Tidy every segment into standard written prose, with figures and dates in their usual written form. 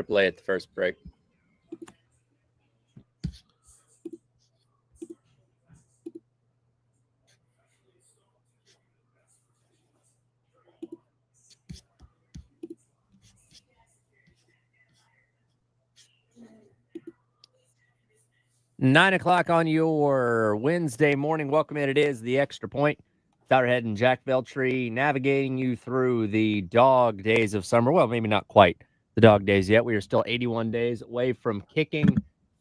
AAA at the first break. Nine o'clock on your Wednesday morning. Welcome in. It is the Extra Point. Tyler Head and Jack Veltri navigating you through the dog days of summer. Well, maybe not quite the dog days yet. We are still 81 days away from kicking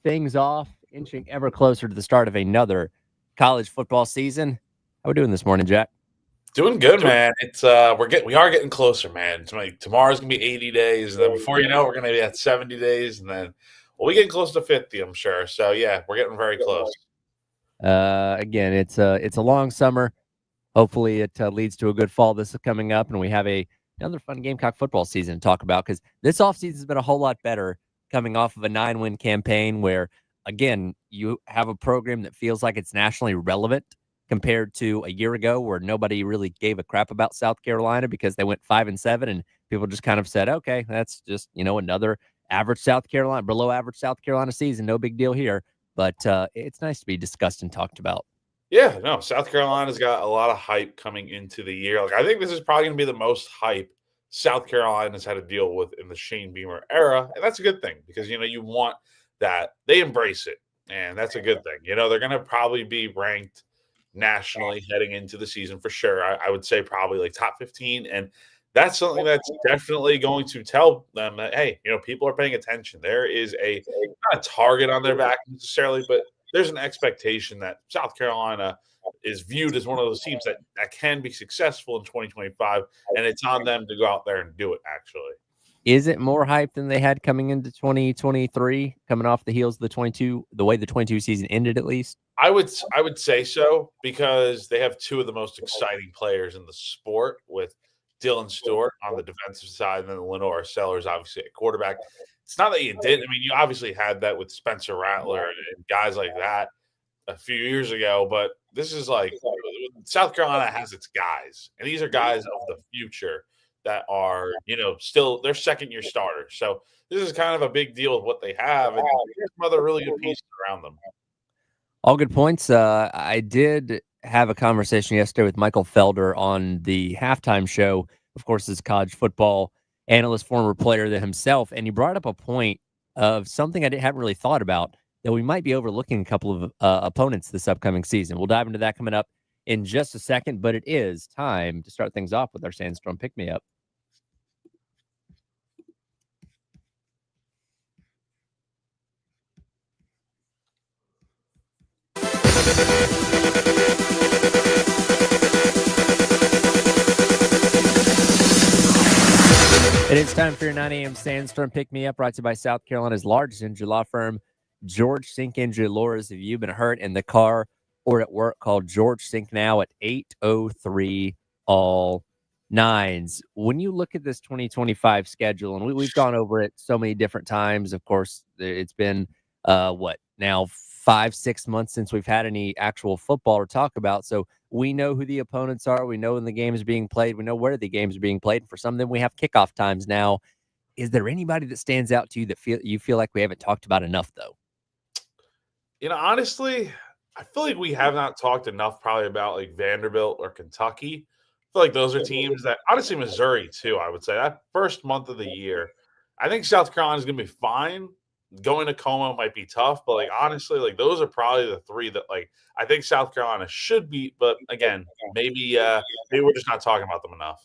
things off, inching ever closer to the start of another college football season. How we doing this morning, Jack? Doing good, man. It's we are getting closer, man. Tomorrow's gonna be 80 days, and then before you know it, we're gonna be at 70 days, and then we're getting close to 50, I'm sure. So yeah, we're getting very close. Again, it's a long summer. Hopefully, it leads to a good fall. This is coming up, and we have another fun Gamecock football season to talk about because this offseason has been a whole lot better coming off of a 9-win campaign where, again, you have a program that feels like it's nationally relevant compared to a year ago where nobody really gave a crap about South Carolina because they went 5-7 and people just kind of said, okay, that's just, another average South Carolina, below average South Carolina season. No big deal here. But it's nice to be discussed and talked about. Yeah, no, South Carolina's got a lot of hype coming into the year. Like, I think this is probably going to be the most hype South Carolina's had to deal with in the Shane Beamer era, and that's a good thing because you want that they embrace it, and that's a good thing. They're going to probably be ranked nationally heading into the season for sure. I would say probably like top 15, and that's something that's definitely going to tell them that hey, people are paying attention. There is not a target on their back necessarily, but there's an expectation that South Carolina is viewed as one of those teams that can be successful in 2025, and it's on them to go out there and do it, actually. Is it more hype than they had coming into 2023, coming off the heels of the way the 22 season ended, at least? I would say so because they have two of the most exciting players in the sport with Dylan Stewart on the defensive side and then Lenore Sellers, obviously, at quarterback. It's not that you did. I mean, you obviously had that with Spencer Rattler and guys like that a few years ago, but this is like South Carolina has its guys, and these are guys of the future that are, still they're second-year starters. So this is kind of a big deal with what they have, and there's some other really good pieces around them. All good points. I did have a conversation yesterday with Michael Felder on the halftime show. Of course, as college football analyst, former player than himself, and he brought up a point of something I hadn't really thought about, that we might be overlooking a couple of opponents this upcoming season. We'll dive into that coming up in just a second, but it is time to start things off with our Sandstorm Pick-Me-Up. It is time for your 9 a.m. Sandstorm Pick-Me-Up, brought to you by South Carolina's largest injury law firm, George Sink Injury Lawyers. If you've been hurt in the car or at work, call George Sink now at 803 all nines. When you look at this 2025 schedule, and we've gone over it so many different times, of course, it's been, 5-6 months since we've had any actual football to talk about. So we know who the opponents are. We know when the game is being played. We know where the games are being played. For some of them, we have kickoff times now. Is there anybody that stands out to you that you feel like we haven't talked about enough, though? Honestly, I feel like we have not talked enough probably about like Vanderbilt or Kentucky. I feel like those are teams that, honestly, Missouri too, I would say. That first month of the year, I think South Carolina is going to be fine. Going to Como might be tough, but honestly, those are probably the three that I think South Carolina should beat. But again, maybe we're just not talking about them enough.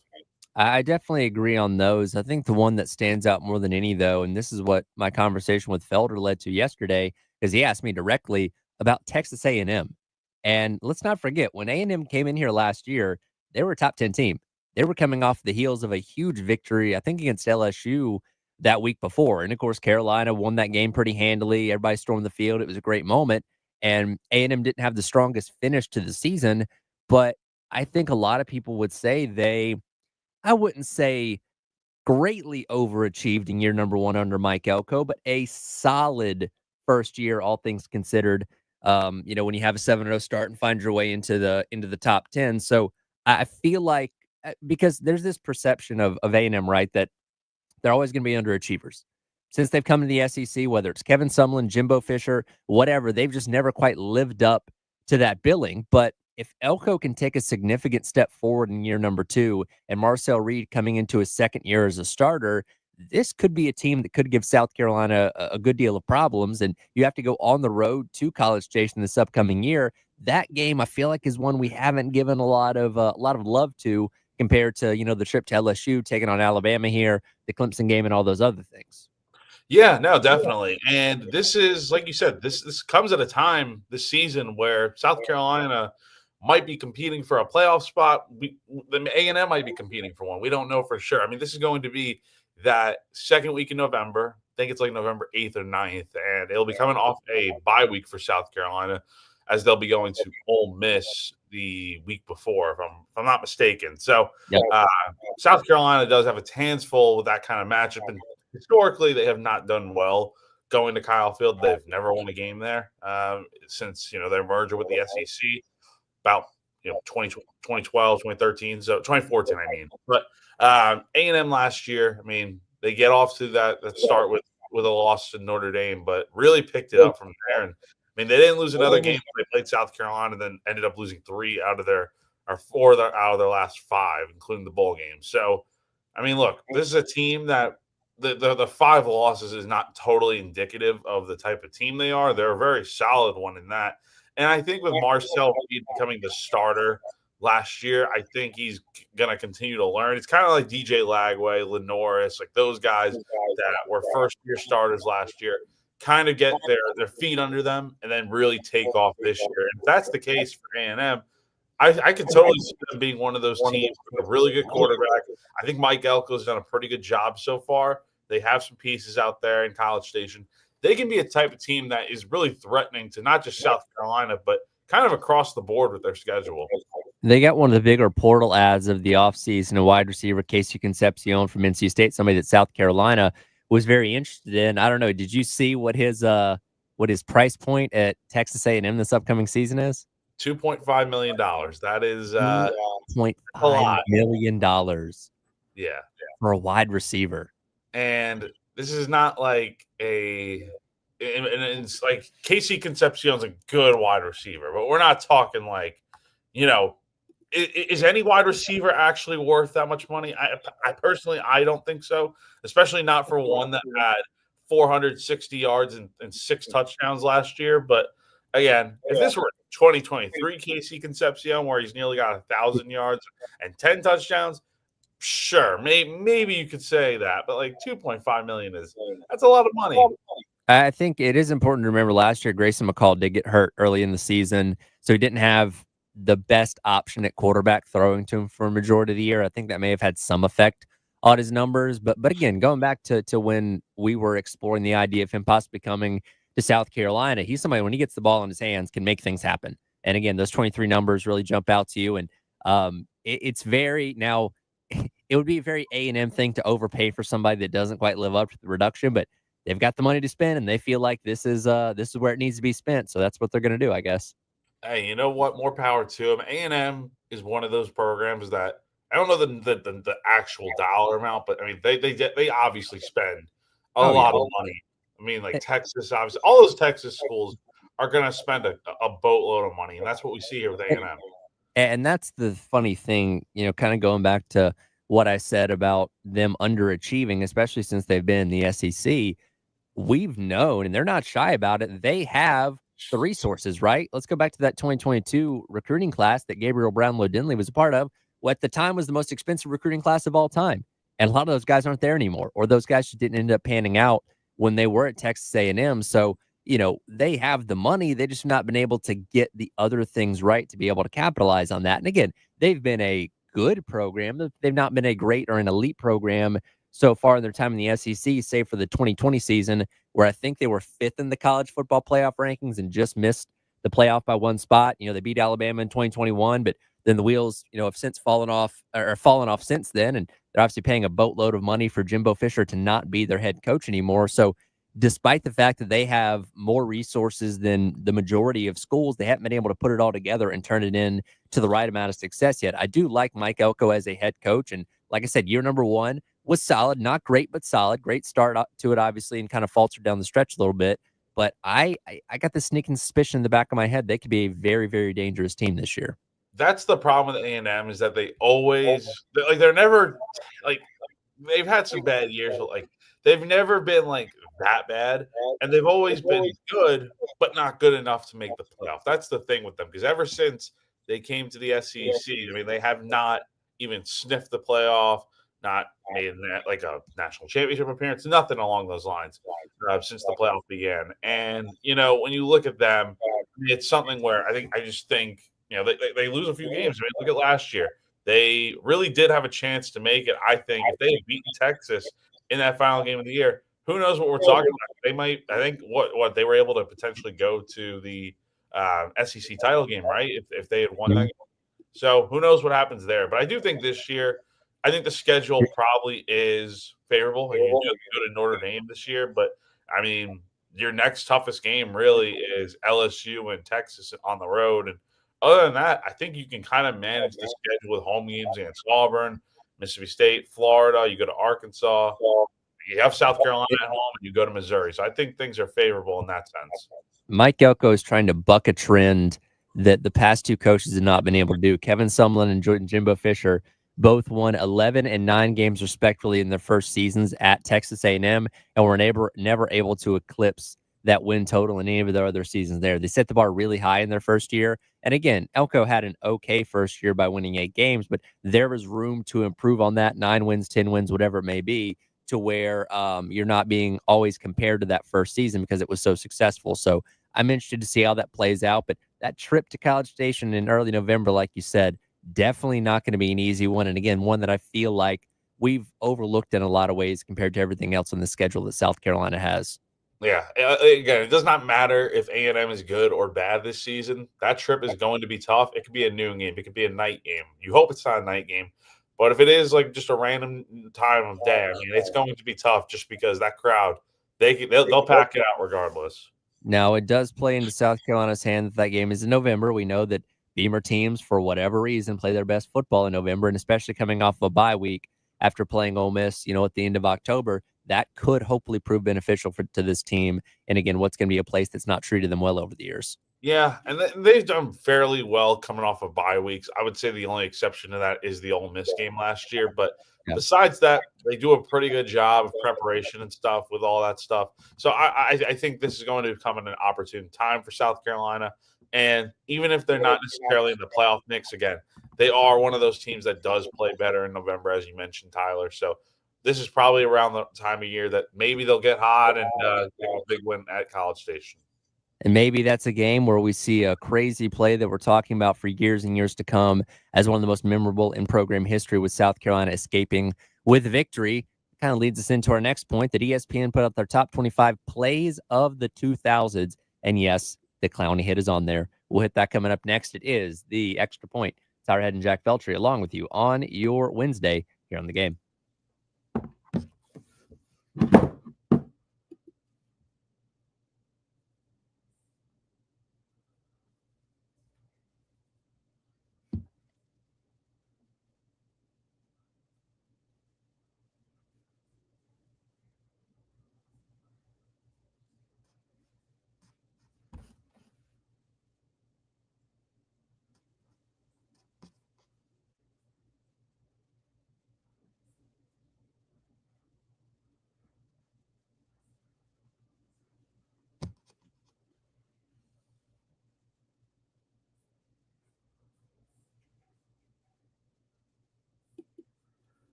I definitely agree on those. I think the one that stands out more than any, though, and this is what my conversation with Felder led to yesterday, is he asked me directly about Texas A&M. And let's not forget, when A&M came in here last year, they were a top 10 team. They were coming off the heels of a huge victory, I think, against LSU that week before. And, of course, Carolina won that game pretty handily. Everybody stormed the field. It was a great moment. And A&M didn't have the strongest finish to the season. But I think a lot of people would say I wouldn't say greatly overachieved in year number one under Mike Elko, but a solid first year, all things considered. When you have a 7-0 start and find your way into the top 10. So I feel like because there's this perception of A&M, right, that they're always going to be underachievers. since they've come to the SEC, whether it's Kevin Sumlin, Jimbo Fisher, whatever, they've just never quite lived up to that billing. But if Elko can take a significant step forward in year number 2 and Marcel Reed coming into his second year as a starter, this could be a team that could give South Carolina a good deal of problems. And you have to go on the road to College Station this upcoming year. That game, I feel like, is one we haven't given a lot of love to compared to the trip to LSU, taking on Alabama here, the Clemson game, and all those other things. Yeah, no, definitely. And this is, like you said, this comes at a time this season where South Carolina might be competing for a playoff spot. The A&M might be competing for one. We don't know for sure. I mean, this is going to be that second week in November. I think it's like November 8th or 9th, and it'll be coming off a bye week for South Carolina as they'll be going to Ole Miss the week before, if I'm not mistaken. So Yep. South Carolina does have its hands full with that kind of matchup, and historically they have not done well going to Kyle Field. They've never won a game there since their merger with the SEC about 2012, 2013, so 2014, I mean. But A&M last year, I mean, they get off to that start with a loss to Notre Dame, but really picked it up from there. And I mean, they didn't lose another game. They played South Carolina, and then ended up losing 3 out of their or 4 out of their last 5, including the bowl game. So, I mean, look, this is a team that the 5 losses is not totally indicative of the type of team they are. They're a very solid one in that. And I think with Marcel Reed becoming the starter last year, I think he's going to continue to learn. It's kind of like DJ Lagway, Lenoris, like those guys that were first-year starters last year, kind of get their feet under them and then really take off this year. And if that's the case for A&M, I could totally see them being one of those teams with a really good quarterback. I think Mike Elko's done a pretty good job so far. They have some pieces out there in College Station. They can be a type of team that is really threatening to not just South Carolina, but kind of across the board with their schedule. They got one of the bigger portal ads of the offseason, a wide receiver, Casey Concepcion from NC State, somebody that South Carolina was very interested in. I don't know. Did you see what his price point at Texas A&M this upcoming season is? $2.5 million. That is $2.5 million. Yeah. For a wide receiver. And this is not like and it's like Casey Concepcion's a good wide receiver, but we're not talking like, is any wide receiver actually worth that much money? I personally, I don't think so, especially not for one that had 460 yards and 6 touchdowns last year. But again, if this were 2023 Casey Concepcion, where he's nearly got 1,000 yards and 10 touchdowns, sure, maybe you could say that. But like 2.5 million that's a lot of money. I think it is important to remember last year Grayson McCall did get hurt early in the season, so he didn't have the best option at quarterback throwing to him for a majority of the year. I think that may have had some effect on his numbers. But again, going back to when we were exploring the idea of him possibly coming to South Carolina, he's somebody when he gets the ball in his hands can make things happen. And again, those 23 numbers really jump out to you. And it's very now. It would be a very A&M thing to overpay for somebody that doesn't quite live up to the reduction, but they've got the money to spend and they feel like this is where it needs to be spent. So that's what they're going to do, I guess. Hey, you know what? More power to them. A&M is one of those programs that I don't know the actual dollar amount, but I mean they obviously spend a lot of money. I mean, like Texas, obviously, all those Texas schools are going to spend a boatload of money, and that's what we see here with A&M. And that's the funny thing, kind of going back to what I said about them underachieving, especially since they've been in the SEC. We've known, and they're not shy about it, they have the resources, right? Let's go back to that 2022 recruiting class that Gabriel Brownlow-Dinley was a part of. What at the time was the most expensive recruiting class of all time. And a lot of those guys aren't there anymore, or those guys just didn't end up panning out when they were at Texas A&M. So, they have the money. They just not been able to get the other things right to be able to capitalize on that. And again, they've been a good program. They've not been a great or an elite program so far in their time in the SEC, save for the 2020 season, where I think they were 5th in the college football playoff rankings and just missed the playoff by 1 spot. They beat Alabama in 2021, but then the wheels, have since fallen off since then. And they're obviously paying a boatload of money for Jimbo Fisher to not be their head coach anymore. So despite the fact that they have more resources than the majority of schools, they haven't been able to put it all together and turn it in to the right amount of success yet. I do like Mike Elko as a head coach. And like I said, year number 1, was solid, not great, but solid. Great start to it, obviously, and kind of faltered down the stretch a little bit. But I got the sneaking suspicion in the back of my head they could be a very, very dangerous team this year. That's the problem with A&M is that they always they're never like they've had some bad years, but like they've never been like that bad, and they've always been good, but not good enough to make the playoff. That's the thing with them because ever since they came to the SEC, I mean, they have not even sniffed the playoff, not made like a national championship appearance, nothing along those lines since the playoff began. And when you look at them, I mean, it's something where I just think they lose a few games. I mean, look at last year. They really did have a chance to make it. I think if they had beaten Texas in that final game of the year, who knows what we're talking about? They might. I think what they were able to potentially go to the SEC title game, right? If they had won that game. So who knows what happens there? But I do think this year, I think the schedule probably is favorable. Like you just go to Notre Dame this year, but I mean, your next toughest game really is LSU and Texas on the road. And other than that, I think you can kind of manage the schedule with home games against Auburn, Mississippi State, Florida. You go to Arkansas. You have South Carolina at home, and you go to Missouri. So I think things are favorable in that sense. Mike Elko is trying to buck a trend that the past two coaches have not been able to do. Kevin Sumlin and Jordan Jimbo Fisher both won 11 and 9 games respectively in their first seasons at Texas A&M, and were never able to eclipse that win total in any of their other seasons there. They set the bar really high in their first year. And again, Elko had an okay first year by winning 8 games, but there was room to improve on that, 9 wins, 10 wins, whatever it may be, to where you're not being always compared to that first season because it was so successful. So I'm interested to see how that plays out. But that trip to College Station in early November, like you said, definitely not going to be an easy one. And again, one that I feel like we've overlooked in a lot of ways compared to everything else on the schedule that South Carolina has. Yeah, again, it does not matter if A&M is good or bad this season. That trip is going to be tough. It could be a noon game. It could be a night game. You hope it's not a night game. But if it is like just a random time of day, I mean, it's going to be tough just because that crowd, they'll pack it out regardless. Now, it does play into South Carolina's hand that game is in November. We know that Beamer teams, for whatever reason, play their best football in November, and especially coming off of a bye week after playing Ole Miss, at the end of October, that could hopefully prove beneficial to this team. And again, what's going to be a place that's not treated them well over the years. Yeah, and they've done fairly well coming off of bye weeks. I would say the only exception to that is the Ole Miss game last year. But Yeah. besides that, they do a pretty good job of preparation and stuff with all that stuff. So I think this is going to come at an opportune time for South Carolina. And even if they're not necessarily in the playoff mix again, they are one of those teams that does play better in November, as you mentioned, Tyler. So this is probably around the time of year that maybe they'll get hot and get a big win at College Station. And maybe that's a game where we see a crazy play that we're talking about for years and years to come as one of the most memorable in program history, with South Carolina escaping with victory. Kind of leads us into our next point that ESPN put out their top 25 plays of the 2000s. And yes, the Clowney hit is on there. We'll hit that coming up next. It is the Extra Point. Tyler Head and Jack Feltry along with you on your Wednesday here on The Game.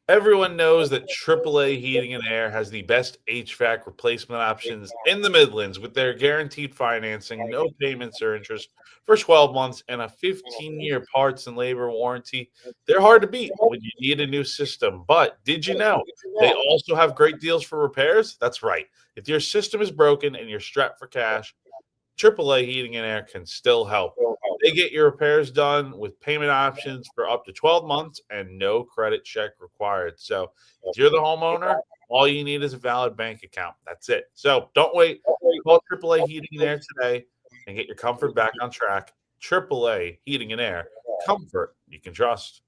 Everyone knows that AAA Heating and Air has the best HVAC replacement options in the Midlands with their guaranteed financing, no payments or interest for 12 months, and a 15-year parts and labor warranty. They're hard to beat when you need a new system. But did you know they also have great deals for repairs? That's right. If your system is broken and you're strapped for cash, AAA Heating and Air can still help. They get your repairs done with payment options for up to 12 months and no credit check required. So if you're the homeowner, all you need is a valid bank account. That's it. So don't wait. Call AAA Heating and Air today and get your comfort back on track. AAA Heating and Air. Comfort you can trust.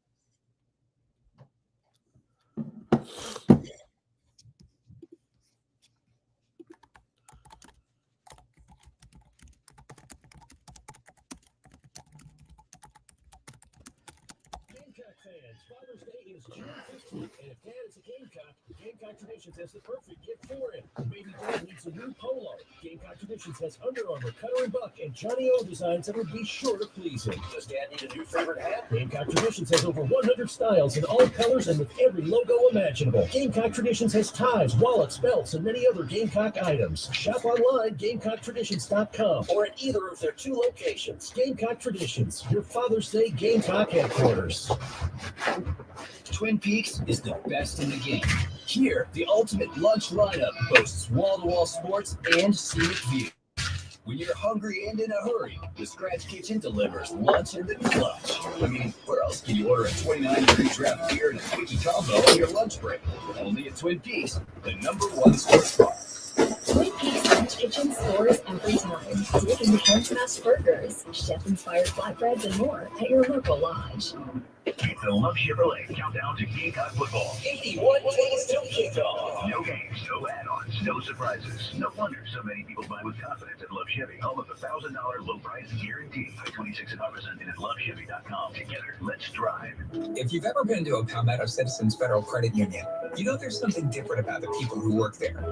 fans, Father's Day is June 15th, and if Dad is a Gamecock, Gamecock Traditions has the perfect gift for him. Baby Dad needs a new polo. Gamecock Traditions has Under Armour, Cutter and Buck, and Johnny O designs that will be sure to please him. Does Dad need a new favorite hat? Gamecock Traditions has over 100 styles in all colors and with every logo imaginable. Gamecock Traditions has ties, wallets, belts, and many other Gamecock items. Shop online, GamecockTraditions.com, or at either of their 2 locations. Gamecock Traditions, your Father's Day Gamecock headquarters. Twin Peaks is the best in the game. Here, the ultimate lunch lineup boasts wall-to-wall sports and scenic views. When you're hungry and in a hurry, the Scratch Kitchen delivers lunch in the clutch. I mean, where else can you order a 29-degree draft beer and a quickie combo on your lunch break? Only at Twin Peaks, the #1 sports bar. Twin Peaks Scratch Kitchen scores every time. Dig into hand-smashed burgers, chef-inspired flatbreads, and more at your local lodge. It's the Love Chevrolet countdown to Gamecock football. 81 days till kickoff. No games, no add-ons, no surprises. No wonder so many people buy with confidence at Love Chevy. Home of the $1,000 low price guarantee. 26 and represented at lovechevy.com. Together, let's drive. If you've ever been to a Palmetto Citizens Federal Credit Union, you know there's something different about the people who work there.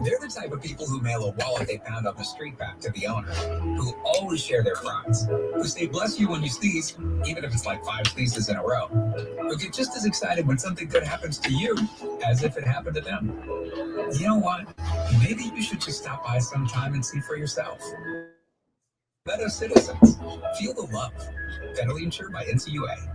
They're the type of people who mail a wallet they found on the street back to the owner, who always share their fries, who say bless you when you sneeze, even if it's like 5 sneezes in a row, who get just as excited when something good happens to you as if it happened to them. You know what? Maybe you should just stop by sometime and see for yourself. Palmetto Citizens. Feel the love. Federally insured by NCUA.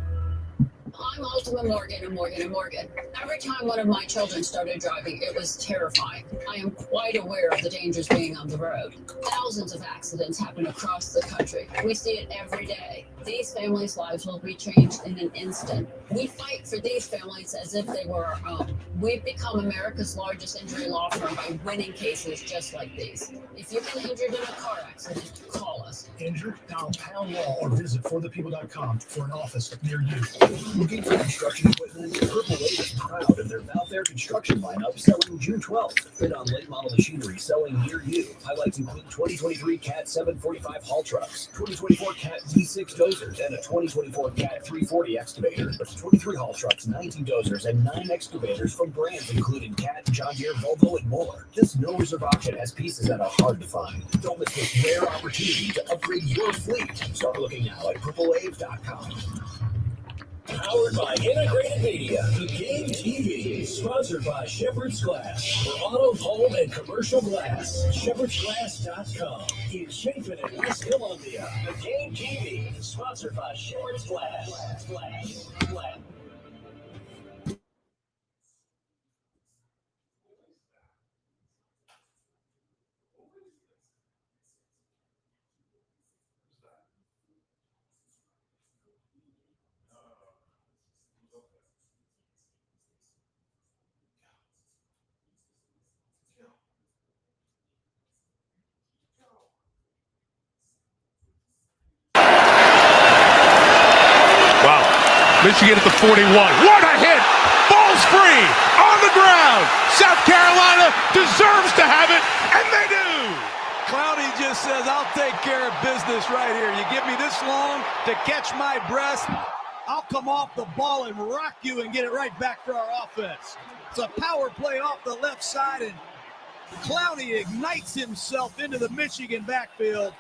I'm Ultima Morgan and Morgan and Morgan. Every time one of my children started driving, it was terrifying. I am quite aware of the dangers being on the road. Thousands of accidents happen across the country. We see it every day. These families' lives will be changed in an instant. We fight for these families as if they were our own. We've become America's largest injury law firm by winning cases just like these. If you've been injured in a car accident, call us. Injured? Dial Pound Law or visit forthepeople.com for an office near you. Looking for construction equipment? Purple Wave is proud of their Valfair construction lineup selling June 12th. Bid on late model machinery selling near you. Highlights include 2023 Cat 745 haul trucks, 2024 Cat D6 dozers, and a 2024 Cat 340 excavator. But 23 haul trucks, 19 dozers, and 9 excavators from brands including Cat, John Deere, Volvo, and more. This no reserve auction has pieces that are hard to find. Don't miss this rare opportunity to upgrade your fleet. Start looking now at purplewave.com. Powered by Integrated Media, the Game TV, sponsored by Shepherd's Glass. For auto, home, and commercial glass, shepherdsglass.com. In Chapin and West Columbia, the Game TV, sponsored by Shepherd's Glass. Michigan at the 41. What a hit! Ball's free on the ground. South Carolina deserves to have it, and they do. Clowney just says, I'll take care of business right here. You give me this long to catch my breath, I'll come off the ball and rock you and get it right back for our offense. It's a power play off the left side, and Clowney ignites himself into the Michigan backfield.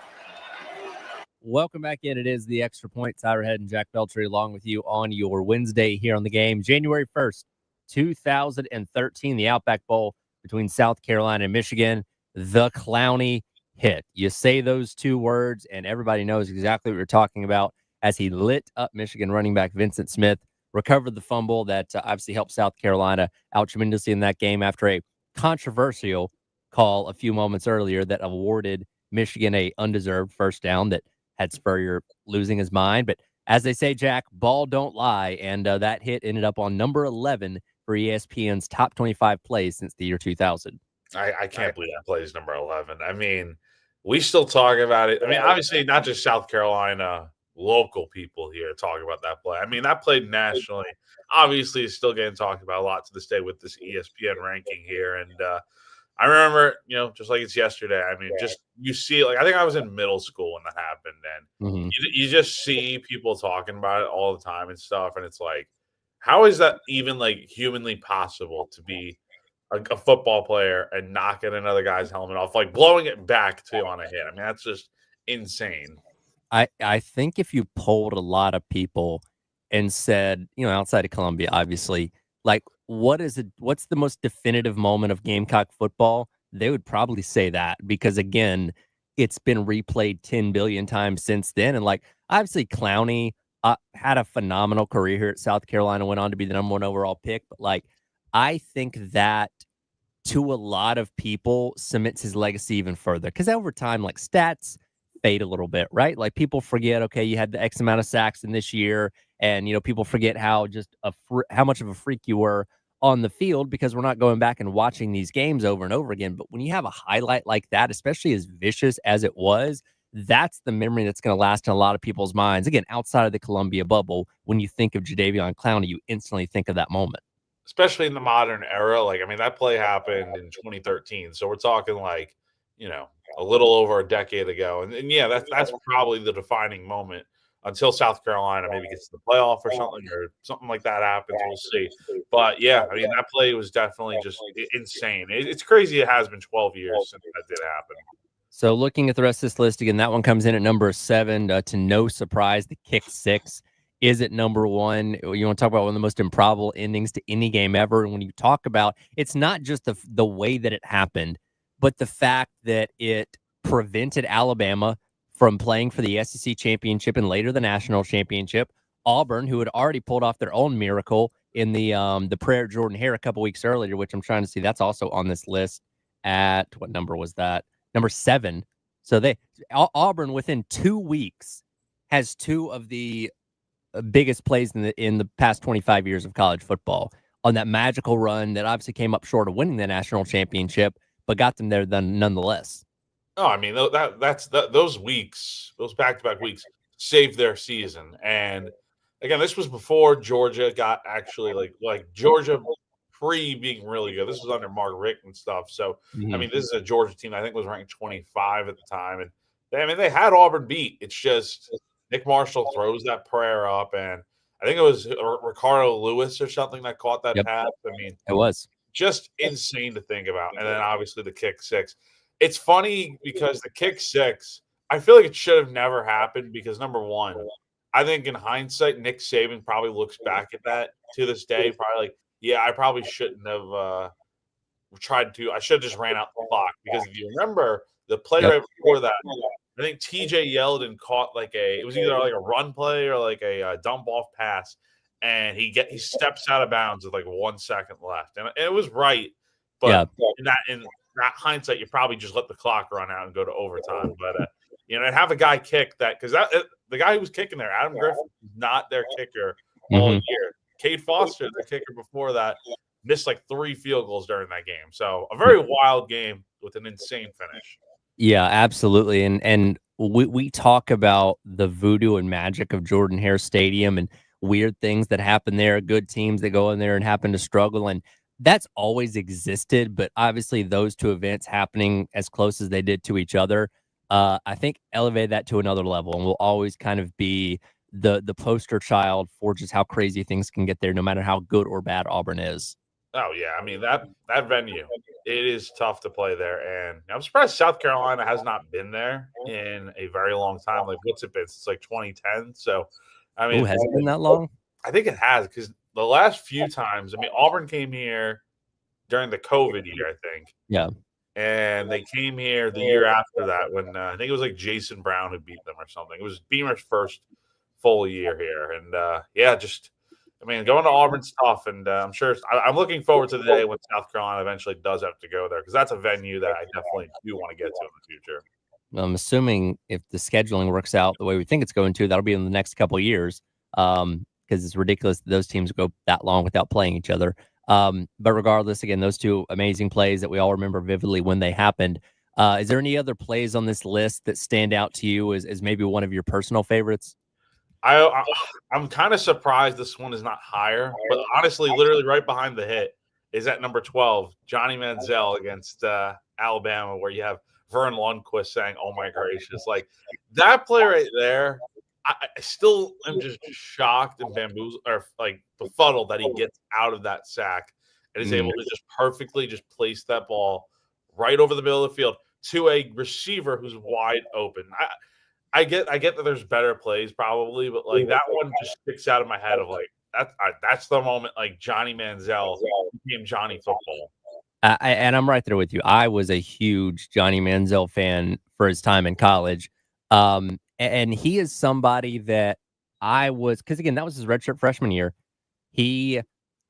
Welcome back in. It is the Extra Point. Tyler Head and Jack Beltry along with you on your Wednesday here on the game. January 1st, 2013, the Outback Bowl between South Carolina and Michigan. The Clowney hit. You say those 2 words, and everybody knows exactly what you're talking about as he lit up Michigan running back Vincent Smith, recovered the fumble that obviously helped South Carolina out tremendously in that game after a controversial call a few moments earlier that awarded Michigan a undeserved first down that had Spurrier losing his mind. But as they say, Jack, ball don't lie. And that hit ended up on number 11 for ESPN's top 25 plays since the year 2000. I can't believe that play is number 11. I mean, we still talk about it. I mean, obviously not just South Carolina, local people here talk about that play. I mean, that played nationally. Obviously, it's still getting talked about a lot to this day with this ESPN ranking here. And I remember, just like it's yesterday. I mean, just you see, like I think I was in middle school when that happened, and you just see people talking about it all the time and stuff, and it's like How is that even like humanly possible to be a football player and knocking another guy's helmet off, like blowing it back to on a hit? I mean, that's just insane. I think if you polled a lot of people and said, outside of Columbia, obviously, like, what's the most definitive moment of Gamecock football? They would probably say that because, again, it's been replayed 10 billion times since then. And, like, obviously, Clowney had a phenomenal career here at South Carolina, went on to be the #1 overall pick. But, like, I think that to a lot of people cements his legacy even further because over time, like, stats fade a little bit, right? Like, people forget, okay, you had the X amount of sacks in this year, and people forget how just how much of a freak you were on the field because we're not going back and watching these games over and over again. But when you have a highlight like that, especially as vicious as it was, that's the memory that's going to last in a lot of people's minds. Again, outside of the Columbia bubble, when you think of Jadeveon Clowney, you instantly think of that moment. Especially in the modern era. Like, I mean, that play happened in 2013. So we're talking like, a little over a decade ago. And yeah, that's probably the defining moment until South Carolina maybe gets to the playoff or something like that happens. We'll see. But yeah, I mean, that play was definitely just insane. It's crazy. It has been 12 years since that did happen. So looking at the rest of this list again, that one comes in at number 7. To no surprise, the kick 6 is at number 1. You want to talk about one of the most improbable endings to any game ever. And when you talk about, it's not just the way that it happened, but the fact that it prevented Alabama from playing for the SEC championship and later the national championship. Auburn, who had already pulled off their own miracle in the prayer of Jordan Hare a couple weeks earlier, which I'm trying to see, that's also on this list at what number was that? Number 7. So Auburn within 2 weeks has 2 of the biggest plays in the past 25 years of college football on that magical run that obviously came up short of winning the national championship, but got them there nonetheless. Oh, I mean, those weeks, those back-to-back weeks saved their season. And again, this was before Georgia got actually like Georgia pre being really good. This was under Mark Richt and stuff. So, I mean, this is a Georgia team I think was ranked 25 at the time. And they had Auburn beat. It's just Nick Marshall throws that prayer up, and I think it was Ricardo Lewis or something that caught that pass. I mean, it was just insane to think about. And then obviously the kick 6. It's funny because the kick 6, I feel like it should have never happened because, number one, I think in hindsight, Nick Saban probably looks back at that to this day, probably like, yeah, I probably shouldn't have I should have just ran out the clock because if you remember the play right before that, I think TJ Yeldon caught it was either like a run play or like a dump off pass, and he steps out of bounds with like 1 second left, and it was right, but in that hindsight, you probably just let the clock run out and go to overtime. But and have a guy kick that because the guy who was kicking there, Adam Griffin, is not their kicker all year. Cade Foster, the kicker before that, missed like 3 field goals during that game. So a very wild game with an insane finish. Yeah, absolutely. And we talk about the voodoo and magic of Jordan Hare Stadium and weird things that happen there, good teams that go in there and happen to struggle. And that's always existed. But obviously those 2 events happening as close as they did to each other, I think elevated that to another level and will always kind of be the poster child for just how crazy things can get there, no matter how good or bad Auburn is. Oh yeah, I mean that venue, it is tough to play there, and I'm surprised South Carolina has not been there in a very long time. Like, what's it been? It's like 2010. So, I mean, has it been that long? I think it has because the last few times, I mean, Auburn came here during the COVID year, I think. Yeah, and they came here the year after that when I think it was like Jason Brown who beat them or something. It was Beamer's first full year here, and I mean, going to Auburn's tough, and I'm sure I'm looking forward to the day when South Carolina eventually does have to go there because that's a venue that I definitely do want to get to in the future. I'm assuming if the scheduling works out the way we think it's going to, that'll be in the next couple of years because it's ridiculous that those teams go that long without playing each other. But regardless, again, those 2 amazing plays that we all remember vividly when they happened. Is there any other plays on this list that stand out to you as maybe one of your personal favorites? I'm kind of surprised this one is not higher, but honestly, literally right behind the hit is at number 12, Johnny Manziel against Alabama, where you have Vern Lundquist saying, "Oh my gracious!" Like that play right there I still am just shocked and bamboozled, or like befuddled that he gets out of that sack and is able to just perfectly just place that ball right over the middle of the field to a receiver who's wide open. I get that there's better plays probably, but like that one just sticks out of my head of like that's the moment like Johnny Manziel became Johnny Football. And I'm right there with you. I was a huge Johnny Manziel fan for his time in college. And he is somebody that I was, because again, that was his redshirt freshman year. He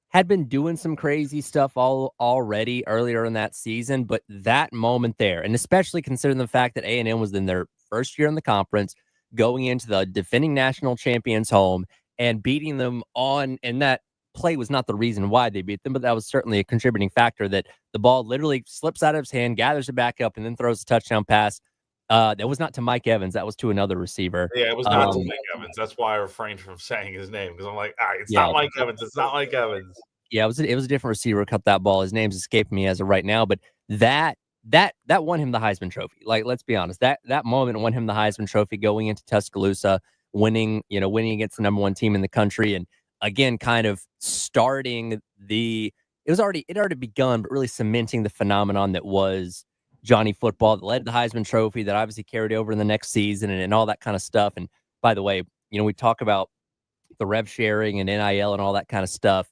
had been doing some crazy stuff already earlier in that season, but that moment there, and especially considering the fact that A&M was in their first year in the conference, going into the defending national champions home and beating them and that play was not the reason why they beat them, but that was certainly a contributing factor that the ball literally slips out of his hand, gathers it back up, and then throws a touchdown pass. That was not to Mike Evans. That was to another receiver. Yeah, it was not to Mike Evans. That's why I refrained from saying his name because I'm like, all right, it's not Mike Evans. It's not Mike Evans. Yeah, it was a different receiver caught that ball. His name's escaping me as of right now, but that won him the Heisman Trophy. Like, let's be honest, that moment won him the Heisman Trophy going into Tuscaloosa, winning against the number one team in the country, and again, kind of starting it had already begun, but really cementing the phenomenon that was Johnny Football that led to the Heisman Trophy that obviously carried over in the next season and all that kind of stuff. And by the way, we talk about the rev sharing and NIL and all that kind of stuff.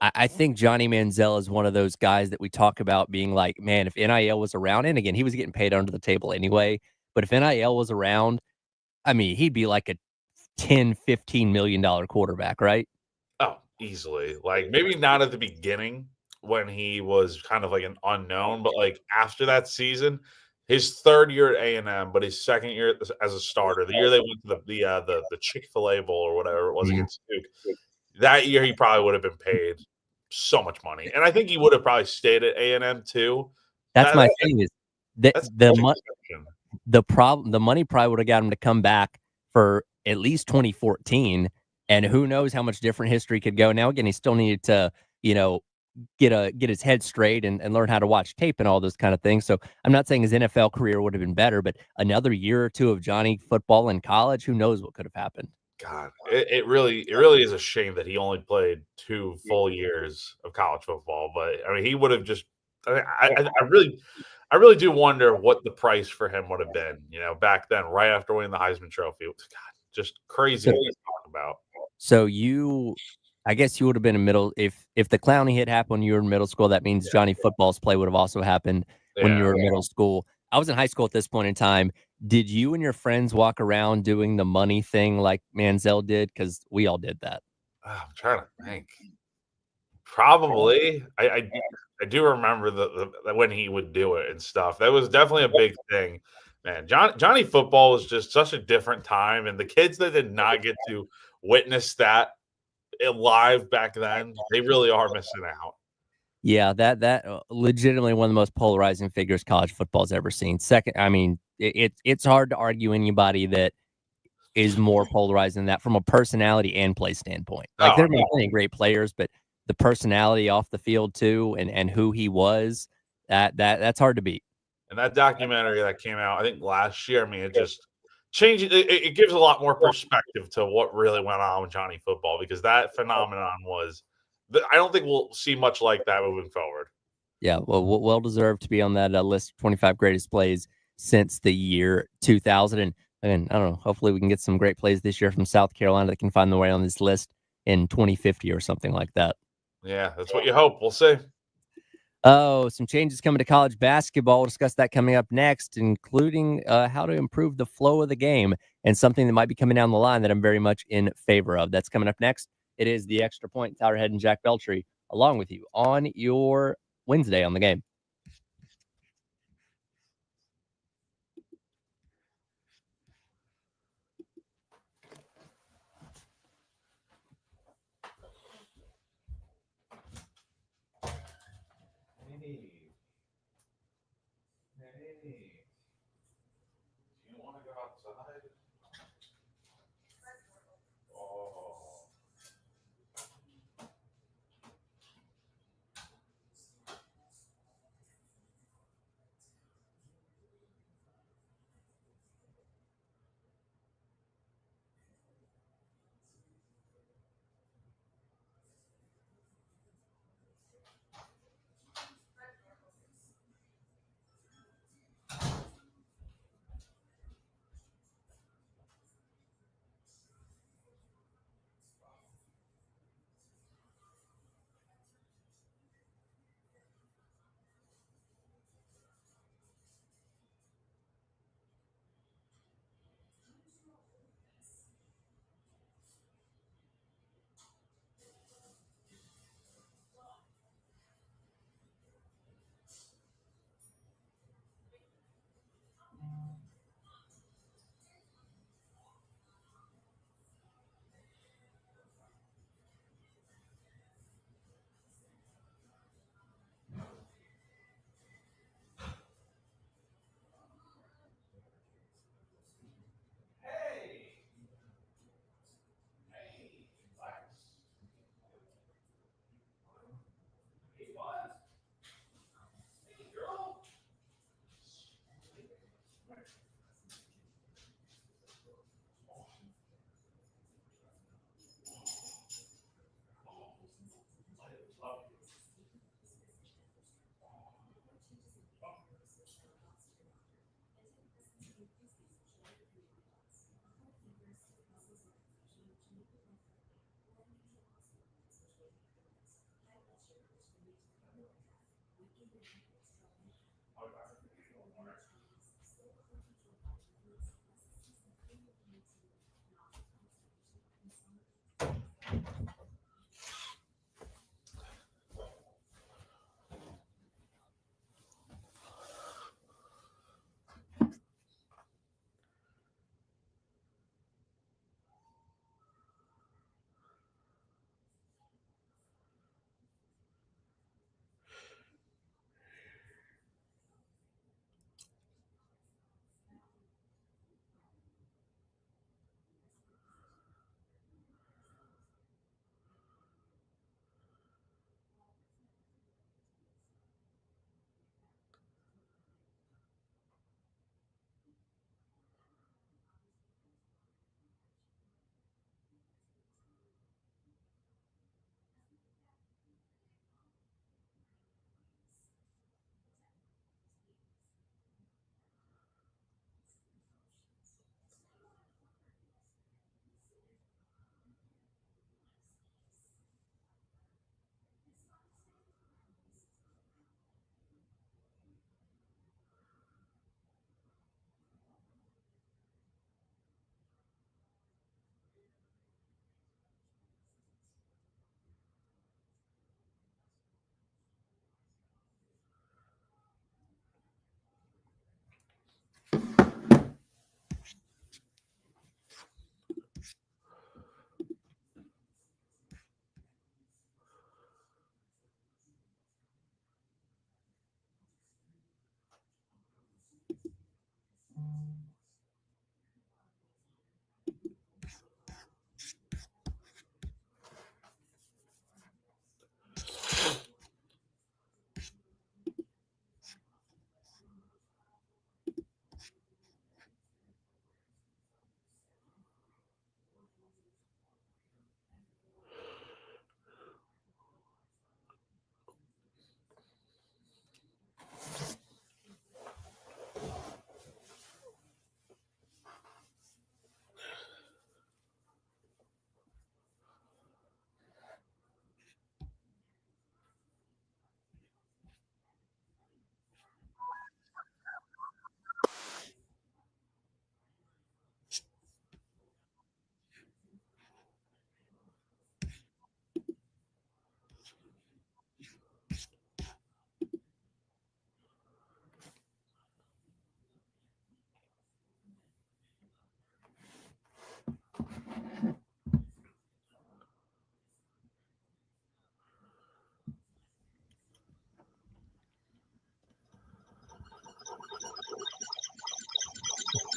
I think Johnny Manziel is one of those guys that we talk about being like, man, if NIL was around, and again, he was getting paid under the table anyway, but if NIL was around, I mean, he'd be like a $10-15 million quarterback, right? Oh, easily. Like maybe not at the beginning when he was kind of like an unknown, but like after that season, his third year at A&M, but his second year as a starter, the year they went to the Chick-fil-A Bowl or whatever it was against Duke, that year he probably would have been paid so much money, and I think he would have probably stayed at A&M too. That's my thing is that That's the money probably would have got him to come back for at least 2014, and who knows how much different history could go. Now, again, he still needed to, get his head straight and learn how to watch tape and all those kind of things. So I'm not saying his NFL career would have been better, but another year or two of Johnny Football in college, who knows what could have happened. God, it really is a shame that he only played 2 full years of college football. But I mean, he would have just. I really do wonder what the price for him would have been. Back then, right after winning the Heisman Trophy. God, just crazy to talk about. So I guess you would have been in middle if the Clowney hit happened when you were in middle school. That means Johnny Football's play would have also happened when you were in middle school. I was in high school at this point in time. Did you and your friends walk around doing the money thing like Manziel did? Because we all did that. I'm trying to think. Probably. I do remember the when he would do it and stuff. That was definitely a big thing. Man, Johnny Football was just such a different time, and the kids that did not get to witness that live back then, they really are missing out. Yeah, that legitimately one of the most polarizing figures college football's ever seen. Second, I mean, it's hard to argue anybody that is more polarized than that from a personality and play standpoint. Like there are plenty of great players, but the personality off the field too, and who he was, that's hard to beat. And that documentary that came out, I think last year, I mean, it just changed. It gives a lot more perspective to what really went on with Johnny Football because that phenomenon was. I don't think we'll see much like that moving forward. Yeah, well deserved to be on that list of 25 greatest plays since the year 2000. And I don't know, hopefully we can get some great plays this year from South Carolina that can find their way on this list in 2050 or something like that. Yeah, that's what you hope. We'll see. Oh, some changes coming to college basketball. We'll discuss that coming up next, including how to improve the flow of the game and something that might be coming down the line that I'm very much in favor of. That's coming up next. It is the Extra Point, Tyler Head and Jack Beltry, along with you on your Wednesday on the game.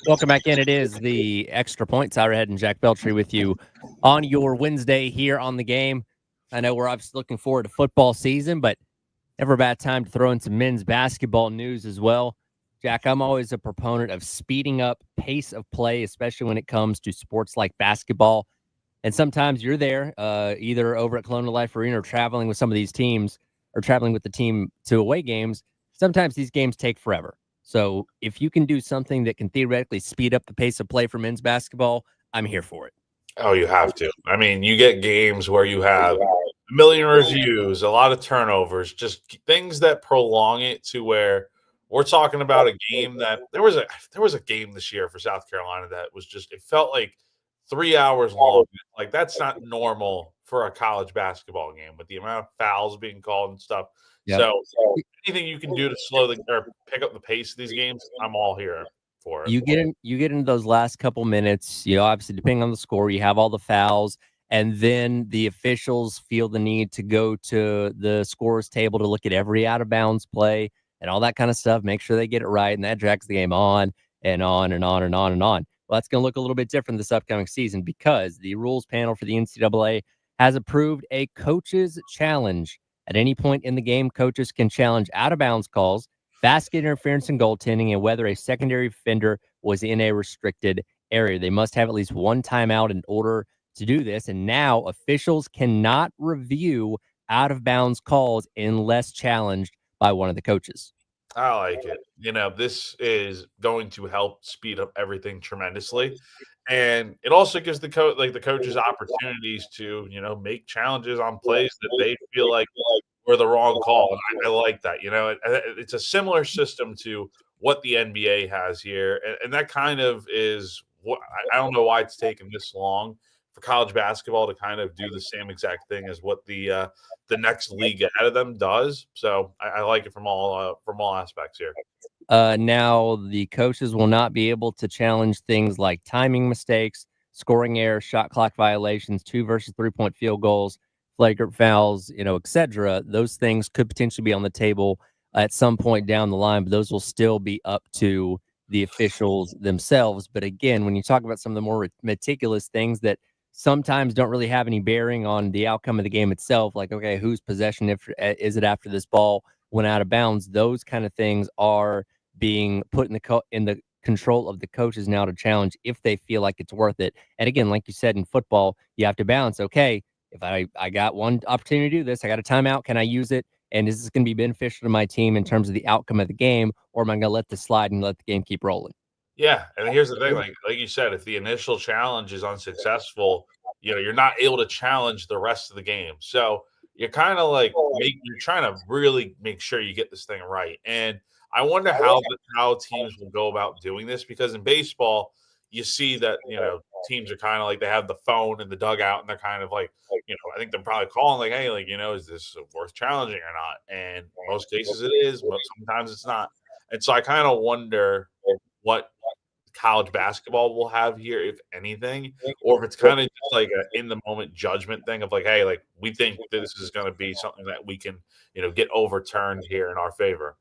Welcome back in. It is the Extra Point. Tyler Head and Jack Beltry with you on your Wednesday here on the game. I know we're obviously looking forward to football season, but never a bad time to throw in some men's basketball news as well. Jack, I'm always a proponent of speeding up pace of play, especially when it comes to sports like basketball. And sometimes you're there, either over at Colonial Life Arena or traveling with some of these teams or traveling with the team to away games. Sometimes these games take forever. So if you can do something that can theoretically speed up the pace of play for men's basketball, I'm here for it. Oh, you have to. I mean, you get games where you have a million reviews, a lot of turnovers, just things that prolong it to where we're talking about a game that there was a game this year for South Carolina that was just it felt like 3 hours long. Like that's not normal for a college basketball game with the amount of fouls being called and stuff. Yep. So anything you can do to slow the or pick up the pace of these games, I'm all here for it. You get into those last couple minutes, obviously depending on the score, you have all the fouls, and then the officials feel the need to go to the scorer's table to look at every out of bounds play and all that kind of stuff, make sure they get it right, and that drags the game on and on and on and on and on. Well, that's going to look a little bit different this upcoming season because the rules panel for the NCAA has approved a coach's challenge. At any point in the game, coaches can challenge out of bounds calls, basket interference and goaltending, and whether a secondary defender was in a restricted area. They must have at least one timeout in order to do this. And now officials cannot review out of bounds calls unless challenged by one of the coaches. I like it. This is going to help speed up everything tremendously. And it also gives the coaches opportunities to, make challenges on plays that they feel like were the wrong call. And I like that. It's a similar system to what the NBA has here. And that kind of is what I don't know why it's taken this long for college basketball to kind of do the same exact thing as what the next league ahead of them does. So I like it from all aspects here. Now, the coaches will not be able to challenge things like timing mistakes, scoring errors, shot clock violations, 2 versus 3 point field goals, flagrant fouls, etc. Those things could potentially be on the table at some point down the line, but those will still be up to the officials themselves. But again, when you talk about some of the more meticulous things that sometimes don't really have any bearing on the outcome of the game itself, like, okay, whose possession is it after this ball went out of bounds? Those kind of things are being put in the control of the coaches now to challenge if they feel like it's worth it. And again, like you said, in football, you have to balance. Okay, if I got one opportunity to do this, I got a timeout. Can I use it? And is this going to be beneficial to my team in terms of the outcome of the game, or am I going to let this slide and let the game keep rolling? Yeah, and here's the thing, like you said, if the initial challenge is unsuccessful, you're not able to challenge the rest of the game. So you're kind of like you're trying to really make sure you get this thing right. And I wonder how teams will go about doing this because in baseball, you see that teams are kind of like they have the phone in the dugout and they're kind of like I think they're probably calling like, hey, like is this worth challenging or not? And most cases it is, but sometimes it's not. And so I kind of wonder what college basketball will have here, if anything, or if it's kind of just like an in the moment judgment thing of like, hey, like we think this is going to be something that we can, get overturned here in our favor.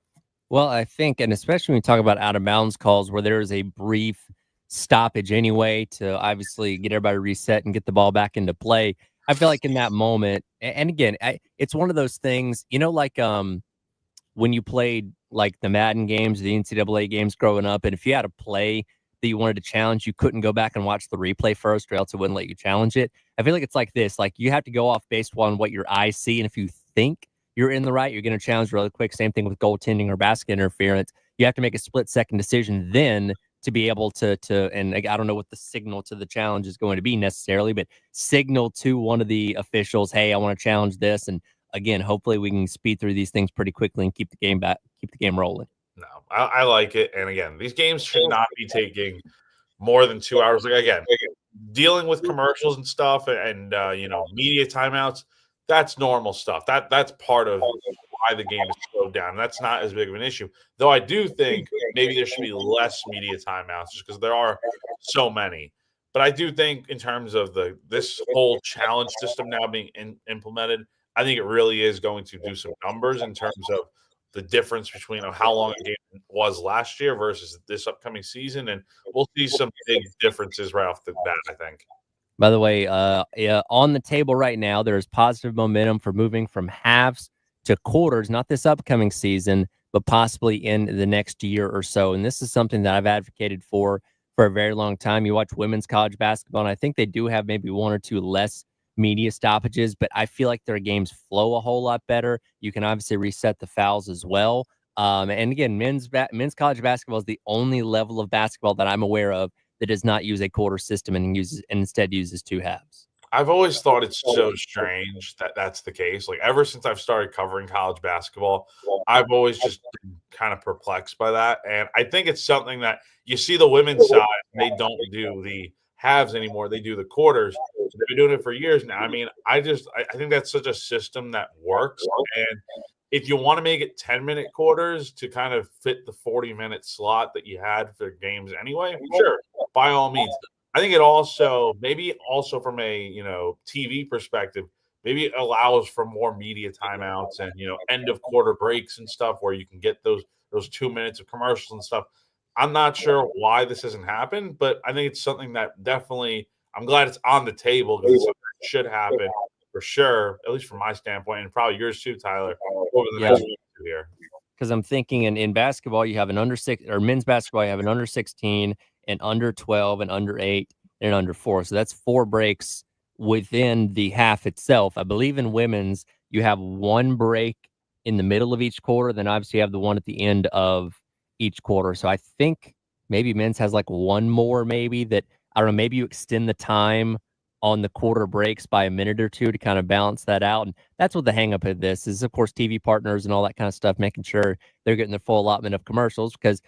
Well, I think, and especially when we talk about out of bounds calls where there is a brief stoppage anyway to obviously get everybody reset and get the ball back into play. I feel like in that moment, and again, it's one of those things, like when you played like the Madden games, the NCAA games growing up, and if you had a play that you wanted to challenge, you couldn't go back and watch the replay first or else it wouldn't let you challenge it. I feel like it's like this, like you have to go off based on what your eyes see. And if you think you're in the right, you're going to challenge really quick. Same thing with goaltending or basket interference. You have to make a split-second decision then to be able to and I don't know what the signal to the challenge is going to be necessarily, but signal to one of the officials, hey, I want to challenge this. And again, hopefully we can speed through these things pretty quickly and keep the game rolling. No, I like it. And again, these games should not be taking more than 2 hours. Like again, dealing with commercials and stuff and media timeouts, that's normal stuff. That's part of why the game is slowed down. That's not as big of an issue. Though I do think maybe there should be less media timeouts just because there are so many. But I do think in terms of this whole challenge system now being implemented, I think it really is going to do some numbers in terms of the difference between how long a game was last year versus this upcoming season, and we'll see some big differences right off the bat, I think. By the way, yeah, on the table right now, there's positive momentum for moving from halves to quarters, not this upcoming season, but possibly in the next year or so. And this is something that I've advocated for a very long time. You watch women's college basketball, and I think they do have maybe one or two less media stoppages, but I feel like their games flow a whole lot better. You can obviously reset the fouls as well. And again, men's college basketball is the only level of basketball that I'm aware of that does not use a quarter system and instead uses two halves. I've always thought it's so strange that that's the case. Like, ever since I've started covering college basketball, I've always just been kind of perplexed by that. And I think it's something that you see the women's side, they don't do the halves anymore. They do the quarters. They've been doing it for years now. I mean, I think that's such a system that works. And if you want to make it 10-minute quarters to kind of fit the 40-minute slot that you had for games anyway, sure, by all means. I think it also maybe also from a TV perspective, maybe it allows for more media timeouts and end of quarter breaks and stuff where you can get those 2 minutes of commercials and stuff. I'm not sure why this hasn't happened, but I think it's something that definitely I'm glad it's on the table because it's something that should happen for sure, at least from my standpoint, and probably yours too, Tyler, over the next week or two here. Because I'm thinking in basketball, you have an under six or men's basketball, you have an under 16, an under 12, an under 8, and an under 4. So that's 4 breaks within the half itself. I believe in women's, you have 1 break in the middle of each quarter. Then obviously you have the one at the end of each quarter. So I think maybe men's has like 1 more, maybe that I don't know. Maybe you extend the time on the quarter breaks by a minute or two to kind of balance that out. And that's what the hang up of this is, of course, TV partners and all that kind of stuff, making sure they're getting their full allotment of commercials because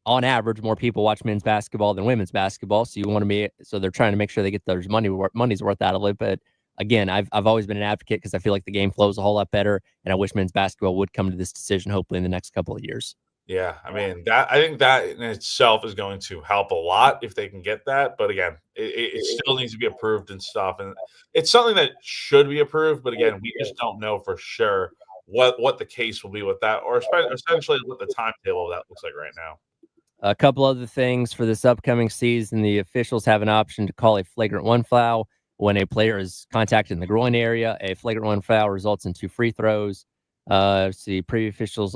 on average, more people watch men's basketball than women's basketball. So you want to be, so they're trying to make sure they get their money's worth out of it. But again, I've always been an advocate because I feel like the game flows a whole lot better. And I wish men's basketball would come to this decision, hopefully in the next couple of years. Yeah, I mean I think that in itself is going to help a lot if they can get that. But again, it still needs to be approved and stuff, and it's something that should be approved. But again, we just don't know for sure what the case will be with that, or essentially what the timetable of that looks like right now. A couple other things for this upcoming season: the officials have an option to call a flagrant 1 foul when a player is contacted in the groin area. A flagrant 1 foul results in 2 free throws. See, previous officials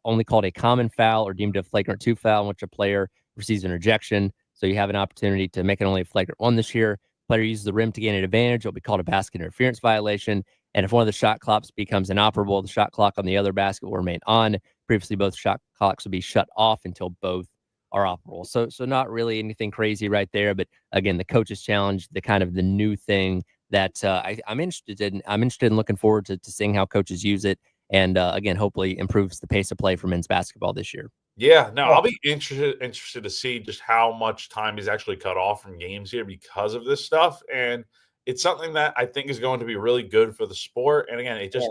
only called a common foul or deemed a flagrant 2 foul in which a player receives an ejection. So you have an opportunity to make it only a flagrant 1 this year. Player uses the rim to gain an advantage. It'll be called a basket interference violation. And if one of the shot clocks becomes inoperable, the shot clock on the other basket will remain on. Previously, both shot clocks will be shut off until both are operable. So not really anything crazy right there. But again, the coach's challenge, the kind of the new thing that I'm interested in. I'm interested in looking forward to seeing how coaches use it. And again, hopefully improves the pace of play for men's basketball this year. Yeah, no, I'll be interested to see just how much time is actually cut off from games here because of this stuff. And it's something that I think is going to be really good for the sport. And again, it just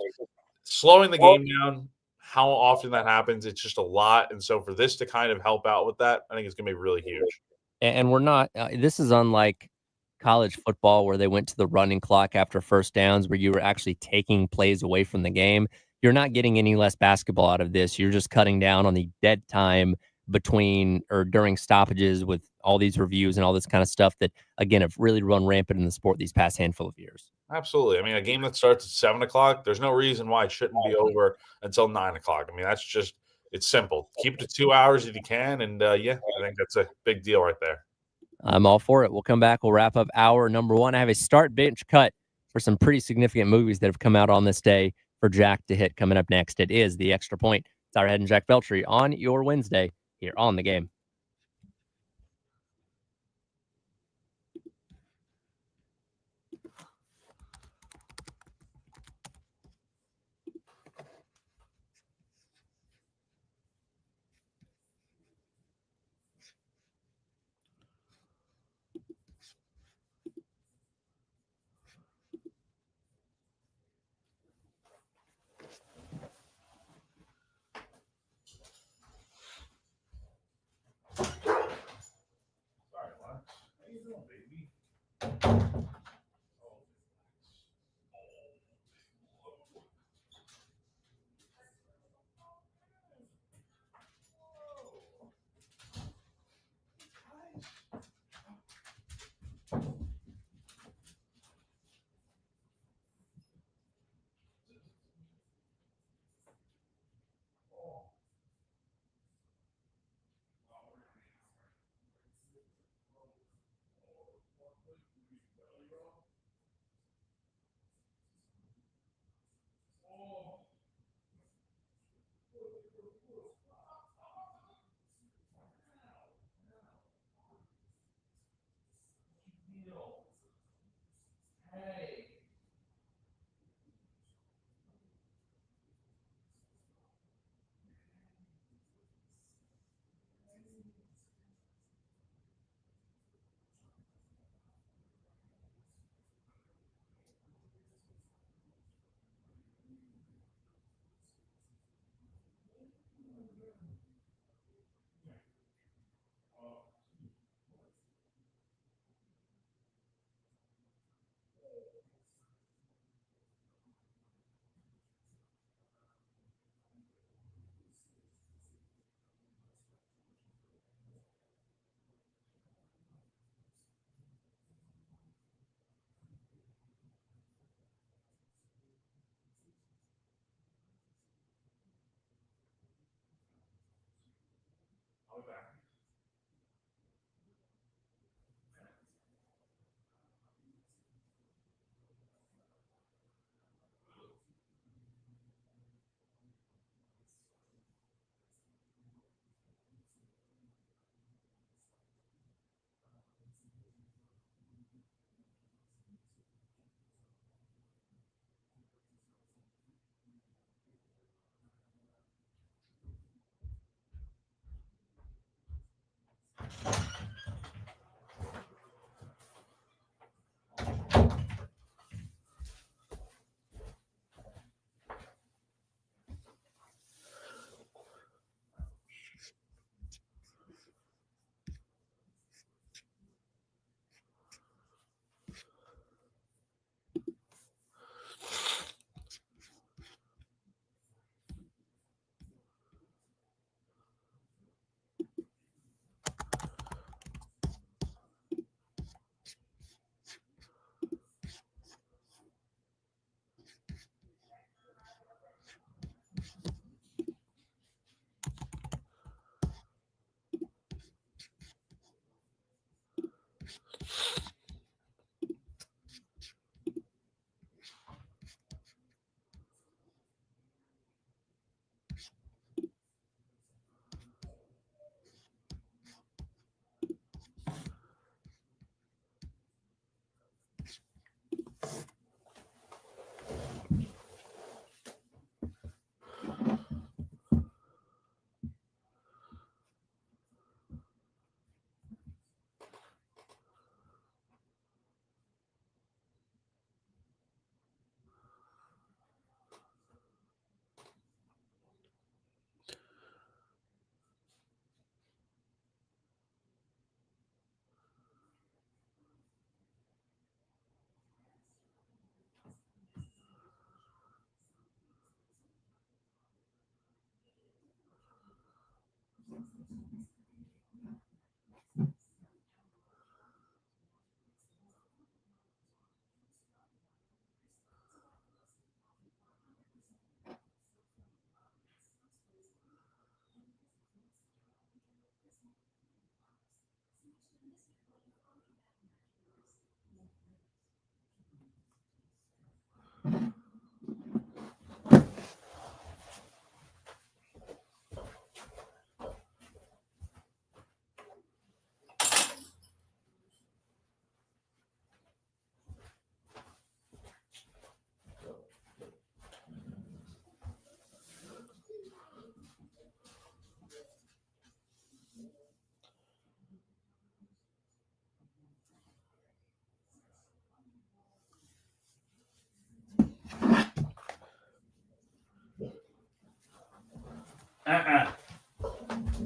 slowing the game down, how often that happens, it's just a lot. And so for this to kind of help out with that, I think it's going to be really huge. And we're not, this is unlike college football where they went to the running clock after first downs, where you were actually taking plays away from the game. You're not getting any less basketball out of this. You're just cutting down on the dead time between or during stoppages with all these reviews and all this kind of stuff that, again, have really run rampant in the sport these past handful of years. Absolutely. I mean, a game that starts at 7 o'clock, there's no reason why it shouldn't be over until 9 o'clock. I mean, that's just, it's simple. Keep it to 2 hours if you can. And yeah, I think that's a big deal right there. I'm all for it. We'll come back. We'll wrap up hour number 1. I have a start bench cut for some pretty significant movies that have come out on this day for Jack to hit coming up next. It is The Extra Point. Tyler Head and Jack Beltry on your Wednesday here on The Game.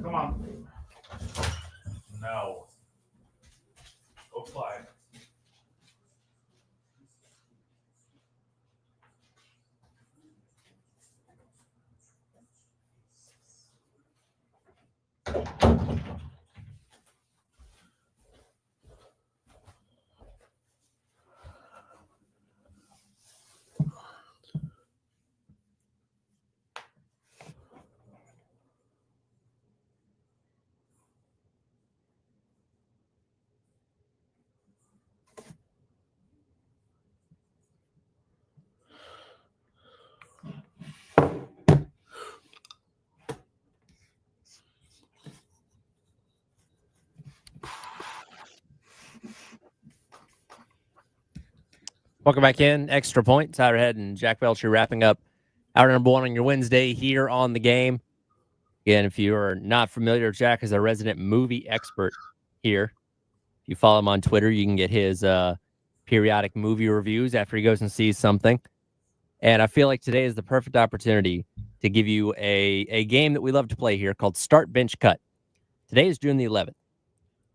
Come on. No. Go play. Welcome back in. Extra Point. Tyler Head and Jack Belcher wrapping up hour number 1 on your Wednesday here on the game. Again, if you are not familiar, Jack is a resident movie expert here. If you follow him on Twitter, you can get his periodic movie reviews after he goes and sees something. And I feel like today is the perfect opportunity to give you a game that we love to play here called Start Bench Cut. Today is June the 11th.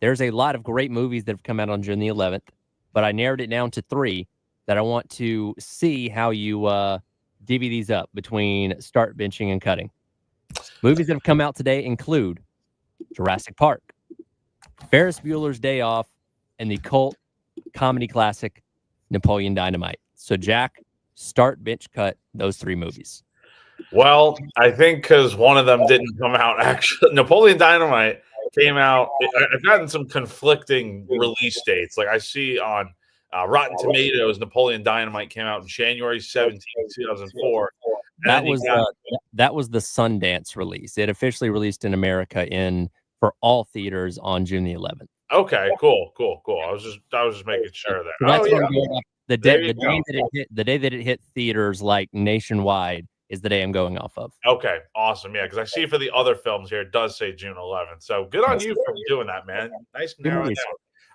There's a lot of great movies that have come out on June the 11th, but I narrowed it down to 3 that I want to see how you divvy these up between start benching and cutting. Movies that have come out today include Jurassic Park, Ferris Bueller's Day Off, and the cult comedy classic Napoleon Dynamite. So, Jack, start, bench, cut those 3 movies. Well, I think because one of them didn't come out. Actually, Napoleon Dynamite came out. I've gotten some conflicting release dates. Like I see on Rotten Tomatoes, Napoleon Dynamite came out January 17th, 2004. That was the Sundance release. It officially released in America for all theaters on June the 11th. Okay, cool. I was just making sure that. So that's what I'm going off. The day that it hit theaters like nationwide is the day I'm going off of. Okay, awesome. Yeah, because I see for the other films here, it does say June 11th. So good on you for doing that, man. Nice narrowing down.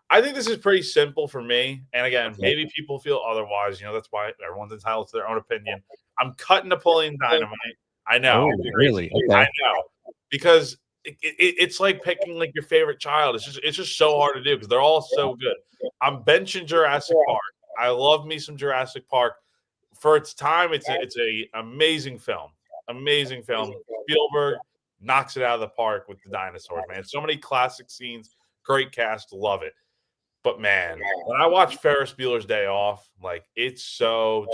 I think this is pretty simple for me. And again, maybe people feel otherwise. That's why everyone's entitled to their own opinion. I'm cutting Napoleon Dynamite. I know. Oh, really? Okay. I know. Because it's like picking like your favorite child. It's just so hard to do because they're all so good. I'm benching Jurassic Park. I love me some Jurassic Park. For its time, it's a amazing film. Amazing film. Spielberg knocks it out of the park with the dinosaurs, man. So many classic scenes, great cast, love it. But man, when I watch Ferris Bueller's Day Off, like it's so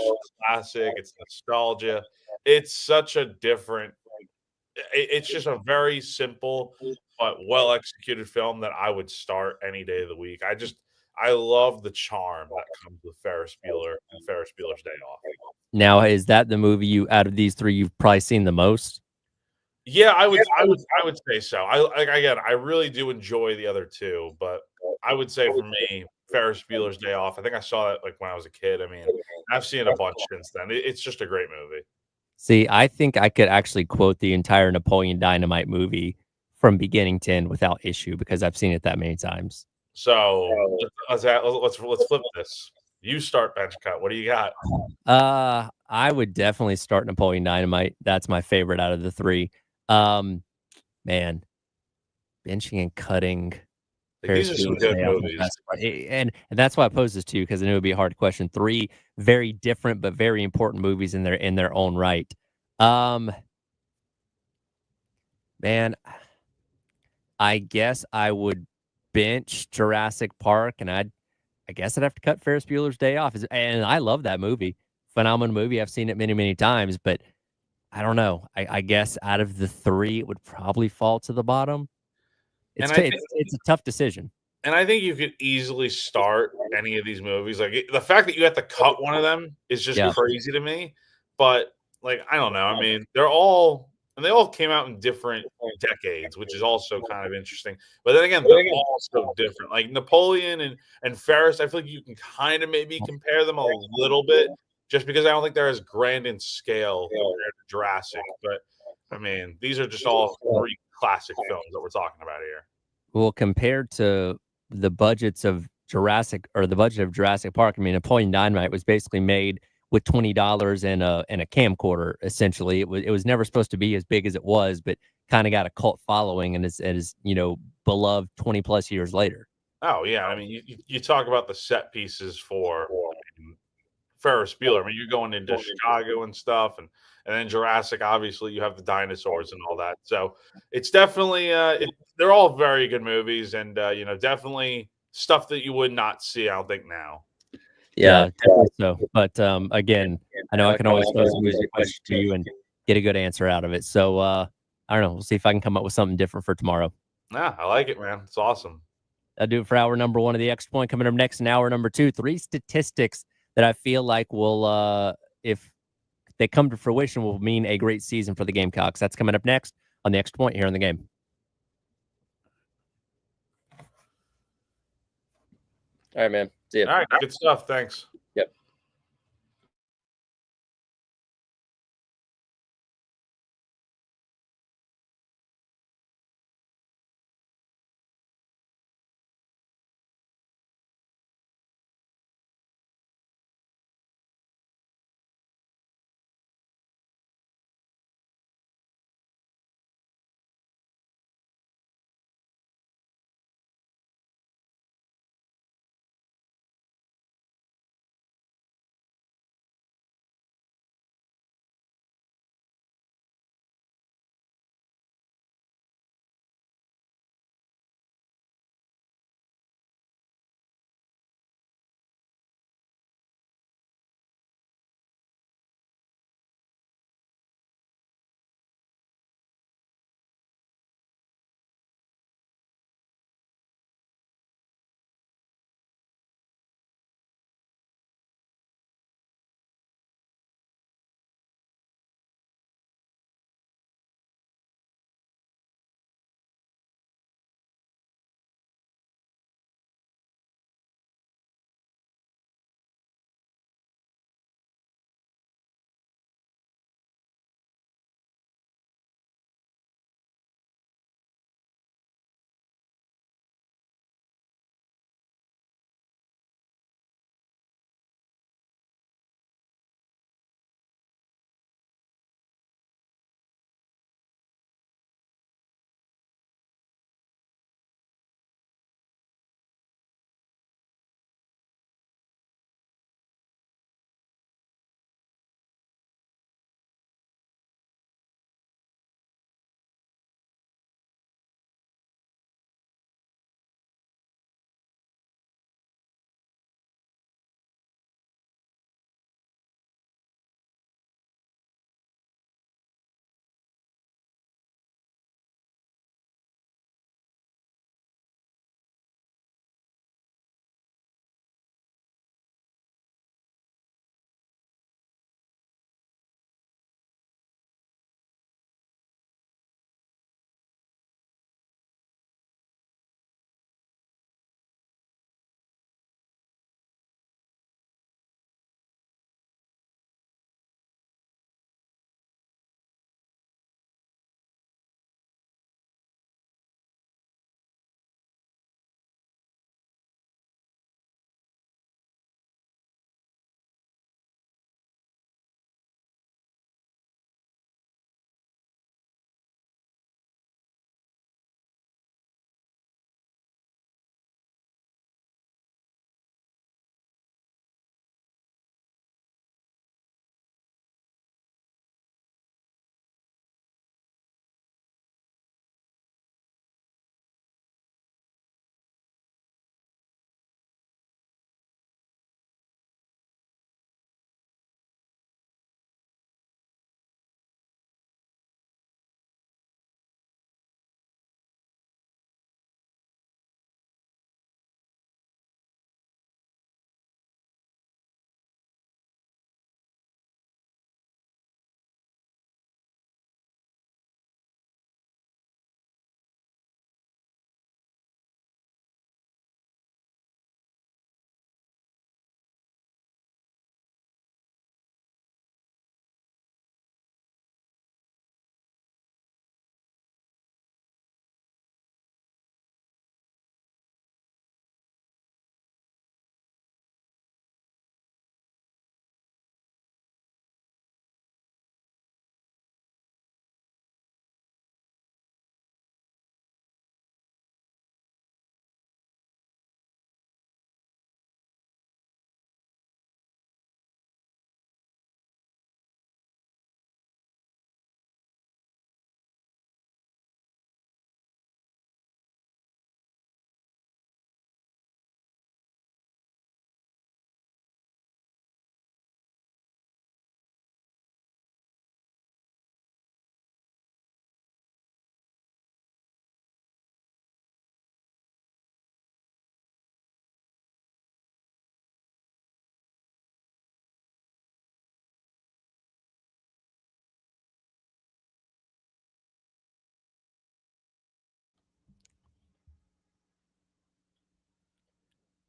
classic, it's nostalgia. It's such a different it's just a very simple but well executed film that I would start any day of the week. I love the charm that comes with Ferris Bueller and Ferris Bueller's Day Off. Now, is that the movie out of these 3 you've probably seen the most? Yeah, I would say so. I really do enjoy the other 2, but I would say for me, Ferris Bueller's Day Off. I think I saw it like when I was a kid. I mean, I've seen it a bunch since then. It's just a great movie. See, I think I could actually quote the entire Napoleon Dynamite movie from beginning to end without issue because I've seen it that many times. So let's flip this. You start bench cut. What do you got? I would definitely start Napoleon Dynamite. That's my favorite out of the 3. Man, benching and cutting. These are some good movies. And that's why I posed this to you because I knew it would be a hard question. 3 very different but very important movies in their own right. Man, I guess I would bench Jurassic Park, and I guess I'd have to cut Ferris Bueller's Day Off. And I love that movie. Phenomenal movie. I've seen it many, many times, but I don't know. I guess out of the 3, it would probably fall to the bottom. It's a tough decision. And I think you could easily start any of these movies. Like the fact that you have to cut one of them is just crazy to me. But like, I don't know. I mean, they all came out in different decades, which is also kind of interesting. But then again, they're all so different. Like Napoleon and Ferris, I feel like you can kind of maybe compare them a little bit, just because I don't think they're as grand in scale compared to Jurassic. But I mean, these are just all 3 classic films that we're talking about here. Well, compared to the budget of Jurassic Park, I mean, Napoleon Dynamite was basically made with $20 and a camcorder. Essentially, it was never supposed to be as big as it was, but kind of got a cult following and is beloved 20 plus years later. Oh yeah, I mean, you talk about the set pieces for Ferris Bueller. I mean, you're going into Chicago and stuff, and then Jurassic. Obviously, you have the dinosaurs and all that. So it's definitely they're all very good movies, and definitely stuff that you would not see. I don't think now. Yeah, definitely so. But again, I know I can always pose a question to you and get a good answer out of it. So I don't know. We'll see if I can come up with something different for tomorrow. Yeah, I like it, man. It's awesome. I'll do it for hour number 1 of the Extra Point. Coming up next in hour number 2, 3 statistics that I feel like will, if they come to fruition, will mean a great season for the Gamecocks. That's coming up next on the Extra Point here in the game. All right, man. See ya. All right, good stuff. Thanks. Yep.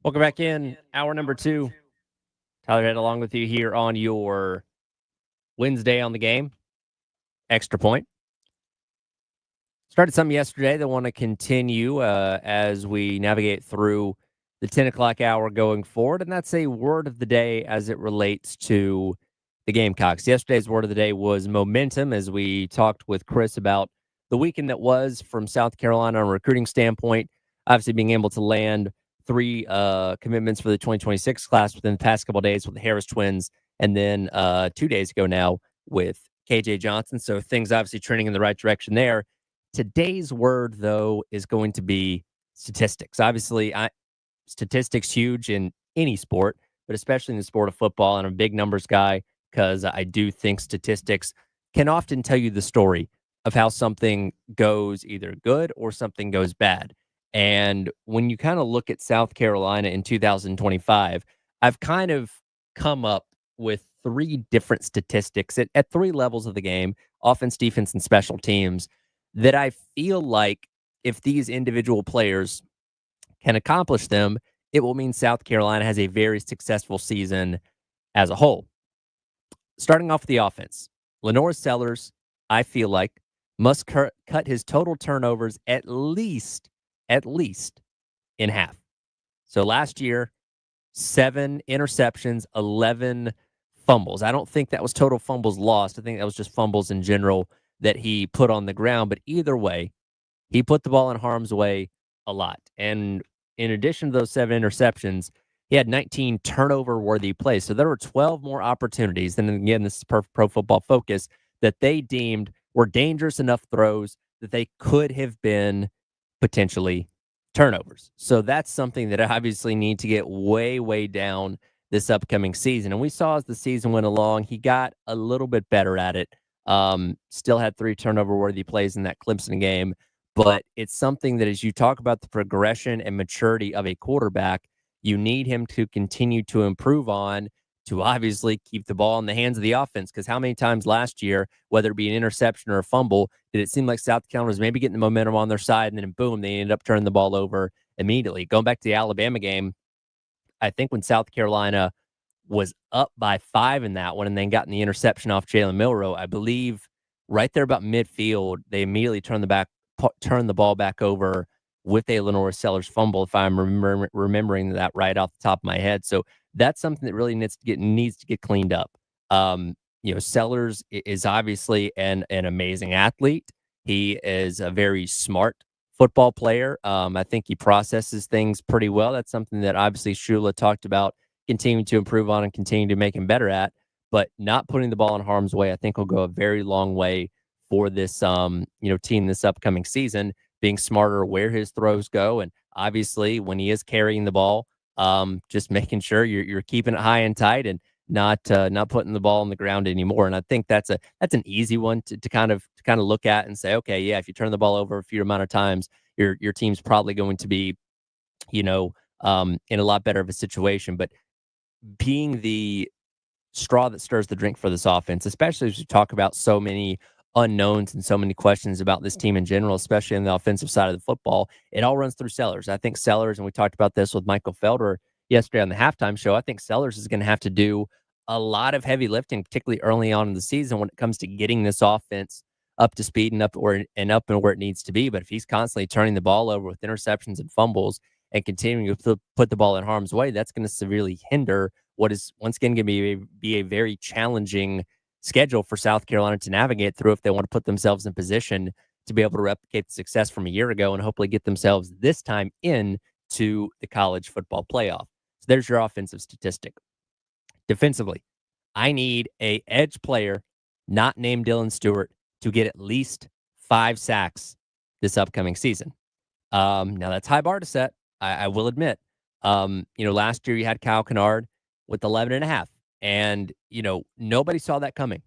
Welcome back in. Hour number 2. Tyler Head along with you here on your Wednesday on the game. Extra point. Started something yesterday that I want to continue as we navigate through the 10 o'clock hour going forward, and that's a word of the day as it relates to the Gamecocks. Yesterday's word of the day was momentum, as we talked with Chris about the weekend that was from South Carolina on a recruiting standpoint. Obviously, being able to land 3 commitments for the 2026 class within the past couple of days with the Harris twins, and then 2 days ago now with KJ Johnson. So things obviously trending in the right direction there. Today's word, though, is going to be statistics. Obviously, statistics huge in any sport, but especially in the sport of football. And I'm a big numbers guy because I do think statistics can often tell you the story of how something goes either good or something goes bad. And when you kind of look at South Carolina in 2025, I've kind of come up with 3 different statistics at 3 levels of the game: offense, defense, and special teams, that I feel like if these individual players can accomplish them, it will mean South Carolina has a very successful season as a whole. Starting off with the offense, Lenore Sellers, I feel like, must cut his total turnovers at least in half. So last year, 7 interceptions, 11 fumbles. I don't think that was total fumbles lost. I think that was just fumbles in general that he put on the ground. But either way, he put the ball in harm's way a lot. And in addition to those 7 interceptions, he had 19 turnover-worthy plays. So there were 12 more opportunities, and again, this is Pro Football Focus, that they deemed were dangerous enough throws that they could have been potentially turnovers. So that's something that I obviously need to get way, way down this upcoming season. And we saw as the season went along, he got a little bit better at it. Still had 3 turnover-worthy plays in that Clemson game. But it's something that as you talk about the progression and maturity of a quarterback, you need him to continue to improve on to obviously keep the ball in the hands of the offense. Because how many times last year, whether it be an interception or a fumble, did it seem like South Carolina was maybe getting the momentum on their side, and then boom, they ended up turning the ball over immediately. Going back to the Alabama game, I think when South Carolina was up by 5 in that one and then gotten the interception off Jalen Milroe, I believe right there about midfield, they immediately turned the ball back over with a Lenore Sellers fumble, if I'm remembering that right off the top of my head. So that's something that really needs to get cleaned up. Sellers is obviously an amazing athlete. He is a very smart football player. I think he processes things pretty well. That's something that obviously Shula talked about continuing to improve on and continue to make him better at. But not putting the ball in harm's way, I think, will go a very long way for this team this upcoming season, being smarter where his throws go. And obviously when he is carrying the ball, just making sure you're keeping it high and tight and not putting the ball on the ground anymore. And I think that's an easy one to kind of look at and say, okay, yeah, if you turn the ball over a few amount of times, your team's probably going to be, in a lot better of a situation. But being the straw that stirs the drink for this offense, especially as we talk about so many unknowns and so many questions about this team in general, especially on the offensive side of the football, it all runs through Sellers. I think Sellers, and we talked about this with Michael Felder yesterday on the halftime show, I think Sellers is going to have to do a lot of heavy lifting, particularly early on in the season when it comes to getting this offense up to speed and up where it needs to be. But if he's constantly turning the ball over with interceptions and fumbles and continuing to put the ball in harm's way, that's going to severely hinder what is once again going to be a very challenging schedule for South Carolina to navigate through if they want to put themselves in position to be able to replicate the success from a year ago and hopefully get themselves this time in to the college football playoff. So there's your offensive statistic. Defensively, I need a edge player not named Dylan Stewart to get at least 5 sacks this upcoming season. Now that's high bar to set. I will admit. Last year you had Kyle Kennard with 11.5. And, nobody saw that coming.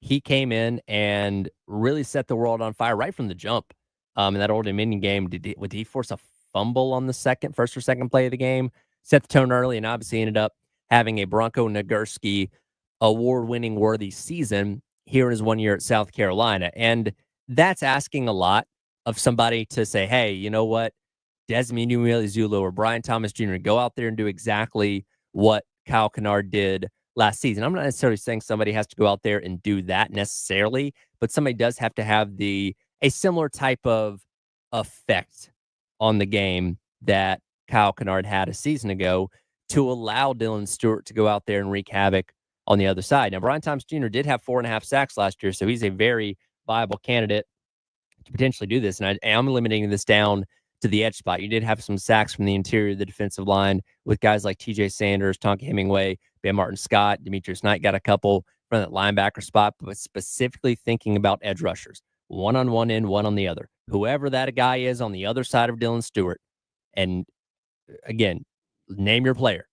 He came in and really set the world on fire right from the jump. In that Old Dominion game, did he force a fumble on the first or second play of the game? Set the tone early and obviously ended up having a Bronco Nagurski award-winning worthy season here in his 1 year at South Carolina. And that's asking a lot of somebody to say, hey, you know what? Desmond Zulu or Brian Thomas Jr. go out there and do exactly what Kyle Kennard did last season. I'm not necessarily saying somebody has to go out there and do that necessarily, but somebody does have to have a similar type of effect on the game that Kyle Kennard had a season ago to allow Dylan Stewart to go out there and wreak havoc on the other side. Now, Brian Thomas Jr. did have 4.5 sacks last year, so he's a very viable candidate to potentially do this. And I am limiting this down to the edge spot. You did have some sacks from the interior of the defensive line with guys like TJ Sanders, Tonka Hemingway, Ben Martin Scott, Demetrius Knight got a couple from that linebacker spot, but specifically thinking about edge rushers, one on one end, one on the other. Whoever that guy is on the other side of Dylan Stewart, and again, name your player.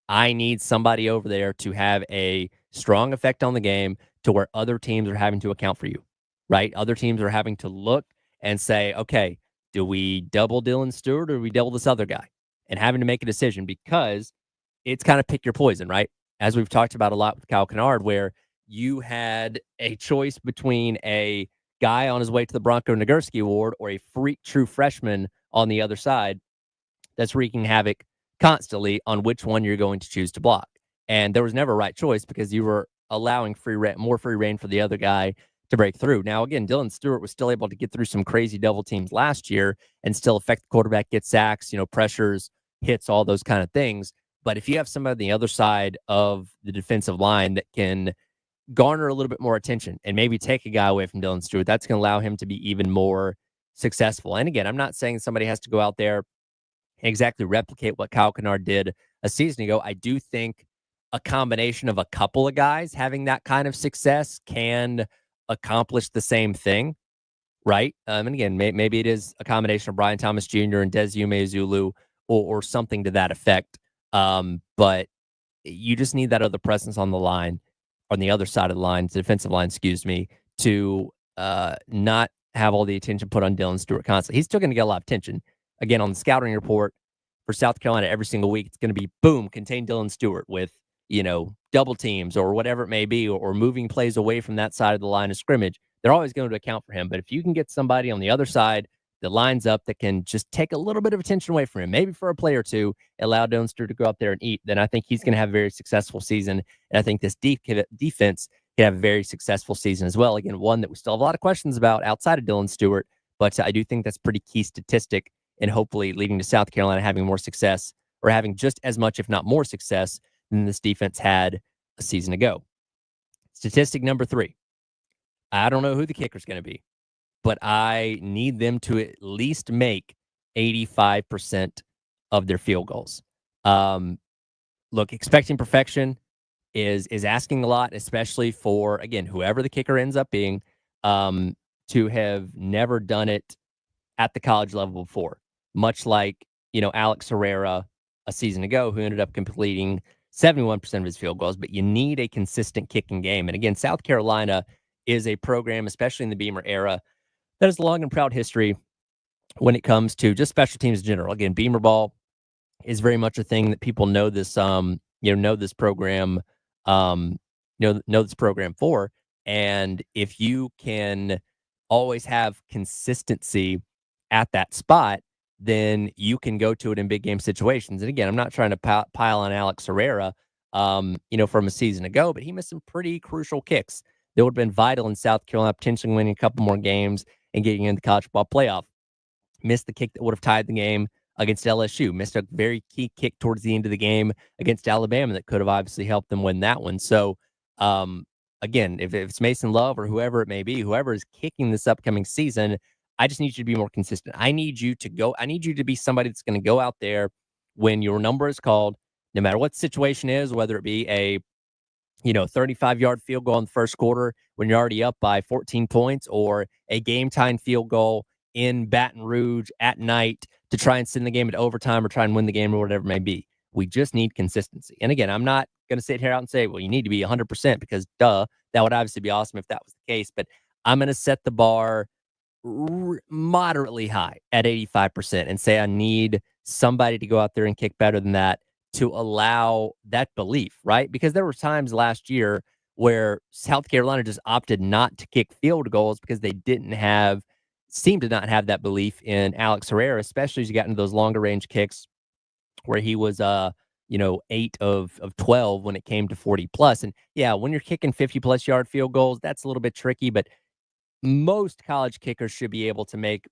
I need somebody over there to have a strong effect on the game to where other teams are having to account for you, right? Other teams are having to look and say, okay, do we double Dylan Stewart or do we double this other guy? And having to make a decision because it's kind of pick your poison, right? As we've talked about a lot with Kyle Kennard, where you had a choice between a guy on his way to the Bronco Nagurski Award or a freak true freshman on the other side that's wreaking havoc constantly on which one you're going to choose to block. And there was never a right choice because you were allowing more free reign for the other guy to break through. Now, again, Dylan Stewart was still able to get through some crazy double teams last year and still affect the quarterback, get sacks, pressures, hits, all those kind of things. But if you have somebody on the other side of the defensive line that can garner a little bit more attention and maybe take a guy away from Dylan Stewart, that's going to allow him to be even more successful. And again, I'm not saying somebody has to go out there and exactly replicate what Kyle Kennard did a season ago. I do think a combination of a couple of guys having that kind of success can accomplish the same thing, right? And again, maybe it is a combination of Brian Thomas Jr. and Desmond Zulu or something to that effect. But you just need that other presence on the line, on the other side of the line, the defensive line, to not have all the attention put on Dylan Stewart constantly. He's still going to get a lot of attention. Again, on the scouting report for South Carolina every single week, it's going to be, boom, contain Dylan Stewart with, double teams or whatever it may be, or moving plays away from that side of the line of scrimmage. They're always going to account for him. But if you can get somebody on the other side that lines up that can just take a little bit of attention away from him, maybe for a play or two, allow Dylan Stewart to go out there and eat, then I think he's going to have a very successful season. And I think this defense can have a very successful season as well. Again, one that we still have a lot of questions about outside of Dylan Stewart, but I do think that's pretty key statistic and hopefully leading to South Carolina having more success or having just as much, if not more success than this defense had a season ago. Statistic number 3. I don't know who the kicker's going to be, but I need them to at least make 85% of their field goals. Look, expecting perfection is asking a lot, especially for, again, whoever the kicker ends up being, to have never done it at the college level before. Much like, Alex Herrera a season ago, who ended up completing 71% of his field goals, but you need a consistent kicking game. And again, South Carolina is a program, especially in the Beamer era, that has a long and proud history when it comes to just special teams in general. Again, Beamer ball is very much a thing that people know this, know this program, know this program for. And if you can always have consistency at that spot, then you can go to it in big game situations. And again, I'm not trying to pile on Alex Herrera, from a season ago, but he missed some pretty crucial kicks that would have been vital in South Carolina potentially winning a couple more games and getting into the college football playoff. Missed the kick that would have tied the game against LSU. Missed a very key kick towards the end of the game against Alabama that could have obviously helped them win that one. So, again, if it's Mason Love or whoever it may be, whoever is kicking this upcoming season, I just need you to be more consistent. I need you to be somebody that's going to go out there when your number is called, no matter what the situation is, whether it be a 35-yard field goal in the first quarter when you're already up by 14 points, or a game-time field goal in Baton Rouge at night to try and send the game into overtime or try and win the game or whatever it may be. We just need consistency. And again, I'm not going to sit here out and say, well, you need to be 100% because, that would obviously be awesome if that was the case. But I'm going to set the bar moderately high at 85% and say I need somebody to go out there and kick better than that to allow that belief, right? Because there were times last year where South Carolina just opted not to kick field goals because they didn't have seem to not have that belief in Alex Herrera, especially as you got into those longer range kicks where he was 8 of 12 when it came to 40 plus. And yeah, when you're kicking 50 plus yard field goals, that's a little bit tricky, but most college kickers should be able to make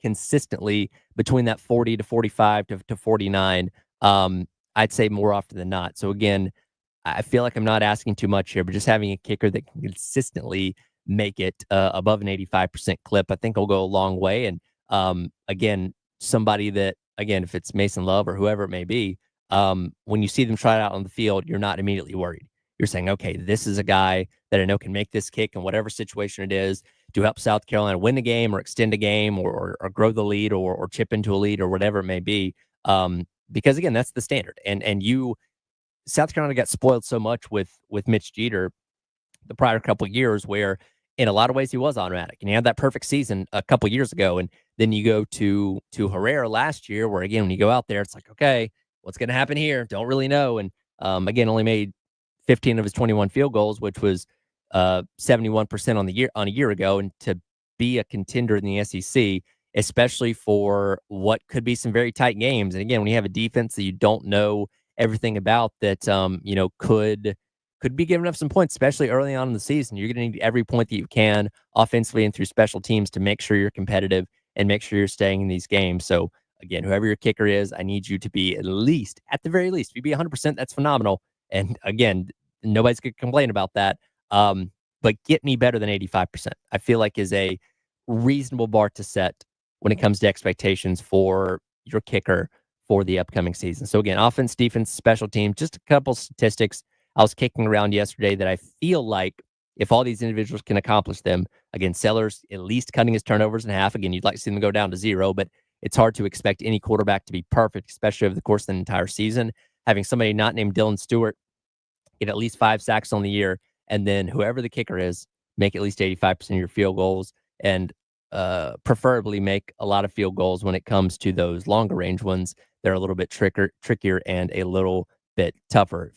consistently between that 40 to 45 to 49. I'd say more often than not. So again, I feel like I'm not asking too much here, but just having a kicker that can consistently make it above an 85% clip, I think will go a long way. And again, somebody that, again, if it's Mason Love or whoever it may be, when you see them try it out on the field, you're not immediately worried. You're saying, okay, this is a guy that I know can make this kick in whatever situation it is to help South Carolina win the game or extend a game or grow the lead or chip into a lead or whatever it may be. Because again, that's the standard. And South Carolina got spoiled so much with Mitch Jeter the prior couple of years where in a lot of ways he was automatic and he had that perfect season a couple of years ago. And then you go to Herrera last year where again, when you go out there, it's like, okay, what's going to happen here? Don't really know. And again, only made 15 of his 21 field goals, which was 71% on a year ago. And to be a contender in the SEC, especially for what could be some very tight games. And again, when you have a defense that you don't know everything about that could be giving up some points, especially early on in the season. You're going to need every point that you can offensively and through special teams to make sure you're competitive and make sure you're staying in these games. So again, whoever your kicker is, I need you to be at the very least, if you be 100%, that's phenomenal. And again, nobody's going to complain about that. But get me better than 85%. I feel like is a reasonable bar to set when it comes to expectations for your kicker for the upcoming season. So again, offense, defense, special team, just a couple statistics I was kicking around yesterday that I feel like if all these individuals can accomplish them, again, Sellers at least cutting his turnovers in half. Again, you'd like to see them go down to 0, but it's hard to expect any quarterback to be perfect, especially over the course of the entire season. Having somebody not named Dylan Stewart get at least 5 sacks on the year, and then whoever the kicker is, make at least 85% of your field goals, and preferably make a lot of field goals when it comes to those longer range ones. They're a little bit trickier and a little bit tougher.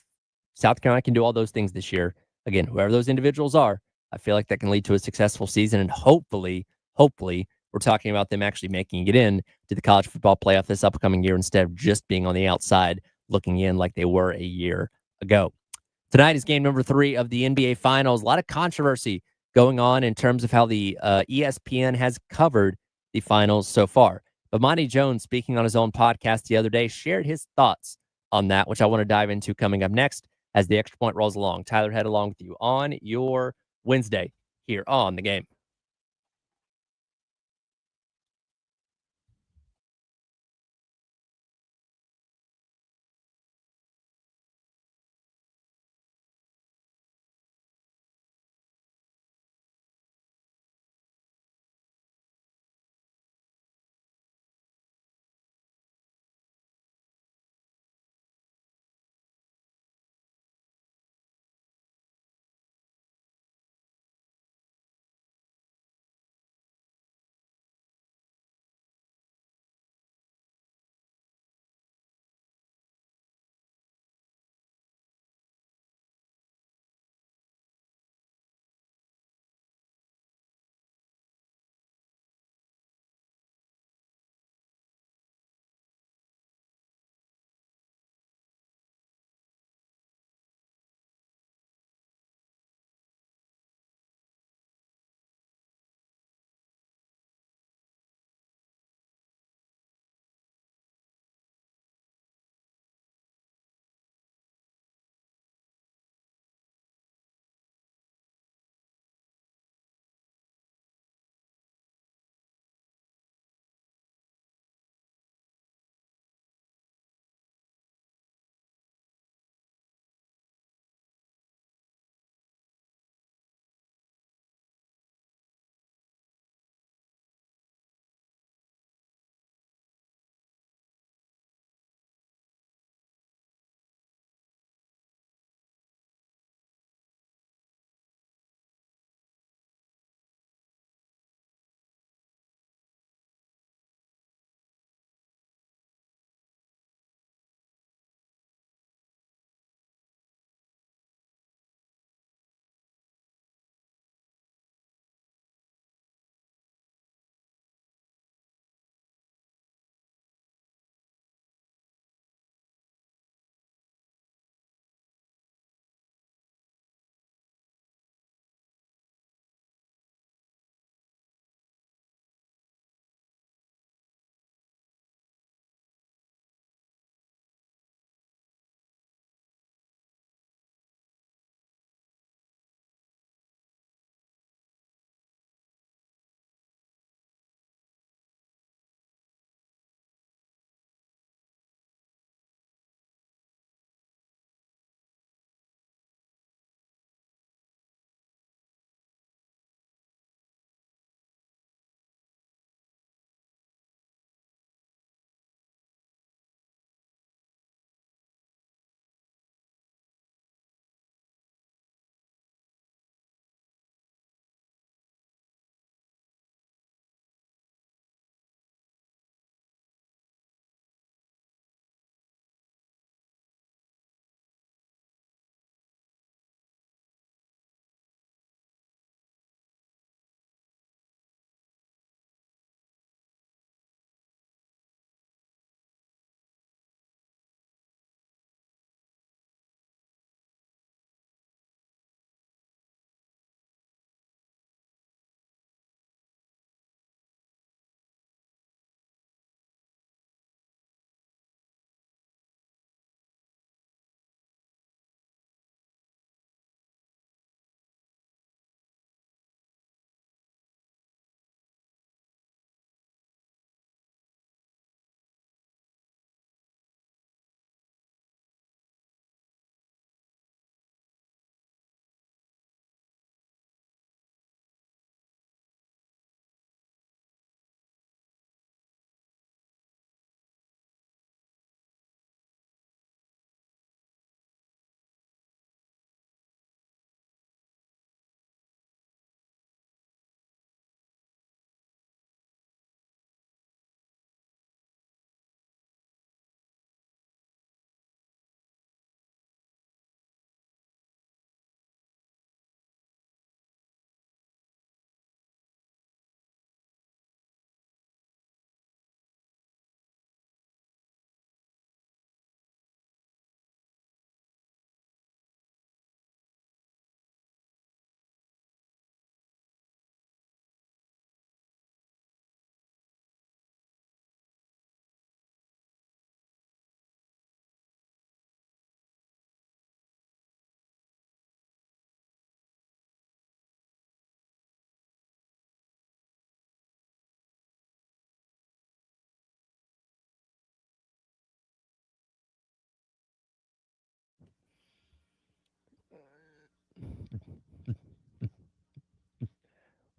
South Carolina can do all those things this year. Again, whoever those individuals are, I feel like that can lead to a successful season. And hopefully, we're talking about them actually making it in to the college football playoff this upcoming year instead of just being on the outside looking in like they were a year ago. Tonight is game number 3 of the NBA Finals. A lot of controversy going on in terms of how the ESPN has covered the finals so far. But Monty Jones, speaking on his own podcast the other day, shared his thoughts on that, which I want to dive into coming up next as the Extra Point rolls along. Tyler Head along with you on your Wednesday here on The Game.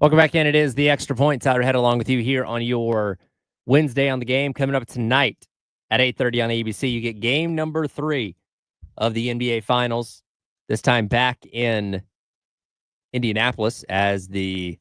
Welcome back in. It is the Extra Point. Tyler Head along with you here on your Wednesday on the Game. Coming up tonight at 8:30 on ABC, you get game number 3 of the NBA Finals. This time back in Indianapolis as the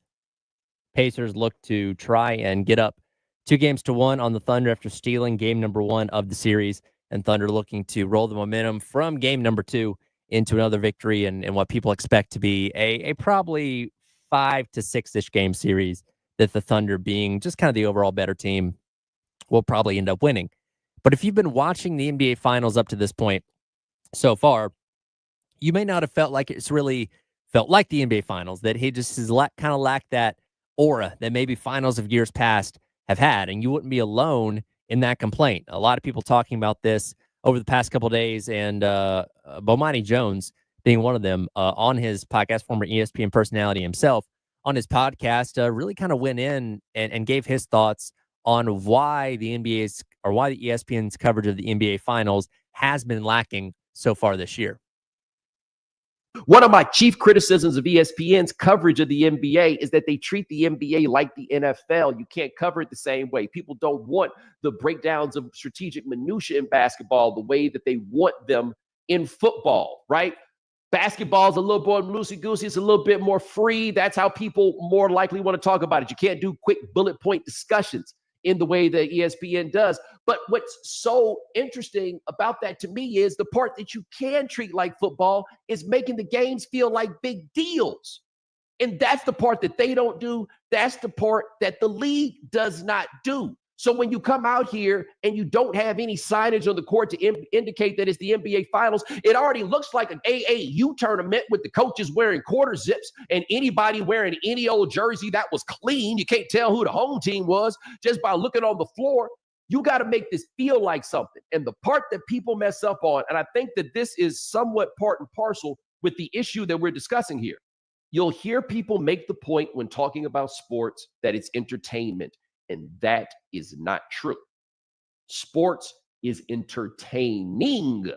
Pacers look to try and get up 2-1 on the Thunder after stealing game number 1 of the series. And Thunder looking to roll the momentum from game number 2 into another victory and what people expect to be a probably 5 to 6-ish game series that the Thunder, being just kind of the overall better team, will probably end up winning. But if you've been watching the NBA Finals up to this point so far, you may not have felt like it's really felt like the NBA Finals, that he just has kind of lacked that aura that maybe finals of years past have had. And you wouldn't be alone in that complaint. A lot of people talking about this over the past couple of days, and Bomani Jones being one of them on his podcast, former ESPN personality himself, on his podcast, really kind of went in and gave his thoughts on why the ESPN's coverage of the NBA Finals has been lacking so far this year. One of my chief criticisms of ESPN's coverage of the NBA is that they treat the NBA like the NFL. You can't cover it the same way. People don't want the breakdowns of strategic minutia in basketball the way that they want them in football, right? Basketball's a little more loosey-goosey. It's a little bit more free. That's how people more likely want to talk about it. You can't do quick bullet point discussions in the way that ESPN does. But what's so interesting about that to me is the part that you can treat like football is making the games feel like big deals. And that's the part that they don't do. That's the part that the league does not do. So when you come out here and you don't have any signage on the court to indicate that it's the NBA Finals, it already looks like an AAU tournament with the coaches wearing quarter zips and anybody wearing any old jersey that was clean. You can't tell who the home team was just by looking on the floor. You got to make this feel like something. And the part that people mess up on, and I think that this is somewhat part and parcel with the issue that we're discussing here. You'll hear people make the point when talking about sports that it's entertainment. And that is not true. Sports is entertaining,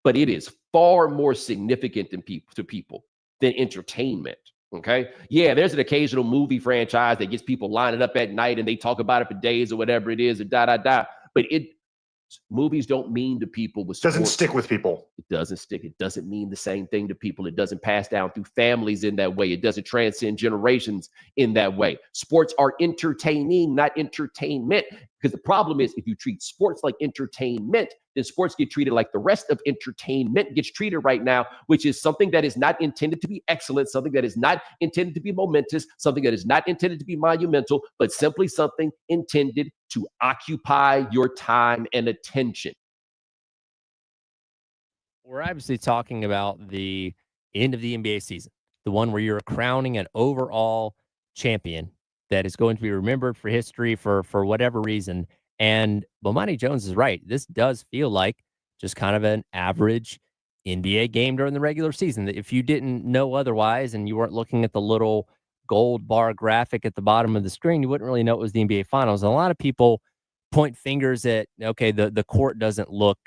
but it is far more significant to people than entertainment. Okay. Yeah, there's an occasional movie franchise that gets people lining up at night and they talk about it for days or whatever it is, and But movies don't mean to people with sports. Doesn't stick with people. It doesn't stick. It doesn't mean the same thing to people. It doesn't pass down through families in that way. It doesn't transcend generations in that way. Sports are entertaining, not entertainment. Because the problem is, if you treat sports like entertainment, then sports get treated like the rest of entertainment gets treated right now, which is something that is not intended to be excellent, something that is not intended to be momentous, something that is not intended to be monumental, but simply something intended to occupy your time and attention. We're obviously talking about the end of the NBA season, the one where you're crowning an overall champion that is going to be remembered for history for whatever reason. And Bomani Jones is right. This does feel like just kind of an average NBA game during the regular season. If you didn't know otherwise and you weren't looking at the little gold bar graphic at the bottom of the screen, you wouldn't really know it was the NBA Finals. And a lot of people point fingers at, okay, the court doesn't look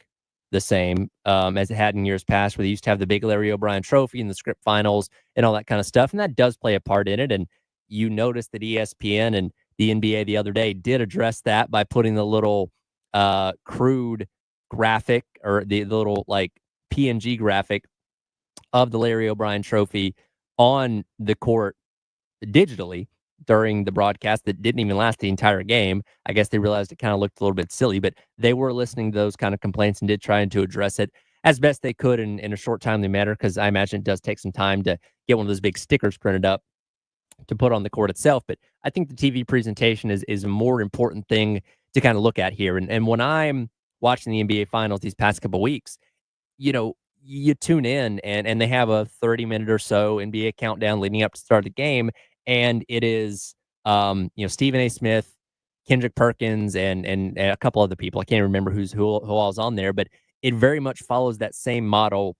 the same as it had in years past, where they used to have the big Larry O'Brien trophy and the script finals and all that kind of stuff. And that does play a part in it. And you notice that ESPN and the NBA the other day did address that by putting the little crude graphic, or the little like PNG graphic of the Larry O'Brien trophy on the court digitally during the broadcast that didn't even last the entire game. I guess they realized it kind of looked a little bit silly, but they were listening to those kind of complaints and did try to address it as best they could in a short timely manner, because I imagine it does take some time to get one of those big stickers printed up to put on the court itself. But I think the TV presentation is a more important thing to kind of look at here. And when I'm watching the NBA Finals these past couple of weeks, you tune in and they have a 30-minute or so NBA countdown leading up to start the game. And it is, Stephen A. Smith, Kendrick Perkins, and a couple other people. I can't remember who all was on there, but it very much follows that same model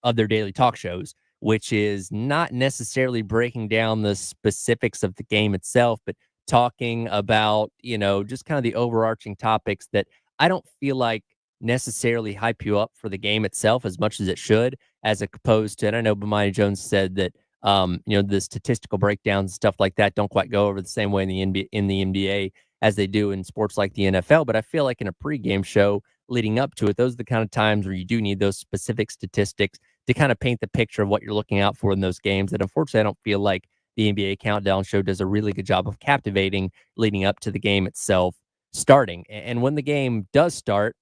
of their daily talk shows, which is not necessarily breaking down the specifics of the game itself, but talking about, just kind of the overarching topics that I don't feel like necessarily hype you up for the game itself as much as it should, as opposed to, and I know Bomani Jones said that The statistical breakdowns and stuff like that don't quite go over the same way in the NBA as they do in sports like the NFL. But I feel like in a pregame show leading up to it, those are the kind of times where you do need those specific statistics to kind of paint the picture of what you're looking out for in those games. And unfortunately, I don't feel like the NBA Countdown Show does a really good job of captivating leading up to the game itself starting. And when the game does start,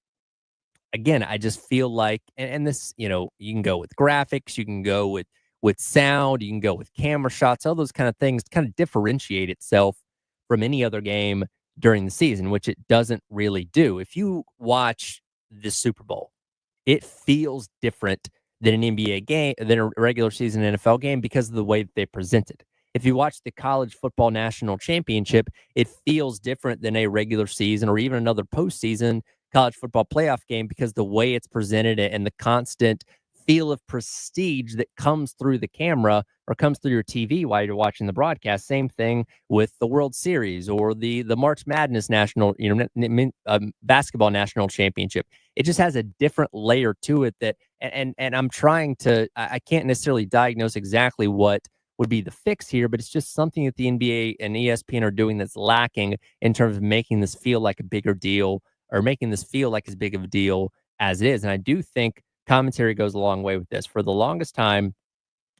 again, I just feel like, and this, you can go with graphics, you can go with sound, you can go with camera shots, all those kind of things to kind of differentiate itself from any other game during the season, which it doesn't really do. If you watch the Super Bowl, it feels different than an NBA game, than a regular season NFL game because of the way that they present it. If you watch the college football national championship, it feels different than a regular season or even another postseason college football playoff game because the way it's presented and the constant feel of prestige that comes through the camera or comes through your TV while you're watching the broadcast. Same thing with the World Series or the March Madness national, basketball national championship. It just has a different layer to it that, and I'm trying to, I can't necessarily diagnose exactly what would be the fix here, but it's just something that the NBA and ESPN are doing that's lacking in terms of making this feel like a bigger deal or making this feel like as big of a deal as it is. And I do think commentary goes a long way with this. For the longest time,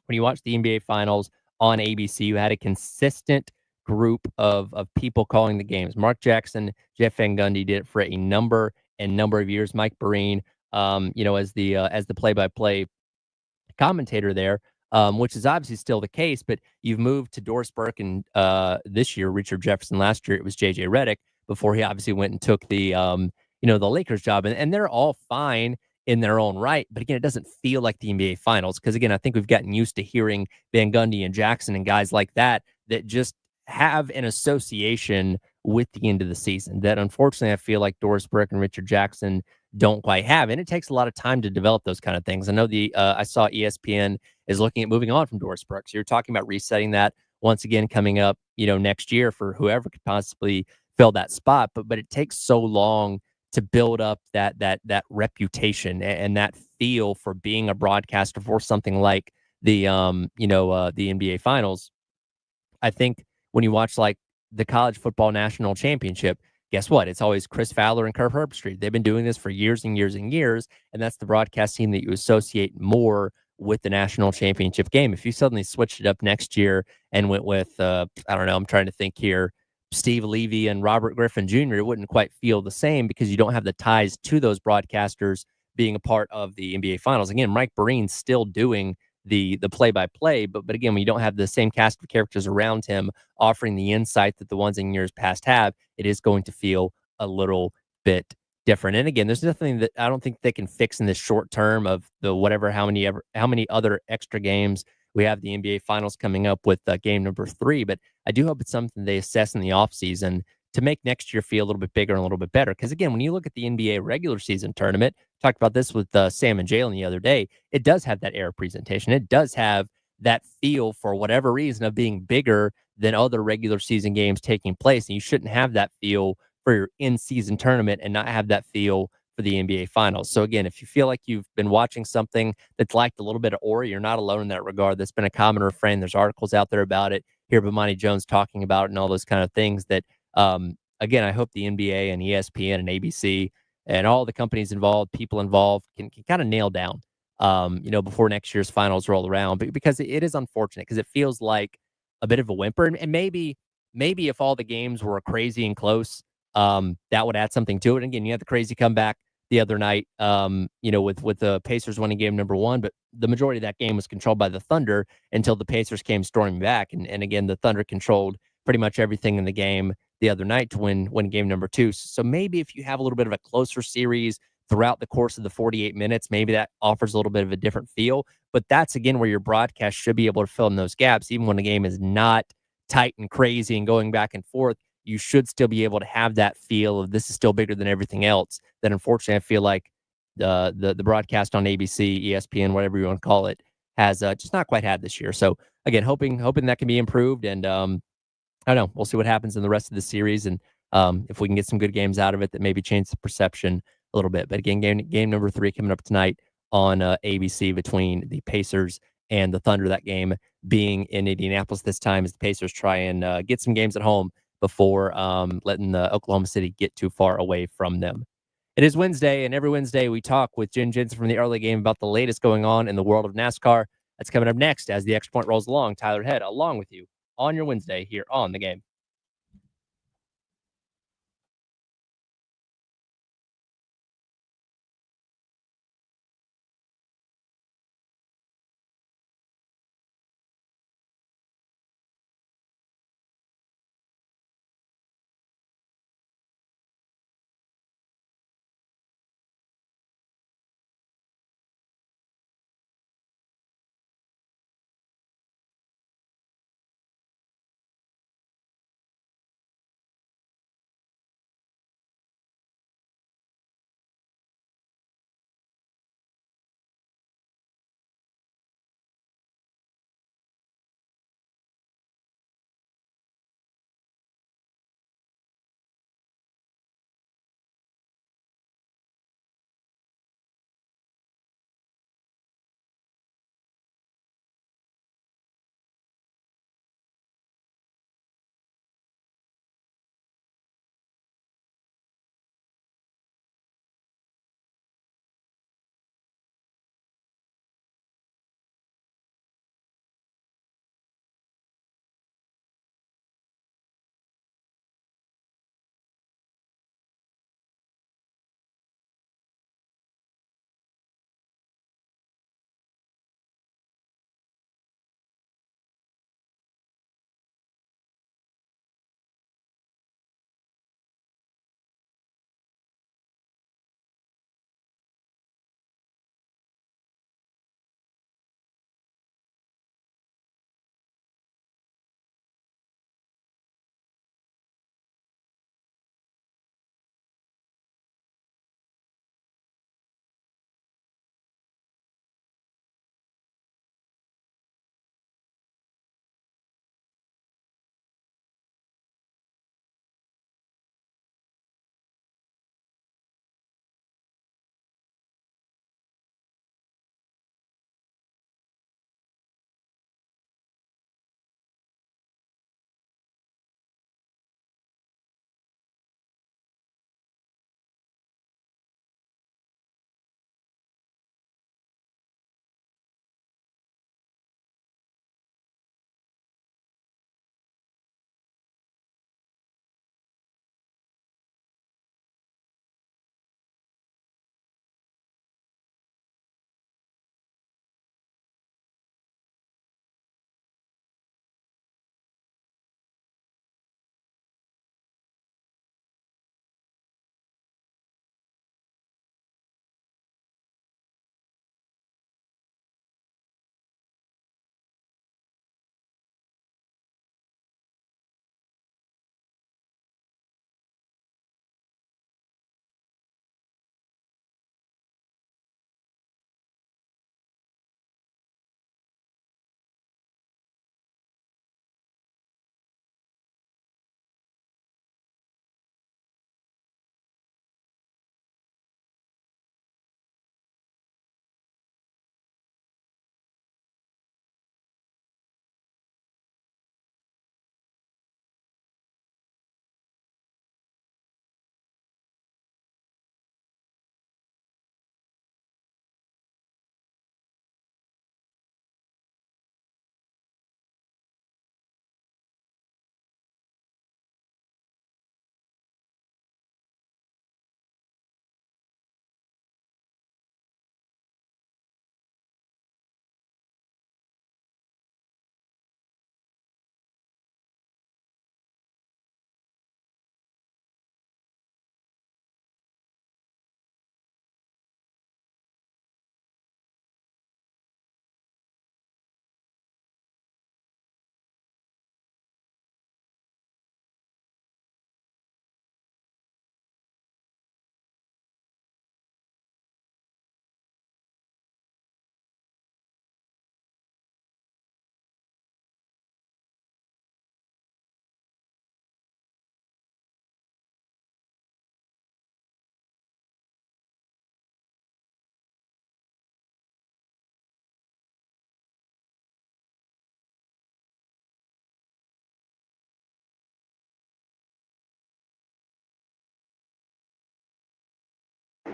when you watch the NBA Finals on ABC, you had a consistent group of people calling the games. Mark Jackson, Jeff Van Gundy did it for a number of years. Mike Breen, as the play-by-play commentator there, which is obviously still the case. But you've moved to Doris Burke, and this year Richard Jefferson. Last year it was JJ Redick. Before he obviously went and took the the Lakers job, and they're all fine in their own right. But again, it doesn't feel like the NBA Finals because again, I think we've gotten used to hearing Van Gundy and Jackson and guys like that just have an association with the end of the season that unfortunately I feel like Doris Burke and Richard Jackson don't quite have. And it takes a lot of time to develop those kind of things. I know I saw ESPN is looking at moving on from Doris Burke. So you're talking about resetting that once again coming up, next year for whoever could possibly fill that spot. But it takes so long to build up that reputation and that feel for being a broadcaster for something like the the NBA Finals. I think when you watch like the college football national championship, guess what? It's always Chris Fowler and Kirk Herbstreit. They've been doing this for years and years and years, and that's the broadcast team that you associate more with the national championship game. If you suddenly switched it up next year and went with, I don't know, I'm trying to think here, Steve Levy and Robert Griffin Jr., it wouldn't quite feel the same because you don't have the ties to those broadcasters being a part of the NBA Finals. Again, Mike Breen's still doing the play-by-play, but again, when you don't have the same cast of characters around him offering the insight that the ones in years past have, it is going to feel a little bit different. And again, there's nothing that I don't think they can fix in this short term of the how many other extra games we have the NBA Finals coming up with game number 3. But I do hope it's something they assess in the offseason to make next year feel a little bit bigger and a little bit better. Because again, when you look at the NBA regular season tournament, talked about this with Sam and Jalen the other day, it does have that air presentation. It does have that feel for whatever reason of being bigger than other regular season games taking place. And you shouldn't have that feel for your in-season tournament and not have that feel for the NBA Finals. So again, if you feel like you've been watching something that's liked a little bit of Ori, you're not alone in that regard. That's been a common refrain. There's articles out there about it. Hear Bomani Jones talking about it and all those kind of things that, again, I hope the NBA and ESPN and ABC and all the companies involved, people involved can kind of nail down, before next year's finals roll around. But because it is unfortunate because it feels like a bit of a whimper. And maybe if all the games were crazy and close, that would add something to it. And again, you had the crazy comeback the other night, with the Pacers winning game number 1, but the majority of that game was controlled by the Thunder until the Pacers came storming back. And again, the Thunder controlled pretty much everything in the game the other night to win game number 2. So maybe if you have a little bit of a closer series throughout the course of the 48 minutes, maybe that offers a little bit of a different feel. But that's, again, where your broadcast should be able to fill in those gaps. Even when the game is not tight and crazy and going back and forth, you should still be able to have that feel of this is still bigger than everything else. That unfortunately, I feel like the broadcast on ABC, ESPN, whatever you want to call it, has just not quite had this year. So again, hoping that can be improved. And I don't know. We'll see what happens in the rest of the series, and if we can get some good games out of it that maybe change the perception a little bit. But again, game number 3 coming up tonight on ABC between the Pacers and the Thunder, that game being in Indianapolis this time, as the Pacers try and get some games at home before letting the Oklahoma City get too far away from them. It is Wednesday, and every Wednesday we talk with Jen Jensen from the early game about the latest going on in the world of NASCAR. That's coming up next as the Extra Point rolls along. Tyler Head along with you on your Wednesday here on The Game.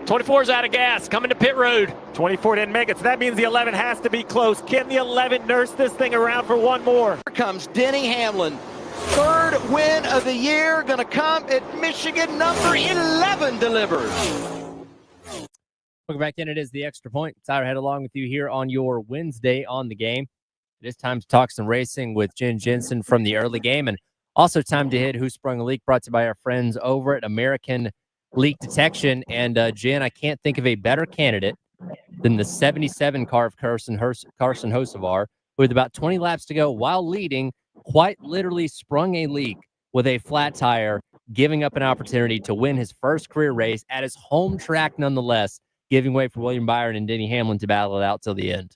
24's out of gas, coming to pit road. 24 didn't make it, so that means the 11 has to be close. Can the 11 nurse this thing around for one more? Here comes Denny Hamlin. Third win of the year, going to come at Michigan. Number 11 delivers. Welcome back in. It is the Extra Point. Tyler Head along with you here on your Wednesday on the game. It is time to talk some racing with Jen Jensen from the early game, and also time to hit Who Sprung a Leak, brought to you by our friends over at American Leak Detection. And Jen, I can't think of a better candidate than the 77 car of Carson Hocevar, who with about 20 laps to go while leading, quite literally sprung a leak with a flat tire, giving up an opportunity to win his first career race at his home track nonetheless, giving way for William Byron and Denny Hamlin to battle it out till the end.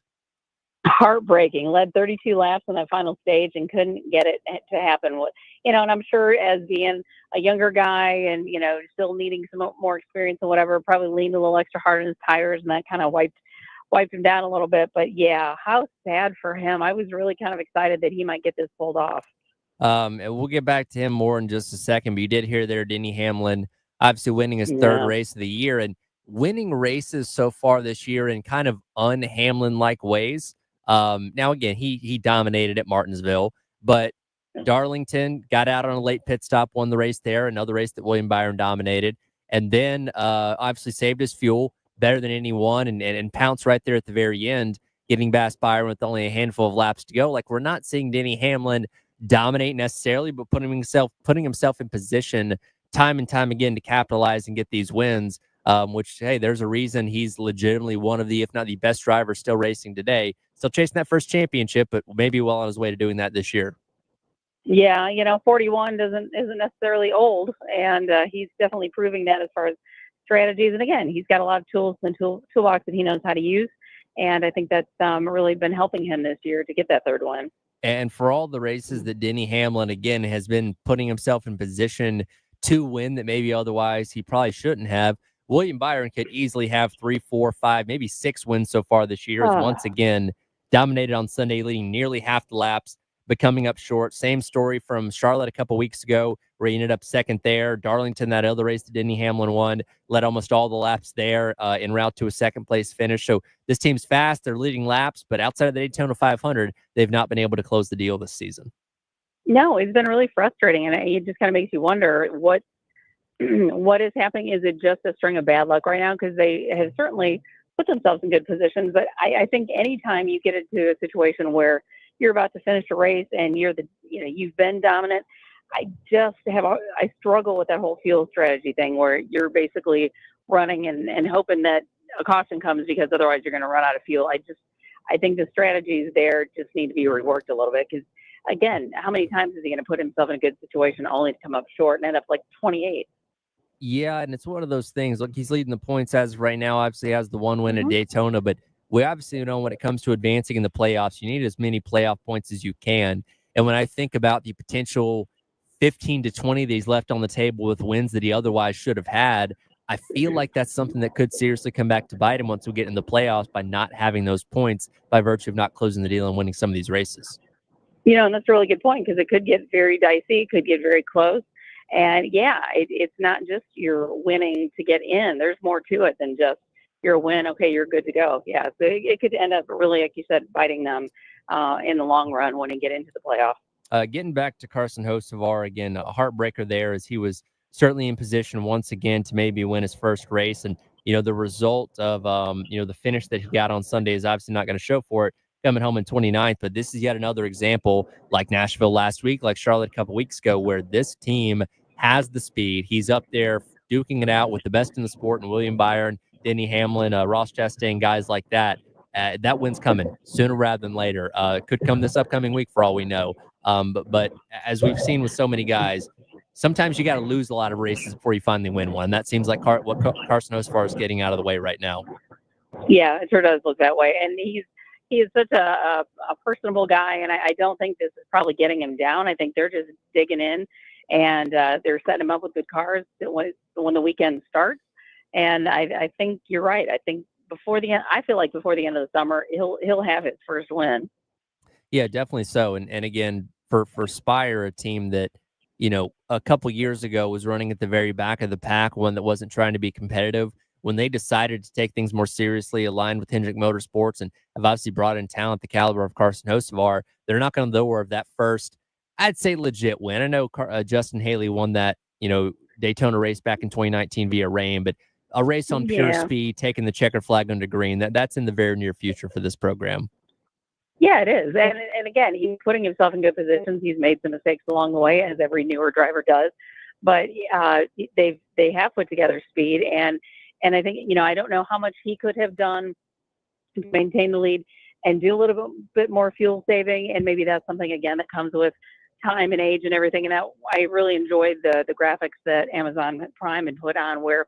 Heartbreaking. Led 32 laps in that final stage and couldn't get it to happen. And I'm sure as being a younger guy and, still needing some more experience and whatever, probably leaned a little extra hard on his tires, and that kind of wiped him down a little bit. But yeah, how sad for him. I was really kind of excited that he might get this pulled off. And we'll get back to him more in just a second, but you did hear there Denny Hamlin obviously winning his third race of the year and winning races so far this year in kind of un-Hamlin-like ways. Now, again, he dominated at Martinsville, but Darlington got out on a late pit stop, won the race there, another race that William Byron dominated, and then obviously saved his fuel better than anyone and pounced right there at the very end, getting past Byron with only a handful of laps to go. Like, we're not seeing Denny Hamlin dominate necessarily, but putting himself in position time and time again to capitalize and get these wins, which, hey, there's a reason he's legitimately one of the, if not the best drivers still racing today. Still chasing that first championship, but maybe well on his way to doing that this year. Yeah, 41 isn't necessarily old, and he's definitely proving that as far as strategies. And again, he's got a lot of tools in the toolbox that he knows how to use, and I think that's really been helping him this year to get that third one. And for all the races that Denny Hamlin, again, has been putting himself in position to win that maybe otherwise he probably shouldn't have, William Byron could easily have 3, 4, 5, maybe 6 wins so far this year. As once again dominated on Sunday, leading nearly half the laps, but coming up short. Same story from Charlotte a couple weeks ago, where he ended up second there. Darlington, that other race that Denny Hamlin won, led almost all the laps there en route to a second-place finish. So this team's fast. They're leading laps, but outside of the Daytona 500, they've not been able to close the deal this season. No, it's been really frustrating, and it just kind of makes you wonder what is happening. Is it just a string of bad luck right now? Because they have certainly put themselves in good positions. But I think anytime you get into a situation where you're about to finish a race and you've been dominant, I struggle with that whole fuel strategy thing where you're basically running and hoping that a caution comes, because otherwise you're going to run out of fuel. I think the strategies there just need to be reworked a little bit, because again, how many times is he going to put himself in a good situation only to come up short and end up like 28? Yeah, and it's one of those things. Look, he's leading the points as of right now. Obviously, has the one win at Daytona, but we obviously know when it comes to advancing in the playoffs, you need as many playoff points as you can. And when I think about the potential 15 to 20 that he's left on the table with wins that he otherwise should have had, I feel like that's something that could seriously come back to bite him once we get in the playoffs by not having those points by virtue of not closing the deal and winning some of these races. And that's a really good point, because it could get very dicey, it could get very close. And yeah, it's not just you're winning to get in. There's more to it than just your win. Okay, you're good to go. Yeah, so it could end up really, like you said, biting them in the long run when you get into the playoffs. Getting back to Carson Hocevar, again, a heartbreaker there, as he was certainly in position once again to maybe win his first race. And, the result of, the finish that he got on Sunday is obviously not going to show for it coming home in 29th. But this is yet another example, like Nashville last week, like Charlotte a couple weeks ago, where this team has the speed. He's up there duking it out with the best in the sport, and William Byron, Denny Hamlin, Ross Chastain, guys like that. That win's coming sooner rather than later. Could come this upcoming week for all we know. But as we've seen with so many guys, sometimes you got to lose a lot of races before you finally win one. That seems like what Carson Hocevar is getting out of the way right now. Yeah, it sure does look that way. And he is such a personable guy, and I don't think this is probably getting him down. I think they're just digging in, and they're setting him up with good cars when the weekend starts. And I think you're right. I think before the end of the summer, he'll have his first win. Yeah, definitely so. And again, for Spire, a team that, a couple years ago was running at the very back of the pack, one that wasn't trying to be competitive. when they decided to take things more seriously, aligned with Hendrick Motorsports, and have obviously brought in talent the caliber of Carson Hocevar, they're not going to door of that first, I'd say, legit win. I know Justin Haley won that, Daytona race back in 2019 via rain, but a race on pure speed, taking the checkered flag under green, that's in the very near future for this program. Yeah, it is. And again, he's putting himself in good positions. He's made some mistakes along the way, as every newer driver does. But they have put together speed. And I think, I don't know how much he could have done to maintain the lead and do a little bit more fuel saving. And maybe that's something, again, that comes with time and age and everything. And that I really enjoyed the graphics that Amazon Prime had put on, where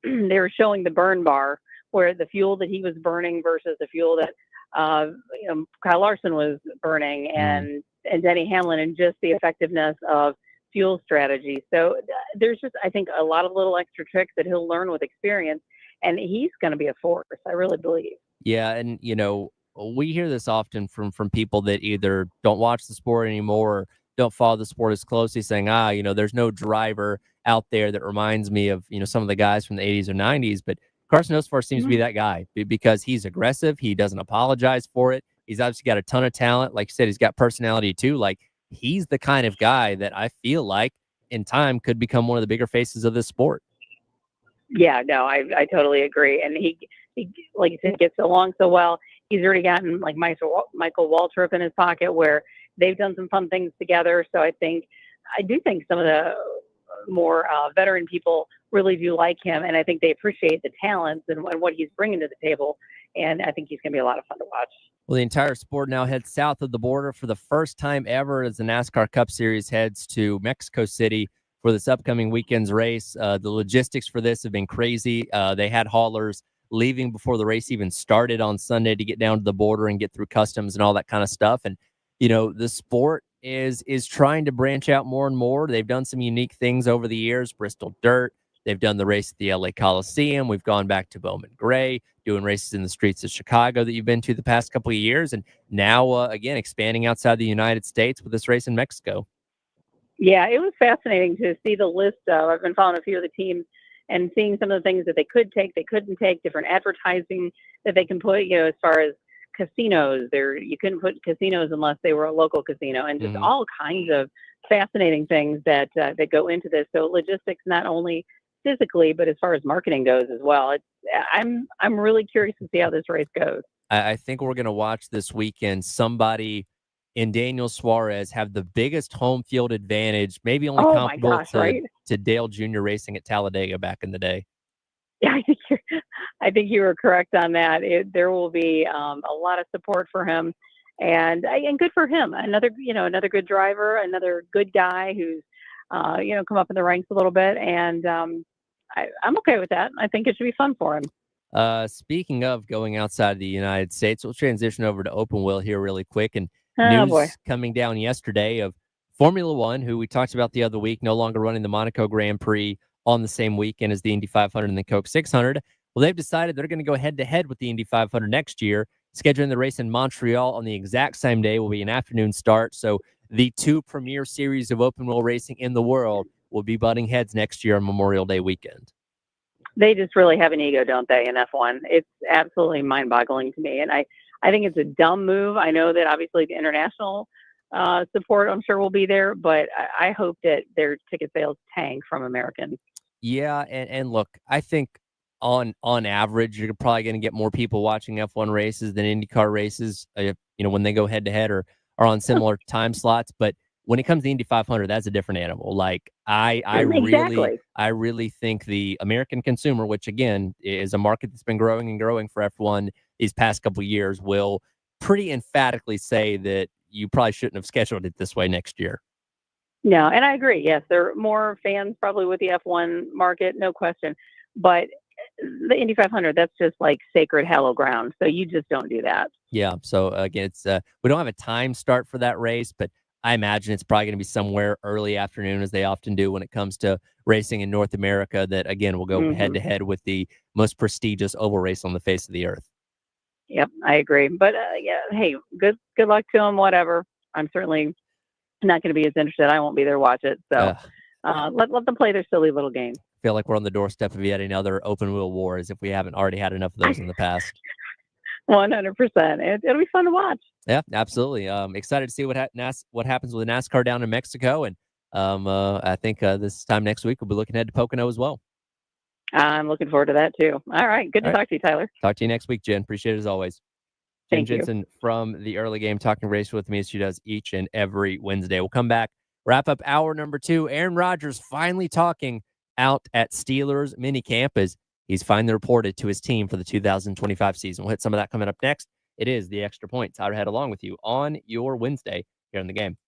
they were showing the burn bar, where the fuel that he was burning versus the fuel that Kyle Larson was burning, and Denny Hamlin, and just the effectiveness of fuel strategy. So there's just, I think, a lot of little extra tricks that he'll learn with experience, and he's going to be a force, I really believe. Yeah, and we hear this often from people that either don't watch the sport anymore or don't follow the sport as closely, saying, there's no driver out there that reminds me of, some of the guys from the 80s or 90s, but Carson Hocevar seems to be that guy because he's aggressive. He doesn't apologize for it. He's obviously got a ton of talent. Like you said, he's got personality too. Like, he's the kind of guy that I feel like in time could become one of the bigger faces of this sport. Yeah, no, I totally agree. And he, like you said, gets along so well. He's already gotten like Michael Waltrip in his pocket, where they've done some fun things together. So I do think some of the more veteran people really do like him, and I think they appreciate the talents and what he's bringing to the table, and I think he's going to be a lot of fun to watch. Well, the entire sport now heads south of the border for the first time ever as the NASCAR Cup Series heads to Mexico City for this upcoming weekend's race. The logistics for this have been crazy. They had haulers leaving before the race even started on Sunday to get down to the border and get through customs and all that kind of stuff. And the sport is trying to branch out more and more. They've done some unique things over the years. Bristol Dirt. They've done the race at the LA Coliseum. We've gone back to Bowman Gray, doing races in the streets of Chicago that you've been to the past couple of years. And now, again, expanding outside the United States with this race in Mexico. Yeah, it was fascinating to see the list of, I've been following a few of the teams and seeing some of the things that they could take, they couldn't take, different advertising that they can put, as far as casinos. You couldn't put casinos unless they were a local casino, and just all kinds of fascinating things that go into this. So logistics, not only physically, but as far as marketing goes as well. I'm really curious to see how this race goes. I think we're going to watch this weekend somebody in Daniel Suarez have the biggest home field advantage, maybe only comparable to Dale Jr. racing at Talladega back in the day. Yeah, I think you were correct on that. There will be a lot of support for him, and good for him. Another good driver, another good guy who's come up in the ranks a little bit, and I'm okay with that. I think it should be fun for him. Speaking of going outside the United States, we'll transition over to open wheel here really quick. And news coming down yesterday of Formula One, who we talked about the other week, no longer running the Monaco Grand Prix on the same weekend as the Indy 500 and the Coke 600. Well, they've decided they're going to go head-to-head with the Indy 500 next year, scheduling the race in Montreal on the exact same day. Will be an afternoon start. So the two premier series of open wheel racing in the world will be butting heads next year on Memorial Day weekend. They just really have an ego, don't they, in F1? It's absolutely mind-boggling to me. And I think it's a dumb move. I know that obviously the international support, I'm sure, will be there, but I hope that their ticket sales tank from Americans. Yeah, and look, I think on average, you're probably going to get more people watching F1 races than IndyCar races, when they go head-to-head or are on similar time slots. But when it comes to Indy 500, that's a different animal. Like I really think the American consumer, which again is a market that's been growing and growing for F1 these past couple of years, will pretty emphatically say that you probably shouldn't have scheduled it this way next year. No, and I agree. Yes, there are more fans probably with the F1 market, no question. But the Indy 500, that's just like sacred hallowed ground. So you just don't do that. Yeah. So again, it's we don't have a time start for that race, but I imagine it's probably going to be somewhere early afternoon, as they often do when it comes to racing in North America, that, again, will go head-to-head with the most prestigious oval race on the face of the earth. Yep, I agree. But, hey, good luck to them, whatever. I'm certainly not going to be as interested. I won't be there to watch it. So let them play their silly little game. feel like we're on the doorstep of yet another open wheel war, as if we haven't already had enough of those in the past. 100%. It'll be fun to watch. Yeah, absolutely. Excited to see what happens with NASCAR down in Mexico, and I think this time next week we'll be looking ahead to Pocono as well. I'm looking forward to that too. All right. Good to talk to you, Tyler. Talk to you next week, Jen. Appreciate it as always. Jen Thank you. Jensen from the Early Game talking race with me as she does each and every Wednesday. We'll come back, wrap up hour number 2. Aaron Rodgers finally talking out at Steelers minicamp as he's finally reported to his team for the 2025 season. We'll hit some of that coming up next. It is the Extra Point. Tyler Head along with you on your Wednesday here in the game.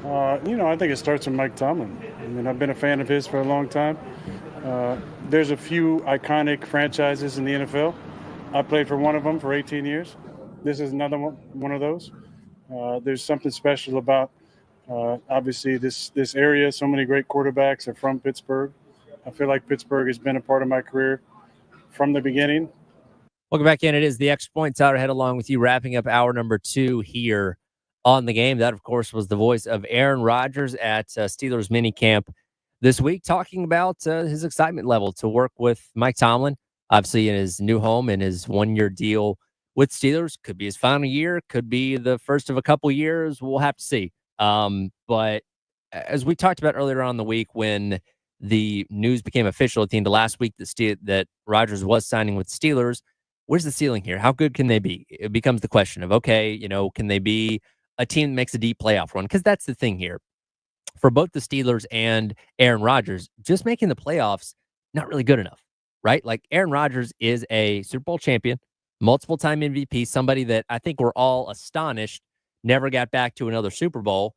I think it starts with Mike Tomlin. I mean, I've been a fan of his for a long time. There's a few iconic franchises in the NFL. I played for one of them for 18 years. This is another one of those. There's something special about, obviously, this area. So many great quarterbacks are from Pittsburgh. I feel like Pittsburgh has been a part of my career from the beginning. Welcome back in. It is the Extra Point. Tyler Head along with you, wrapping up hour number 2 here on the game. That, of course, was the voice of Aaron Rodgers at Steelers minicamp this week, talking about his excitement level to work with Mike Tomlin, obviously in his new home and his one-year deal with Steelers. Could be his final year, could be the first of a couple years. We'll have to see. But as we talked about earlier on in the week, when the news became official at the end of last week that Rodgers was signing with Steelers, where's the ceiling here? How good can they be? It becomes the question of, okay, can they be a team that makes a deep playoff run? Because that's the thing here. For both the Steelers and Aaron Rodgers, just making the playoffs, not really good enough, right? Like Aaron Rodgers is a Super Bowl champion, multiple time MVP, somebody that I think we're all astonished never got back to another Super Bowl.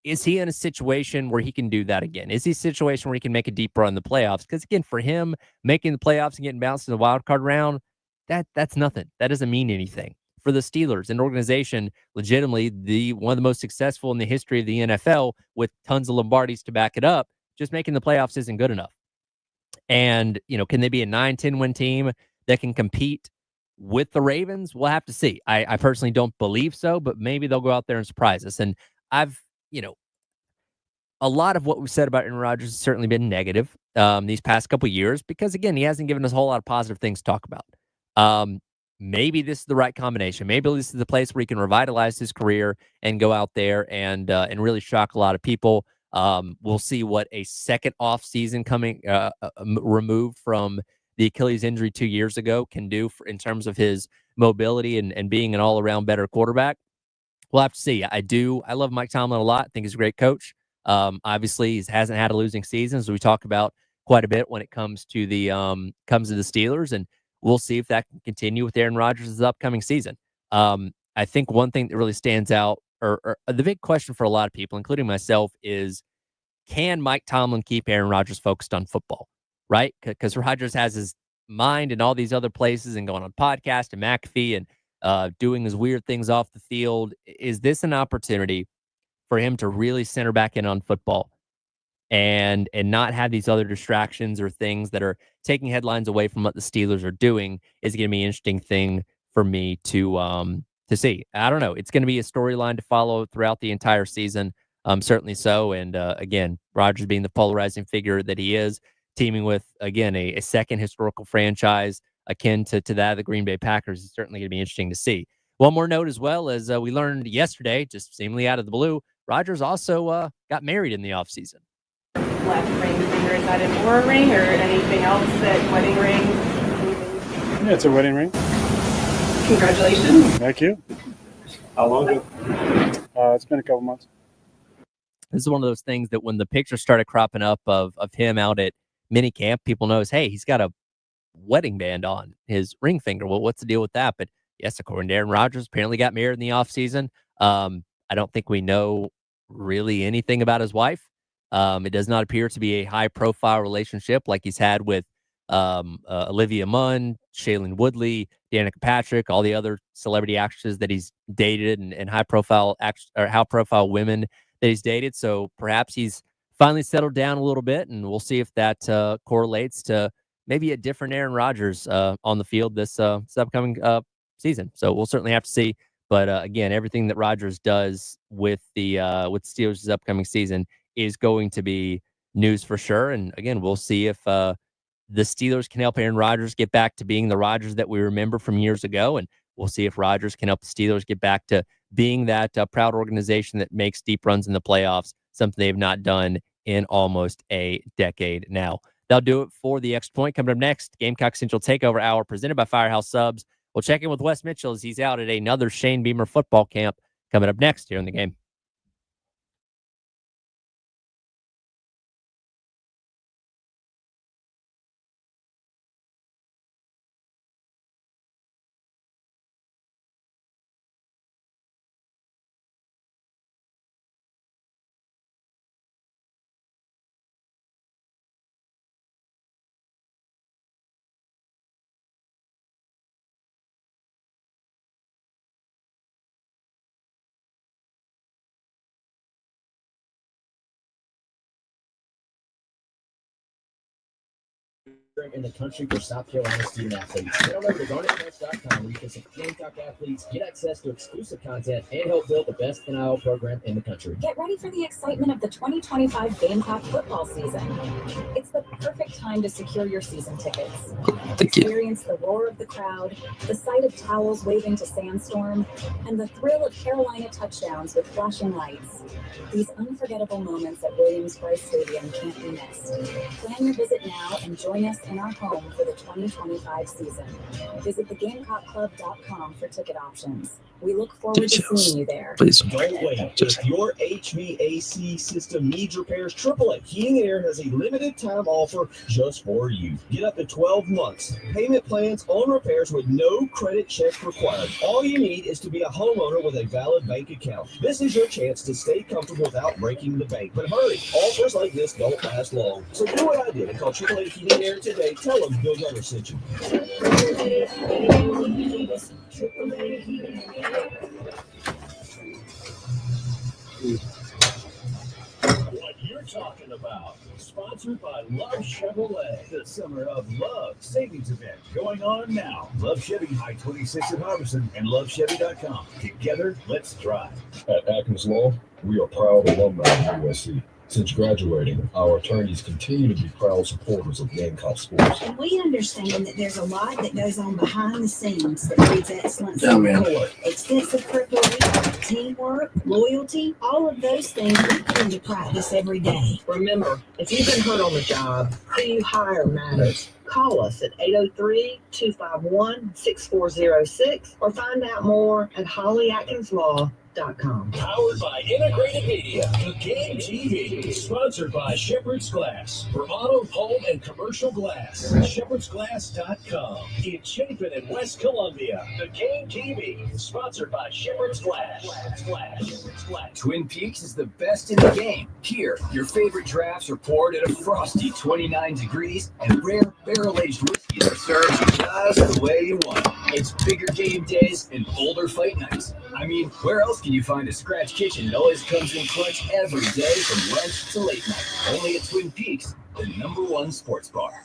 Is he in a situation where he can do that again? Is he a situation where he can make a deep run in the playoffs? Because again, for him, making the playoffs and getting bounced in the wild card round, that's nothing. That doesn't mean anything. For the Steelers, an organization legitimately the one of the most successful in the history of the NFL with tons of Lombardis to back it up, just making the playoffs isn't good enough. And, can they be a 9-10 win team that can compete with the Ravens? We'll have to see. I personally don't believe so, but maybe they'll go out there and surprise us. And I've, a lot of what we've said about Aaron Rodgers has certainly been negative these past couple years because, again, he hasn't given us a whole lot of positive things to talk about. Maybe this is the right combination. Maybe this is the place where he can revitalize his career and go out there and really shock a lot of people. We'll see what a second off season coming removed from the Achilles injury 2 years ago can do in terms of his mobility and being an all around better quarterback. We'll have to see. I love Mike Tomlin a lot. I think he's a great coach. Obviously, he hasn't had a losing season, as we talk about quite a bit when it comes to the Steelers, and we'll see if that can continue with Aaron Rodgers' upcoming season. I think one thing that really stands out, or the big question for a lot of people, including myself, is can Mike Tomlin keep Aaron Rodgers focused on football? Right? Because Rodgers has his mind in all these other places and going on podcast and McAfee and doing his weird things off the field. Is this an opportunity for him to really center back in on football and not have these other distractions or things that are taking headlines away from what the Steelers are doing? Is going to be an interesting thing for me to see. I don't know. It's going to be a storyline to follow throughout the entire season. Certainly so. And again, Rodgers being the polarizing figure that he is, teaming with, again, a second historical franchise akin to that of the Green Bay Packers is certainly going to be interesting to see. One more note as well, as we learned yesterday, just seemingly out of the blue, Rodgers also got married in the offseason. Last ring finger, is that an Oura ring or anything else? That wedding ring? Yeah, it's a wedding ring. Congratulations. Thank you. How long ago? It's been a couple months. This is one of those things that when the pictures started cropping up of him out at minicamp, people notice, hey, he's got a wedding band on his ring finger. Well, what's the deal with that? But yes, according to Aaron Rodgers, apparently got married in the offseason. I don't think we know really anything about his wife. It does not appear to be a high-profile relationship like he's had with Olivia Munn, Shailene Woodley, Danica Patrick, all the other celebrity actresses that he's dated and high-profile women that he's dated. So perhaps he's finally settled down a little bit, and we'll see if that correlates to maybe a different Aaron Rodgers on the field this upcoming season. So we'll certainly have to see. But again, everything that Rodgers does with Steelers this upcoming season is going to be news for sure. And again, we'll see if the Steelers can help Aaron Rodgers get back to being the Rodgers that we remember from years ago. And we'll see if Rodgers can help the Steelers get back to being that proud organization that makes deep runs in the playoffs, something they've not done in almost a decade now. That'll do it for the Extra Point. Coming up next, Gamecock Central Takeover Hour presented by Firehouse Subs. We'll check in with Wes Mitchell as he's out at another Shane Beamer football camp coming up next here in the game. in the country for South Carolina student athletes. Head on over to GarnetPress.com where you can support Gamecock athletes, get access to exclusive content, and help build the best NIL program in the country. Get ready for the excitement of the 2025 Gamecock football season. It's the perfect time to secure your season tickets. Experience the roar of the crowd, the sight of towels waving to Sandstorm, and the thrill of Carolina touchdowns with flashing lights. These unforgettable moments at Williams-Brice Stadium can't be missed. Plan your visit now and join us in our home for the 2025 season. Visit thegamecockclub.com for ticket options. We look forward to seeing you there. Please. Don't wait. If your HVAC system needs repairs, AAA Heating and Air has a limited time offer just for you. Get up to 12 months. Payment plans on repairs with no credit check required. All you need is to be a homeowner with a valid bank account. This is your chance to stay comfortable without breaking the bank. But hurry, offers like this don't last long. So do what I did and call AAA Heating and Air today. Tell them Bill Gunner sent you. AAA Heating and Air. What you're talking about. Sponsored by Love Chevrolet. The Summer of Love savings event going on now. Love Chevy I-26 in Harbison and lovechevy.com. Together, let's drive. At Atkins Law, we are proud alumni of USC. Since graduating, our attorneys continue to be proud supporters of Gamecock sports. And we understand that there's a lot that goes on behind the scenes that breeds excellence in court. Extensive preparation, teamwork, loyalty, all of those things we put into practice every day. Remember, if you've been hurt on the job, who you hire matters. Call us at 803-251-6406 or find out more at hollyatkinslaw.com. Powered by Integrated Media, the Game TV. Sponsored by Shepherd's Glass. For auto, home, and commercial glass. ShepherdsGlass.com. In Chapin and West Columbia, the Game TV. Sponsored by Shepherd's Glass. Twin Peaks is the best in the game. Here, your favorite drafts are poured at a frosty 29 degrees, and rare barrel-aged whiskeys are served just the way you want. It's bigger game days and bolder fight nights. I mean, where else can you find a scratch kitchen that always comes in clutch every day from lunch to late night? Only at Twin Peaks, the #1 sports bar.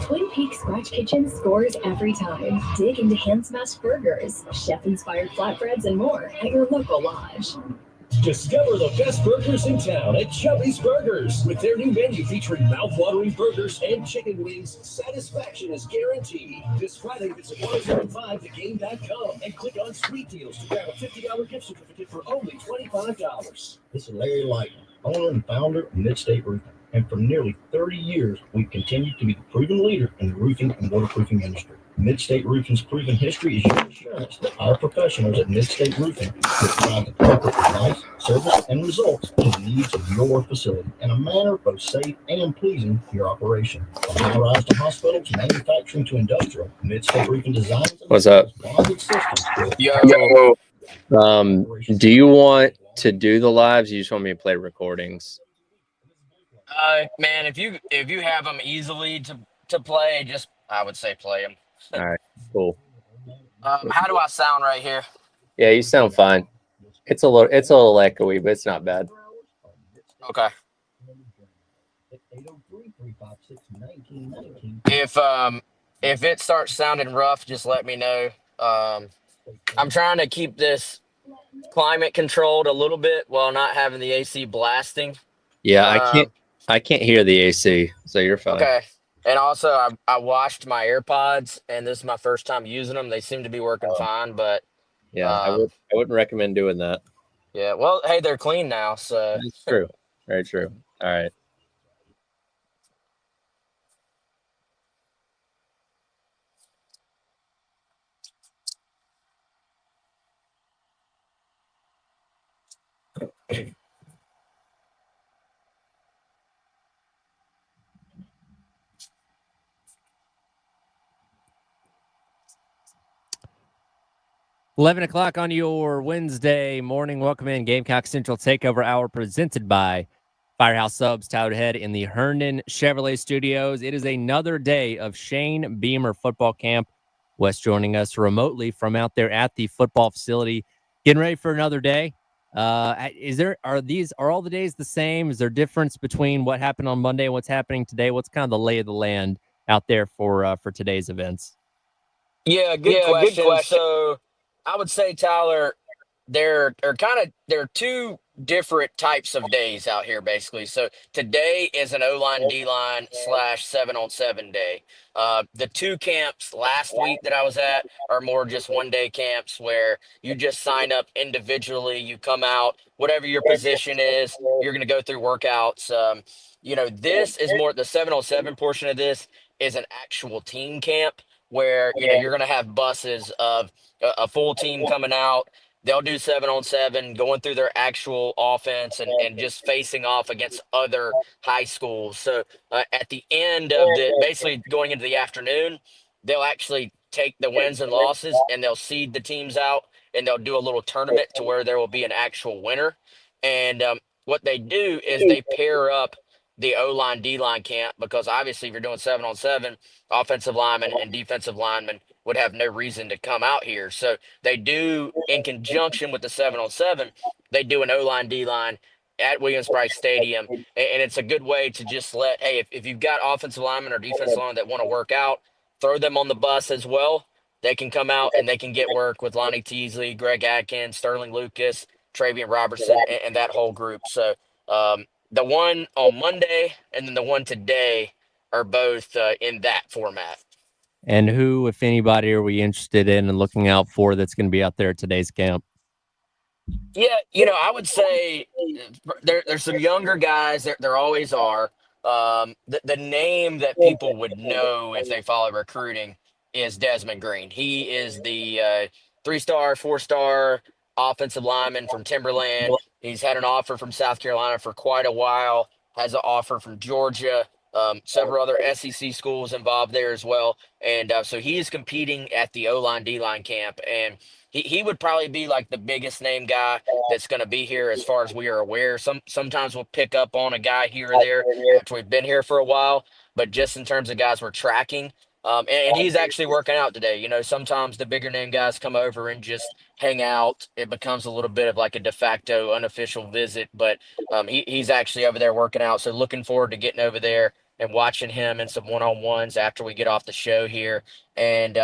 Twin Peaks Scratch Kitchen scores every time. Dig into hand-smashed burgers, chef-inspired flatbreads, and more at your local lodge. Discover the best burgers in town at Chubby's Burgers. With their new menu featuring mouth-watering burgers and chicken wings, satisfaction is guaranteed. This Friday, visit 1075thegame.com and click on Sweet Deals to grab a $50 gift certificate for only $25. This is Larry Lighton, owner and founder of Mid-State Roofing. And for nearly 30 years, we've continued to be the proven leader in the roofing and waterproofing industry. Mid-State Roofing's proven history is your assurance that our professionals at Mid-State Roofing will provide the proper advice, service, and results to the needs of your facility in a manner both safe and pleasing to your operation. From high-rise to hospitals, manufacturing to industrial, Mid-State Roofing designs and What's up? bonded systems. Yo. Do you want to do the lives? You just want me to play recordings? Man, if you have them easily to play, I would say play them. All right, cool. How do I sound right here? Yeah, you sound fine. It's a little echoey, but it's not bad. Okay. If it starts sounding rough, just let me know. I'm trying to keep this climate controlled a little bit while not having the AC blasting. Yeah, I can't hear the AC, so you're fine. Okay. And also, I washed my AirPods, and this is my first time using them. They seem to be working fine, but yeah, I wouldn't recommend doing that. Yeah, well, hey, they're clean now, so that's true. Very true. All right. $11 o'clock on your Wednesday morning. Welcome in Gamecock Central Takeover Hour presented by Firehouse Subs, Tyler Head in the Herndon Chevrolet Studios. It is another day of Shane Beamer football camp. Wes joining us remotely from out there at the football facility, getting ready for another day. Are all the days the same? Is there a difference between what happened on Monday and what's happening today? What's kind of the lay of the land out there for today's events? Yeah, good question. So I would say, Tyler, there are two different types of days out here, basically. So today is an O-line, D-line / 7-on-7 day. The two camps last week that I was at are more just one-day camps where you just sign up individually. You come out, whatever your position is, you're going to go through workouts. This is more the 7-on-7 portion of this is an actual team camp where you're going to have buses of a full team coming out. They'll do 7-on-7, going through their actual offense and just facing off against other high schools. So at the end of basically going into the afternoon, they'll actually take the wins and losses and they'll seed the teams out and they'll do a little tournament to where there will be an actual winner. And what they do is they pair up the O-line, D-line camp, because obviously if you're doing 7-on-7, offensive linemen and defensive linemen would have no reason to come out here. So they do, in conjunction with the 7-on-7, they do an O-line, D-line at Williams-Brice Stadium. And it's a good way to just hey, if you've got offensive linemen or defensive linemen that want to work out, throw them on the bus as well. They can come out and they can get work with Lonnie Teasley, Greg Adkins, Sterling Lucas, Travian Robertson, and that whole group. So the one on Monday and then the one today are both in that format. And who, if anybody, are we interested in and looking out for that's going to be out there at today's camp? Yeah, I would say there's some younger guys. There always are. The name that people would know if they follow recruiting is Desmond Green. He is the 3-star, 4-star offensive lineman from Timberland. He's had an offer from South Carolina for quite a while, has an offer from Georgia, several other SEC schools involved there as well. And so he is competing at the O-line, D-line camp. And he would probably be like the biggest name guy that's going to be here as far as we are aware. Sometimes we'll pick up on a guy here or there after we've been here for a while, but just in terms of guys we're tracking, and he's actually working out today. Sometimes the bigger name guys come over and just hang out. It becomes a little bit of like a de facto unofficial visit, but he's actually over there working out. So looking forward to getting over there and watching him in some one-on-ones after we get off the show here. And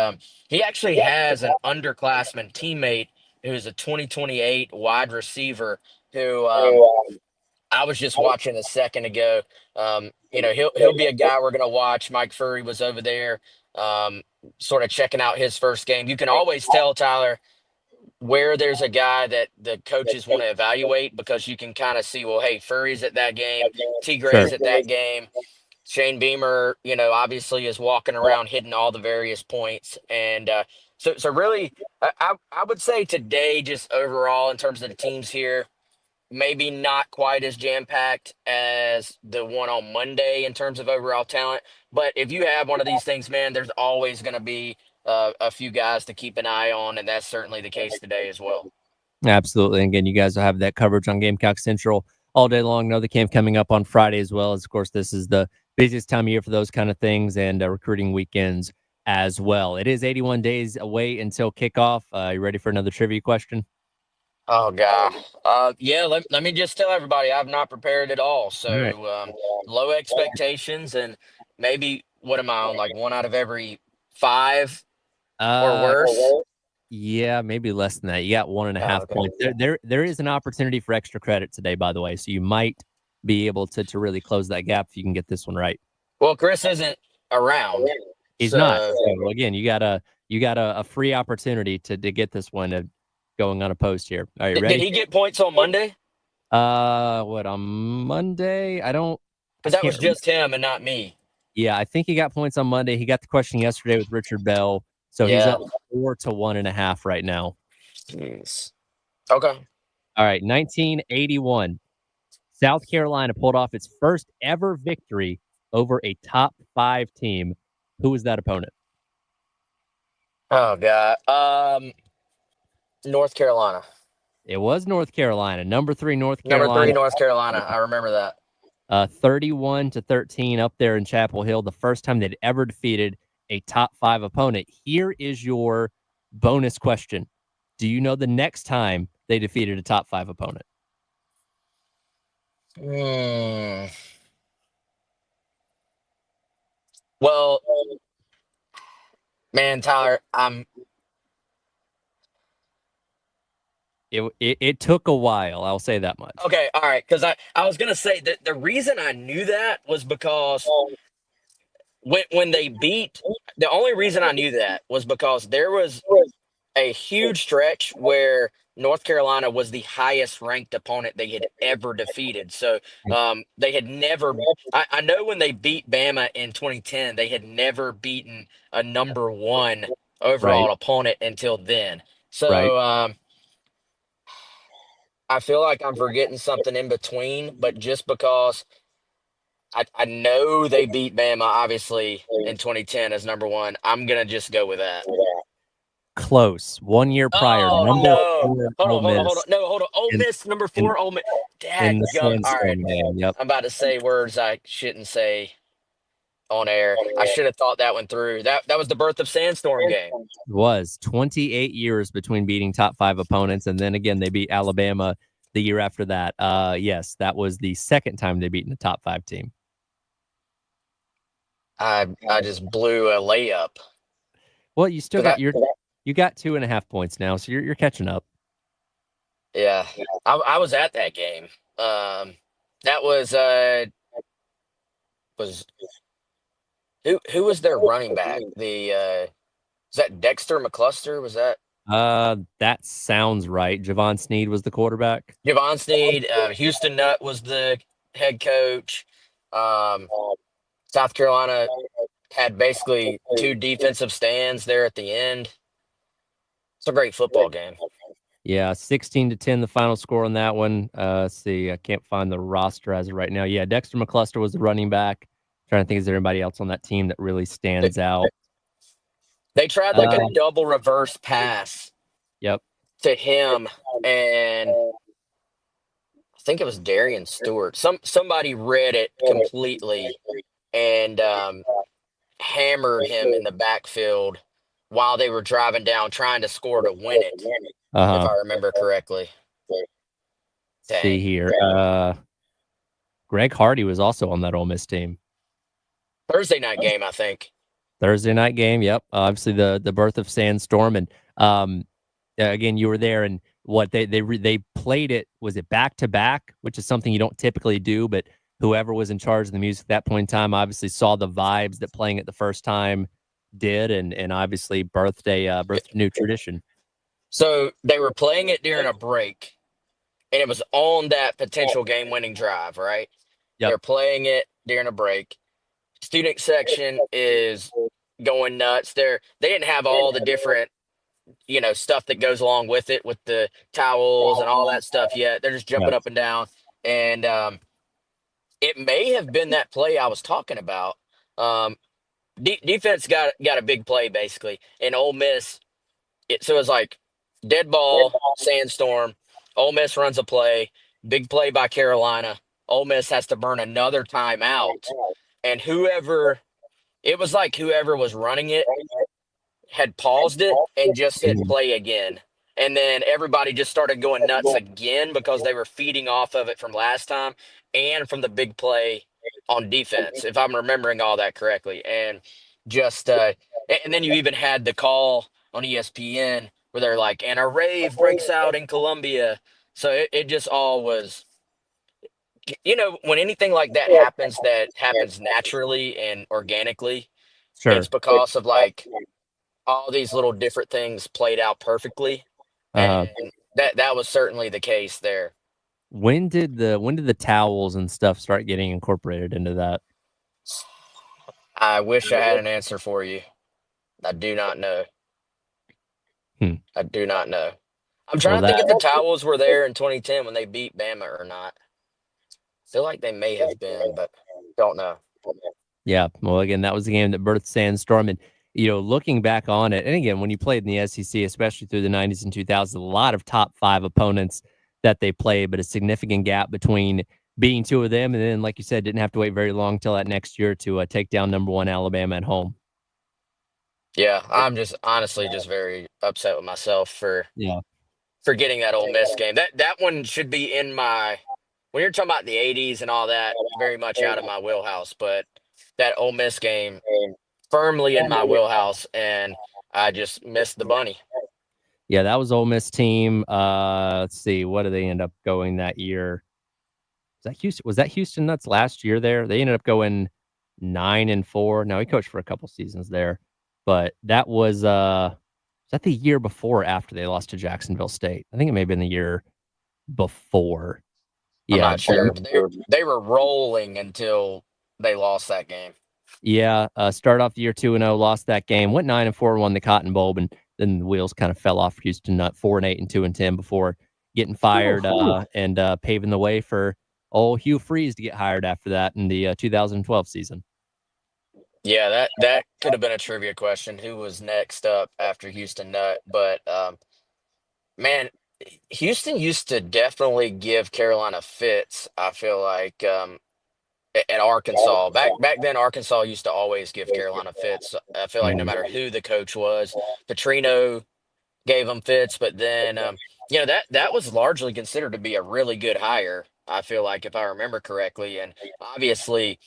he actually has an underclassman teammate who's a 2028 wide receiver who I was just watching a second ago. He'll be a guy we're going to watch. Mike Furry was over there sort of checking out his first game. You can always tell, Tyler, where there's a guy that the coaches want to evaluate, because you can kind of see, well, hey, Furry's at that game, T. Gray's at that game. Shane Beamer, obviously is walking around hitting all the various points. And so really, I would say today, just overall in terms of the teams here, maybe not quite as jam-packed as the one on Monday in terms of overall talent. But if you have one of these things, man, there's always going to be a few guys to keep an eye on, and that's certainly the case today as well. Absolutely. And again, you guys will have that coverage on Gamecock Central all day long. Know the camp coming up on Friday as well. As, of course, this is the busiest time of year for those kind of things, and recruiting weekends as well. It is 81 days away until kickoff. You ready for another trivia question? Oh, God. Yeah, let me just tell everybody I've not prepared at all. So low expectations, and maybe, what am I on, like 1 out of every 5 or worse? Yeah, maybe less than that. You got 1.5 points. There is an opportunity for extra credit today, by the way, so you might be able to really close that gap if you can get this one right. Well, Chris isn't around. He's not. So again, you got a free opportunity to get this one going unopposed here. All right, ready? Did he get points on Monday? What, on Monday? I don't. Because that was just him and not me. Yeah, I think he got points on Monday. He got the question yesterday with Richard Bell. So he's up 4 to 1.5 right now. Jeez. Okay. All right, 1981. South Carolina pulled off its first ever victory over a top 5 team. Who was that opponent? Oh, God. North Carolina. It was North Carolina. Number 3 North Carolina. Number 3 North Carolina. I remember that. 31-13 up there in Chapel Hill. The first time they'd ever defeated a top 5 opponent. Here is your bonus question. Do you know the next time they defeated a top 5 opponent? Well, man, Tyler, It took a while. I'll say that much. okay. All right, because I was gonna say that the reason I knew that was because when they beat, the only reason I knew that was because there was a huge stretch where North Carolina was the highest ranked opponent they had ever defeated. So they had never. I know when they beat Bama in 2010, they had never beaten a number one Right. overall opponent until then. Right. So I feel like I'm forgetting something in between, but just because I know they beat Bama obviously in 2010 as number one, I'm gonna just go with that. Close. 1 year prior, Oh number no! 4 Hold on. Miss No, hold on. Ole in Miss number in 4. Ole Miss. in the Dadgum. All right, sandstorm game. Yep. I'm about to say words I shouldn't say on air. I should have thought that one through. That was the birth of Sandstorm game. Was 28 years between beating top 5 opponents, and then again they beat Alabama the year after that. Yes, that was the second time they beaten the top 5 team. I just blew a layup. Well, you still 'Cause got you got 2.5 points now, so you're catching up. yeah, I was at that game. That was who was their running back? Was that Dexter McCluster? Was that That sounds right. Javon Sneed was the quarterback. Javon Sneed? Houston Nutt was the head coach. Um, South Carolina had basically 2 defensive stands there at the end. It's a great football game. Yeah, 16-10 the final score on that one. Let's see, I can't find the roster as of right now. Yeah, Dexter McCluster was the running back. Trying to think, is there anybody else on that team that really They, stands out? they tried like a double reverse pass Yep. to him, and I think it was Darian Stewart. Somebody read it completely and hammered him in the backfield while they were driving down trying to score to win it, if Uh-huh. I remember correctly. See Dang. here. Greg Hardy was also on that Ole Miss team. Thursday night game, I think. Thursday night game. Yep. Obviously the birth of Sandstorm, and again you were there, and what they played it, was it back to back, which is something you don't typically do, but whoever was in charge of the music at that point in time obviously saw the vibes that playing it the first time did, and obviously birthed a new tradition. So they were playing it during a break, and it was on that potential game-winning drive, right? Yep. They're playing it during a break. Student section is going nuts. They didn't have all the different, stuff that goes along with it, with the towels and all that stuff yet. They're just jumping Right. up and down, and it may have been that play I was talking about. Defense got a big play basically, and Ole Miss. So it's like dead ball, sandstorm. Ole Miss runs a play, big play by Carolina. Ole Miss has to burn another timeout, and it was like whoever was running it had paused it and just hit Mhm. play again. And then everybody just started going nuts again because they were feeding off of it from last time and from the big play on defense, if I'm remembering all that correctly. And just and then you even had the call on ESPN where they're like, and a rave breaks out in Columbia. So it just all was, when anything like that happens naturally and organically, Sure. it's because of like all these little different things played out perfectly, Uh, and that was certainly the case there. when did the towels and stuff start getting incorporated into that? I wish I had an answer for you. I do not know. Hmm. I do not know. I'm Well, trying to that think if the towels were there in 2010 when they beat Bama or not. Feel like they may have been, but don't know. Yeah. Well, again, that was the game that birthed Sandstorm. And, looking back on it, and again, when you played in the SEC, especially through the 90s and 2000s, a lot of top 5 opponents that they played, but a significant gap between beating 2 of them. And then, like you said, didn't have to wait very long till that next year to take down number 1 Alabama at home. Yeah, I'm just honestly just very upset with myself for Yeah. forgetting that Ole Miss game. That one should be in my, when you're talking about the 80s and all that, very much out of my wheelhouse. But that Ole Miss game firmly in my wheelhouse, and I just missed the bunny. Yeah, that was Ole Miss team. Let's see, what did they end up going that year? Was that Houston Nuts last year there? They ended up going 9-4. Now he coached for a couple seasons there, but that was that the year before or after they lost to Jacksonville State? I think it may have been the year before. I'm Yeah, not sure, but they were rolling until they lost that game. yeah. Started off the year 2-0, lost that game, went 9-4, won the Cotton Bowl, and then the wheels kind of fell off for Houston Nut 4-8 and 2-10 before getting fired and paving the way for old Hugh Freeze to get hired after that in the 2012 season. Yeah, that could have been a trivia question. Who was next up after Houston Nut? But man, Houston used to definitely give Carolina fits. I feel like at Arkansas back then, Arkansas used to always give Carolina fits. I feel like no matter who the coach was, Petrino gave them fits, but then that was largely considered to be a really good hire. I feel like if I remember correctly, and obviously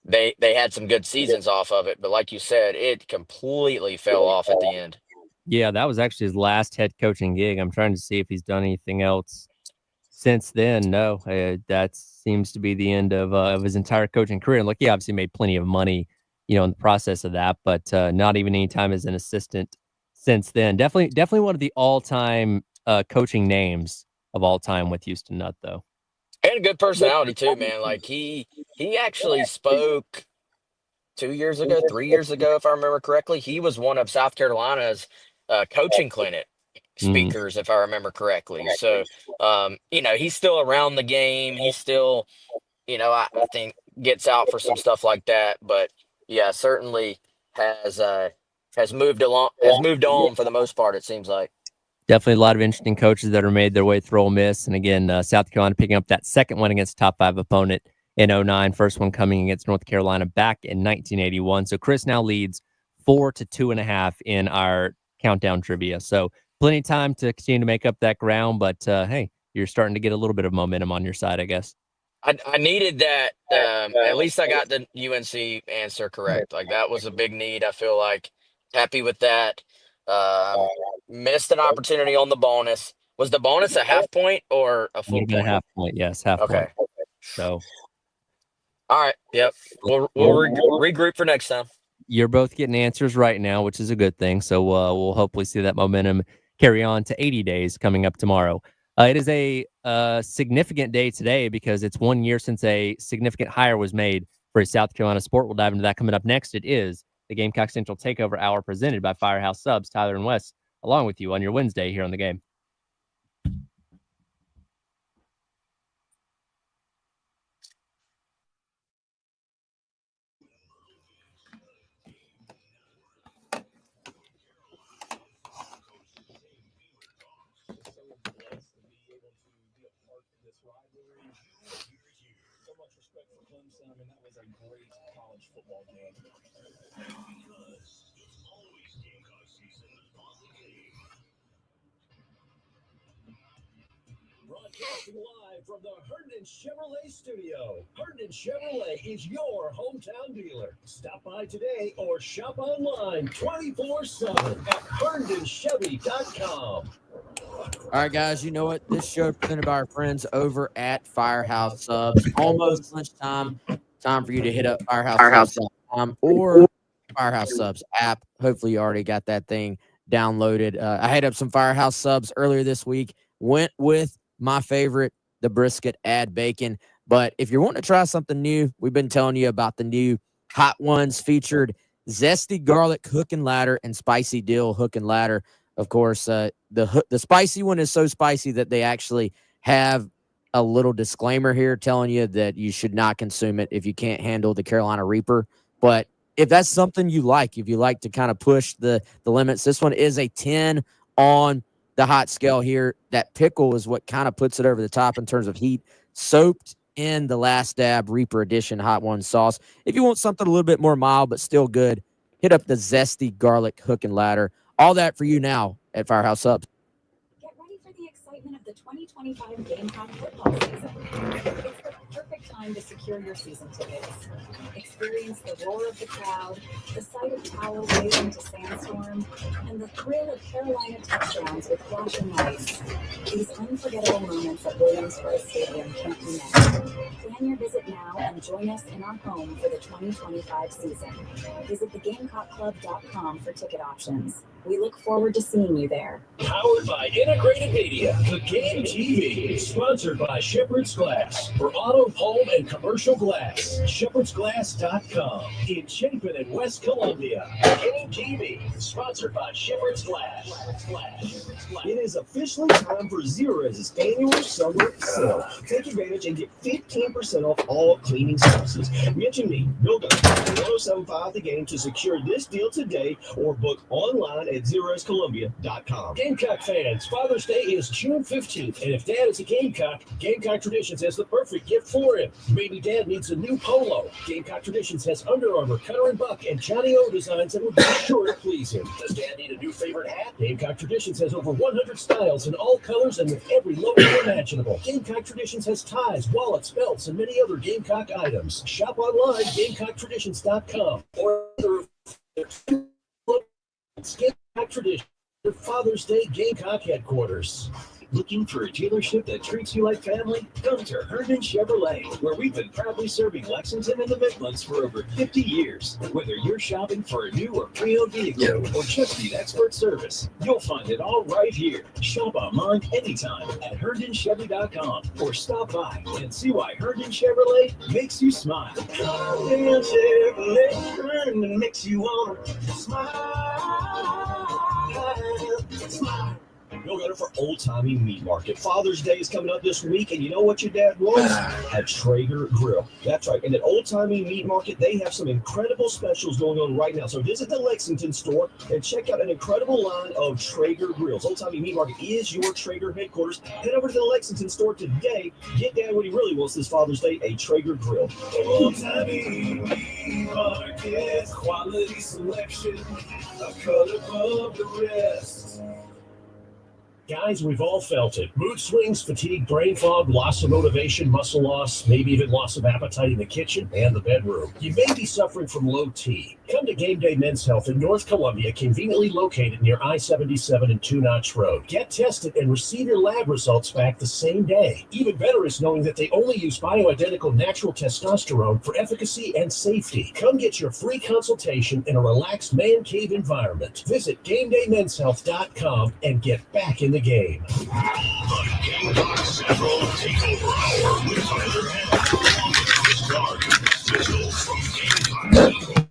they had some good seasons off of it, but like you said, it completely fell off at the end. Yeah, that was actually his last head coaching gig. I'm trying to see if he's done anything else since then. No, that seems to be the end of his entire coaching career. And look, he obviously made plenty of money, in the process of that, but not even any time as an assistant since then. Definitely one of the all-time coaching names of all time with Houston Nutt, though. And a good personality too, man. Like he actually spoke 2 years ago, 3 years ago, if I remember correctly. He was one of South Carolina's coaching clinic speakers, if I remember correctly. So, he's still around the game. He's still, I think gets out for some stuff like that. But yeah, certainly has moved on for the most part, it seems like. Definitely a lot of interesting coaches that are made their way through Ole Miss. And again, South Carolina picking up that second one against top 5 opponent in 2009. First one coming against North Carolina back in 1981. So Chris now leads 4-2.5 in our countdown trivia. So plenty of time to continue to make up that ground. But hey, you're starting to get a little bit of momentum on your side, I guess. I needed that. At least I got the UNC answer correct. Like that was a big need. I feel like happy with that. Missed an opportunity on the bonus. Was the bonus a half point or a full Would have been a point? half point. Yes, half Okay. point. So, all right. Yep. We'll regroup for next time. You're both getting answers right now, which is a good thing. So we'll hopefully see that momentum carry on to 80 days coming up tomorrow. It is a significant day today because it's 1 year since a significant hire was made for a South Carolina sport. We'll dive into that coming up next. It is the Gamecock Central Takeover Hour presented by Firehouse Subs. Tyler and Wes, along with you on your Wednesday here on the game. Broadcasting live from the Herndon Chevrolet studio. Herndon Chevrolet is your hometown dealer. Stop by today or shop online 24/7 at HerndonChevy.com. All right, guys, you know what? This show presented by our friends over at Firehouse Subs. Almost lunchtime. Time for you to hit up FirehouseSubs.com or Firehouse Subs app. Hopefully, you already got that thing downloaded. I hit up some Firehouse Subs earlier this week. Went with my favorite, the brisket add bacon. But if you're wanting to try something new, we've been telling you about the new Hot Ones featured zesty garlic hook and ladder and spicy dill hook and ladder. Of course, the spicy one is so spicy that they actually have a little disclaimer here telling you that you should not consume it if you can't handle the Carolina Reaper. But if that's something you like, if you like to kind of push the limits, this one is a 10 on the hot scale here. That pickle is what kind of puts it over the top in terms of heat, soaked in the Last Dab Reaper Edition Hot One sauce. If you want something a little bit more mild but still good, hit up the zesty garlic hook and ladder. All that for you now at Firehouse Subs. Get ready for the excitement of the 2025 Gamecock football season. It's the perfect time to secure your season tickets. Experience the roar of the crowd, the sight of towels waving to sandstorm, and the thrill of Carolina touchdowns with flashing lights. These unforgettable moments at Williams-Brice Stadium can't be missed. Plan your visit now and join us in our home for the 2025 season. Visit thegamecockclub.com for ticket options. We look forward to seeing you there. Powered by Integrated Media, the Game TV, sponsored by Shepherd's Glass. For auto, home, and commercial glass, shepherdsglass.com. In Chapin and West Columbia, Game TV, sponsored by Shepherd's Glass. It is officially time for Zera's annual summer sale. Take advantage and get 15% off all cleaning services. Mention me, Bill Gunn, 1075 The Game to secure this deal today or book online at zerascolumbia.com. Gamecock fans, Father's Day is June 15th, and if Dad is a Gamecock, Gamecock Traditions has the perfect gift for him. Maybe Dad needs a new polo. Gamecock Traditions has Under Armour, Cutter & Buck, and Johnny O designs that would be sure to please him. Does Dad need a new favorite hat? Gamecock Traditions has over 100 styles in all colors and with every logo imaginable. Gamecock Traditions has ties, wallets, belts, and many other Gamecock items. Shop online, GamecockTraditions.com, or Gamecock Traditions, your Father's Day Gamecock headquarters. Looking for a dealership that treats you like family? Come to Herndon Chevrolet, where we've been proudly serving Lexington and the Midlands for over 50 years. Whether you're shopping for a new or pre-owned vehicle or just need expert service, you'll find it all right here. Shop online anytime at HerndonChevy.com or stop by and see why Herndon Chevrolet makes you smile. Herndon Chevrolet, Herndon makes you want to smile. Smile. Go get it for Old Timey Meat Market. Father's Day is coming up this week, and you know what your dad wants? A Traeger grill. That's right. And at Old Timey Meat Market, they have some incredible specials going on right now. So visit the Lexington store and check out an incredible line of Traeger grills. Old Timey Meat Market is your Traeger headquarters. Head over to the Lexington store today. Get Dad what he really wants this Father's Day, a Traeger grill. Old Timey Meat Market, quality selection, a cut above the rest. Guys, we've all felt it. Mood swings, fatigue, brain fog, loss of motivation, muscle loss, maybe even loss of appetite in the kitchen and the bedroom. You may be suffering from low T. Come to Game Day Men's Health in North Columbia, conveniently located near I-77 and Two Notch Road. Get tested and receive your lab results back the same day. Even better is knowing that they only use bioidentical natural testosterone for efficacy and safety. Come get your free consultation in a relaxed man cave environment. Visit GameDayMen'sHealth.com and get back in the game. The Gamecock Central Takeover Hour with Tyler Henry, Chris Clark, Fizzle from Gamecock Central.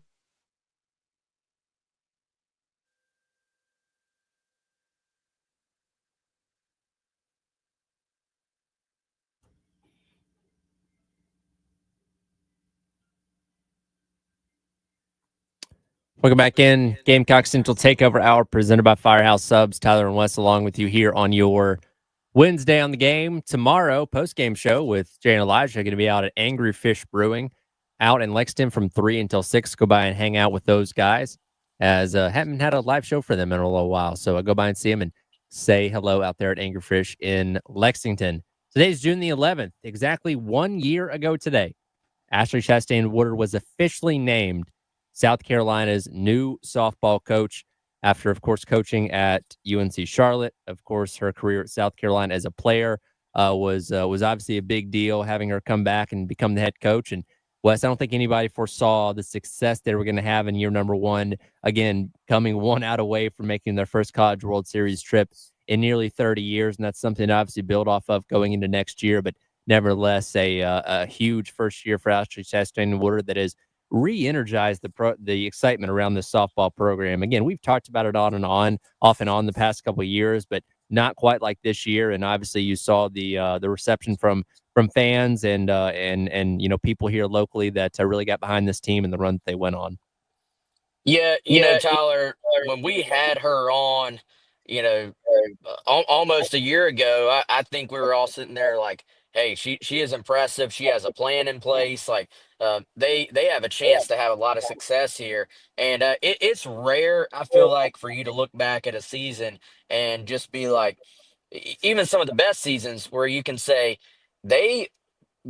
Welcome back in. Gamecock Central Takeover Hour presented by Firehouse Subs. Tyler and Wes along with you here on your Wednesday on the game. Tomorrow, post-game show with Jay and Elijah going to be out at Angry Fish Brewing out in Lexington from 3 until 6. Go by and hang out with those guys as haven't had a live show for them in a little while. So go by and see them and say hello out there at Angry Fish in Lexington. Today's June the 11th. Exactly 1 year ago today, Ashley Chastain Woodard was officially named South Carolina's new softball coach after, of course, coaching at UNC Charlotte. Of course, her career at South Carolina as a player was obviously a big deal, having her come back and become the head coach. And Wes, I don't think anybody foresaw the success they were going to have in year number one. Again, coming one out away from making their first College World Series trip in nearly 30 years. And that's something to obviously build off of going into next year. But nevertheless, a huge first year for Ashley Chastain Woodard that is re-energize the excitement around this softball program. Again, we've talked about it off and on the past couple of years, but not quite like this year. And obviously, you saw the reception from fans and people here locally that really got behind this team and the run that they went on. Yeah, Tyler, when we had her on, almost a year ago, I think we were all sitting there like, hey, she is impressive. She has a plan in place. Like they have a chance to have a lot of success here. And it's rare, I feel like, for you to look back at a season and just be like, even some of the best seasons where you can say they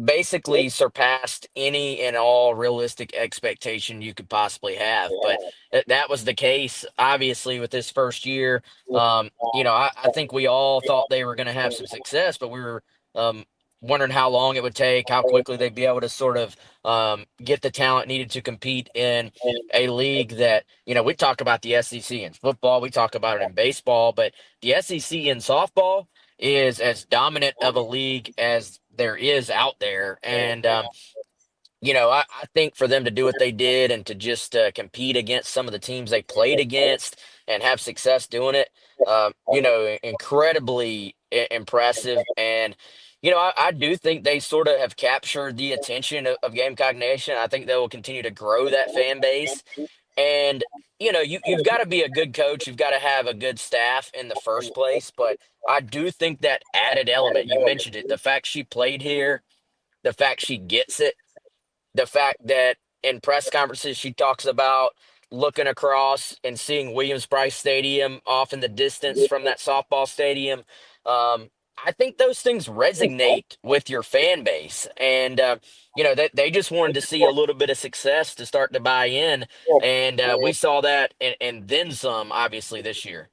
basically surpassed any and all realistic expectation you could possibly have. But that was the case, obviously, with this first year. I think we all thought they were going to have some success, but we were um, wondering how long it would take, how quickly they'd be able to sort of get the talent needed to compete in a league that, we talk about the SEC in football, we talk about it in baseball, but the SEC in softball is as dominant of a league as there is out there. And, I think for them to do what they did and to just compete against some of the teams they played against and have success doing it, incredibly impressive. And, I do think they sort of have captured the attention of Gamecock Nation. I think they will continue to grow that fan base. And you've got to be a good coach. You've got to have a good staff in the first place. But I do think that added element, you mentioned it, the fact she played here, the fact she gets it, the fact that in press conferences she talks about looking across and seeing Williams-Brice Stadium off in the distance from that softball stadium. I think those things resonate with your fan base, and that they just wanted to see a little bit of success to start to buy in, and we saw that and then some, obviously, this year.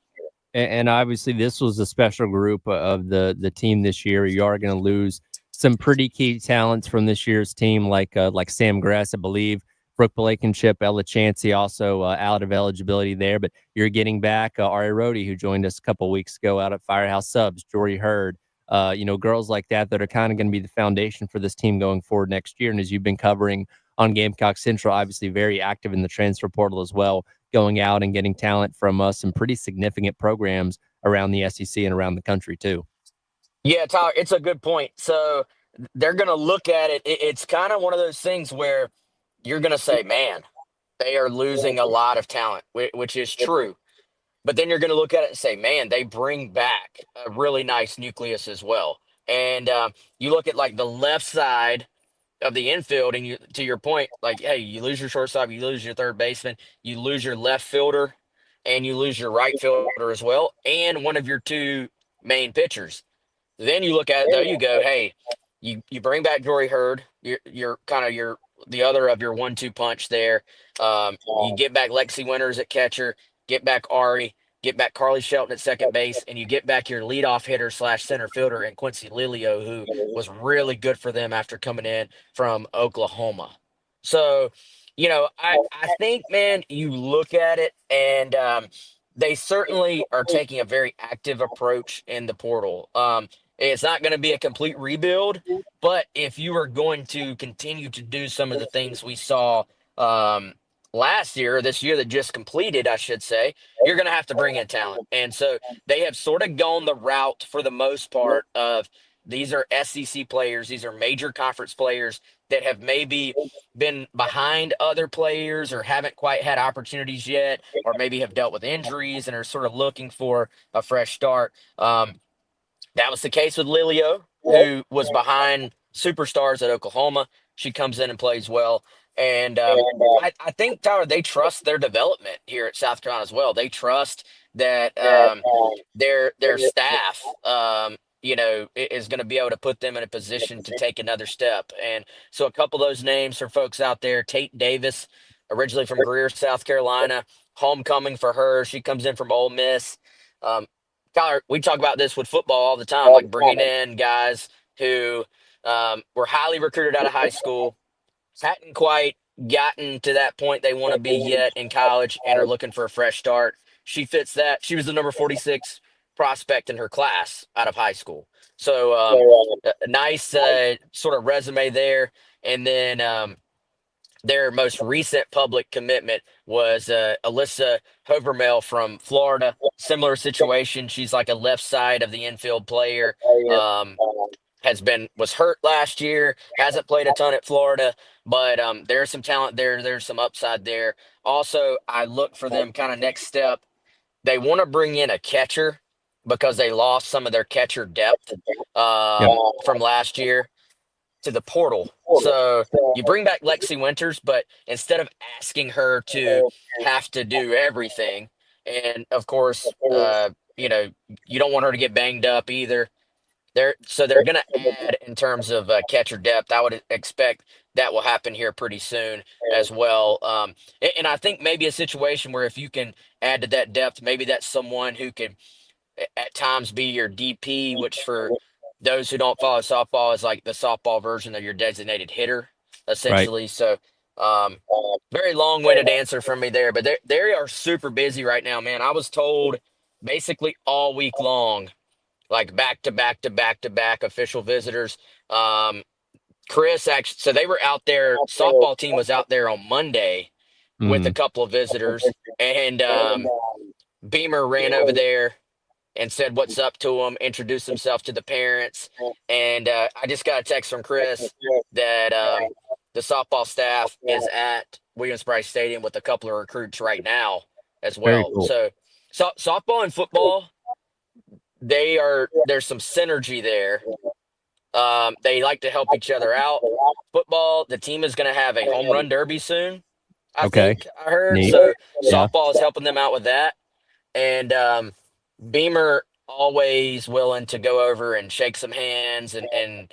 And obviously, this was a special group of the team this year. You are going to lose some pretty key talents from this year's team, like Sam Grass, I believe, Brooke Blankenship, Ella Chansey, also out of eligibility there. But you're getting back Ari Rhodey, who joined us a couple weeks ago out at Firehouse Subs, Jory Hurd, girls like that are kind of going to be the foundation for this team going forward next year. And as you've been covering on Gamecock Central, obviously very active in the transfer portal as well, going out and getting talent from some pretty significant programs around the SEC and around the country too. Yeah, Tyler, it's a good point. So they're going to look at it. It's kind of one of those things where you're going to say, man, they are losing a lot of talent, which is true. But then you're going to look at it and say, man, they bring back a really nice nucleus as well. And you look at like the left side of the infield, and to your point, like, hey, you lose your shortstop, you lose your third baseman, you lose your left fielder, and you lose your right fielder as well, and one of your two main pitchers. Then you look at it though, you go, hey, you bring back Jory Hurd, you're kind of the other of your 1-2 punch there. You get back Lexi Winters at catcher, get back Ari, get back Carly Shelton at second base, and you get back your leadoff hitter / center fielder and Quincy Lilio, who was really good for them after coming in from Oklahoma. So, I think, man, you look at it and they certainly are taking a very active approach in the portal. It's not going to be a complete rebuild, but if you are going to continue to do some of the things we saw last year, or this year that just completed, I should say, you're going to have to bring in talent. And so they have sort of gone the route for the most part of these are SEC players, these are major conference players that have maybe been behind other players or haven't quite had opportunities yet, or maybe have dealt with injuries and are sort of looking for a fresh start. That was the case with Lilio, who was behind superstars at Oklahoma. She comes in and plays well. And I think, Tyler, they trust their development here at South Carolina as well. They trust that their staff, is going to be able to put them in a position to take another step. And so a couple of those names for folks out there, Tate Davis, originally from Greer, South Carolina, homecoming for her. She comes in from Ole Miss. Tyler, we talk about this with football all the time, like bringing in guys who were highly recruited out of high school, hadn't quite gotten to that point they want to be yet in college, and are looking for a fresh start. She fits that. She was the number 46 prospect in her class out of high school. So a nice sort of resume there. And then their most recent public commitment was Alyssa Hovermel from Florida. Similar situation. She's like a left side of the infield player. Was hurt last year, hasn't played a ton at Florida, but there's some talent there. There's some upside there. Also, I look for them kind of next step. They want to bring in a catcher because they lost some of their catcher depth from last year to the portal. So you bring back Lexi Winters, but instead of asking her to have to do everything, and of course, you don't want her to get banged up either. they're going to add in terms of catcher depth. I would expect that will happen here pretty soon as well. And I think maybe a situation where if you can add to that depth, maybe that's someone who can at times be your DP, which for those who don't follow softball is like the softball version of your designated hitter, Right. essentially. So, very long-winded answer from me there, but they are super busy right now, man. I was told basically all week long, like back to back to back to back official visitors. Chris actually, so they were out there. Softball team was out there on Monday with a Mhm. couple of visitors, and Beamer ran over there and said what's up to him, introduced himself to the parents, and I just got a text from Chris that the softball staff is at Williams-Brice Stadium with a couple of recruits right now as Very well. cool. So softball and football, there's some synergy there. They like to help each other out. Football, the team is going to have a home run derby soon, I Okay. think I heard. Neat. So Yeah. softball is helping them out with that. And Beamer always willing to go over and shake some hands and